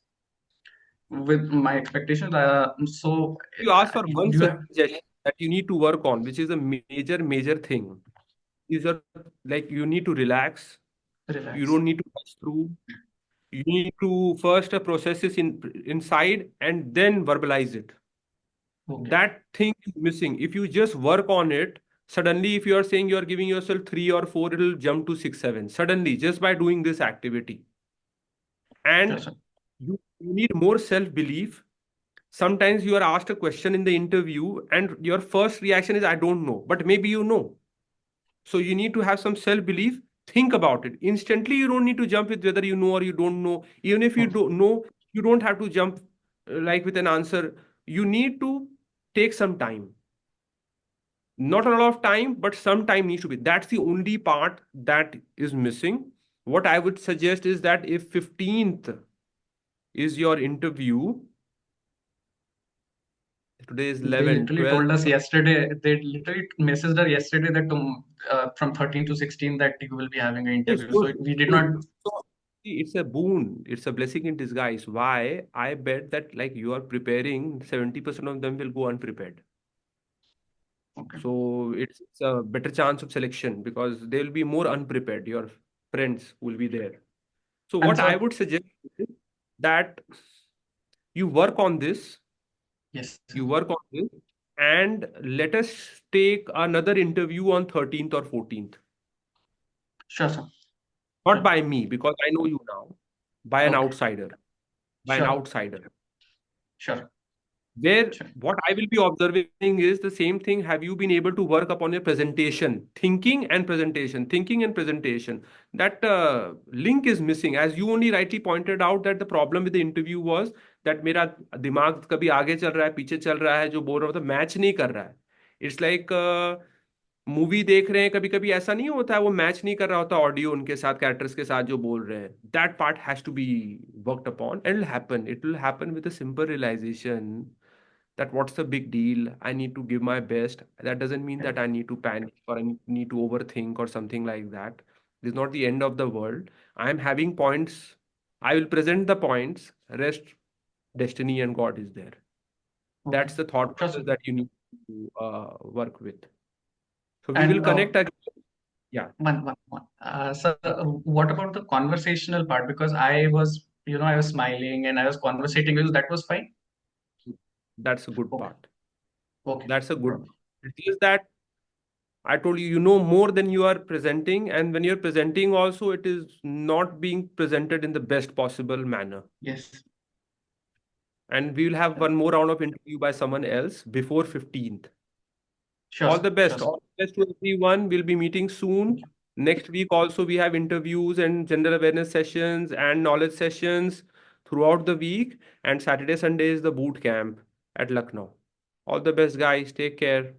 with my expectations. So You ask for do one you have suggestion that you need to work on, which is a major thing. Is your like you need to relax. You relax? don't need to rush through. You need to first process this inside and then verbalize it. Okay. That thing is missing. If you just work on it, suddenly if you are saying you are giving yourself 3 or 4, it'll jump to 6, 7. Suddenly, just by doing this activity. Sure, And sir. you need more self-belief. Sometimes you are asked a question in the interview, and your first reaction is, I don't know, but maybe you know. So you need to have some self-belief. Think about it. Instantly, you don't need to jump with whether you know or you don't know. Even if you Okay. don't know, you don't have to jump like with an answer. You need to take some time. Not a lot of time, but some time needs to be. That's the only part that is missing. What I would suggest is that if 15th is your interview, today is They 11, literally 12. told us yesterday, they literally messaged us yesterday that from 13 to 16 that you will be having an Yes, interview. good. So we did not. Good. So, see, it's a boon. It's a blessing in disguise. Why? I bet that like you are preparing, 70% of them will go unprepared. Okay. So it's a better chance of selection because they'll be more unprepared. Your friends will be there. So And what I sir, would suggest is that you work on this, yes, sir. you work on this, and let us take another interview on 13th or 14th. Sure, sir. Not Sure. by me, because I know you now, by an Okay. outsider. By an Sure. outsider. Sure. Where Sure. what I will be observing is the same thing. Have you been able to work upon your presentation, thinking and presentation, thinking and presentation? That link is missing. As you only rightly pointed out that the problem with the interview was that मेरा दिमाग कभी आगे चल रहा है, पीछे चल रहा है, जो बोल रहा होता है मैच नहीं कर रहा है. It's like मूवी देख रहे हैं, कभी कभी ऐसा नहीं होता है, वो मैच नहीं कर रहा होता ऑडियो उनके साथ, कैरेक्टर्स के साथ जो बोल रहे हैं. That part has to be worked upon and it will happen with a simple realisation that what's the big deal. I need to give my best. That doesn't mean that I need to panic or I need to overthink or something like that. This is not the end of the world. I am having points. I will present the points. Rest, destiny and God is there. Okay. That's the thought Sure, sir. process that you need to work with. So we will And connect again. Yeah, one. Sir, what about the conversational part? Because I was, I was smiling and I was conversating with you. That was fine. that's a good Okay. part. Okay. That's a No good. problem. It is that I told you, you know more than you are presenting, and when you're presenting, also it is not being presented in the best possible manner. Yes. And we will have one more round of interview by someone else before 15th. Sure, All sir. the Sure, best. sir. All the best to everyone. We'll be meeting Thank soon. you. Next week also we have interviews and general awareness sessions and knowledge sessions throughout the week. And Saturday, Sunday is the boot camp at Lucknow. All the best, guys. Take care.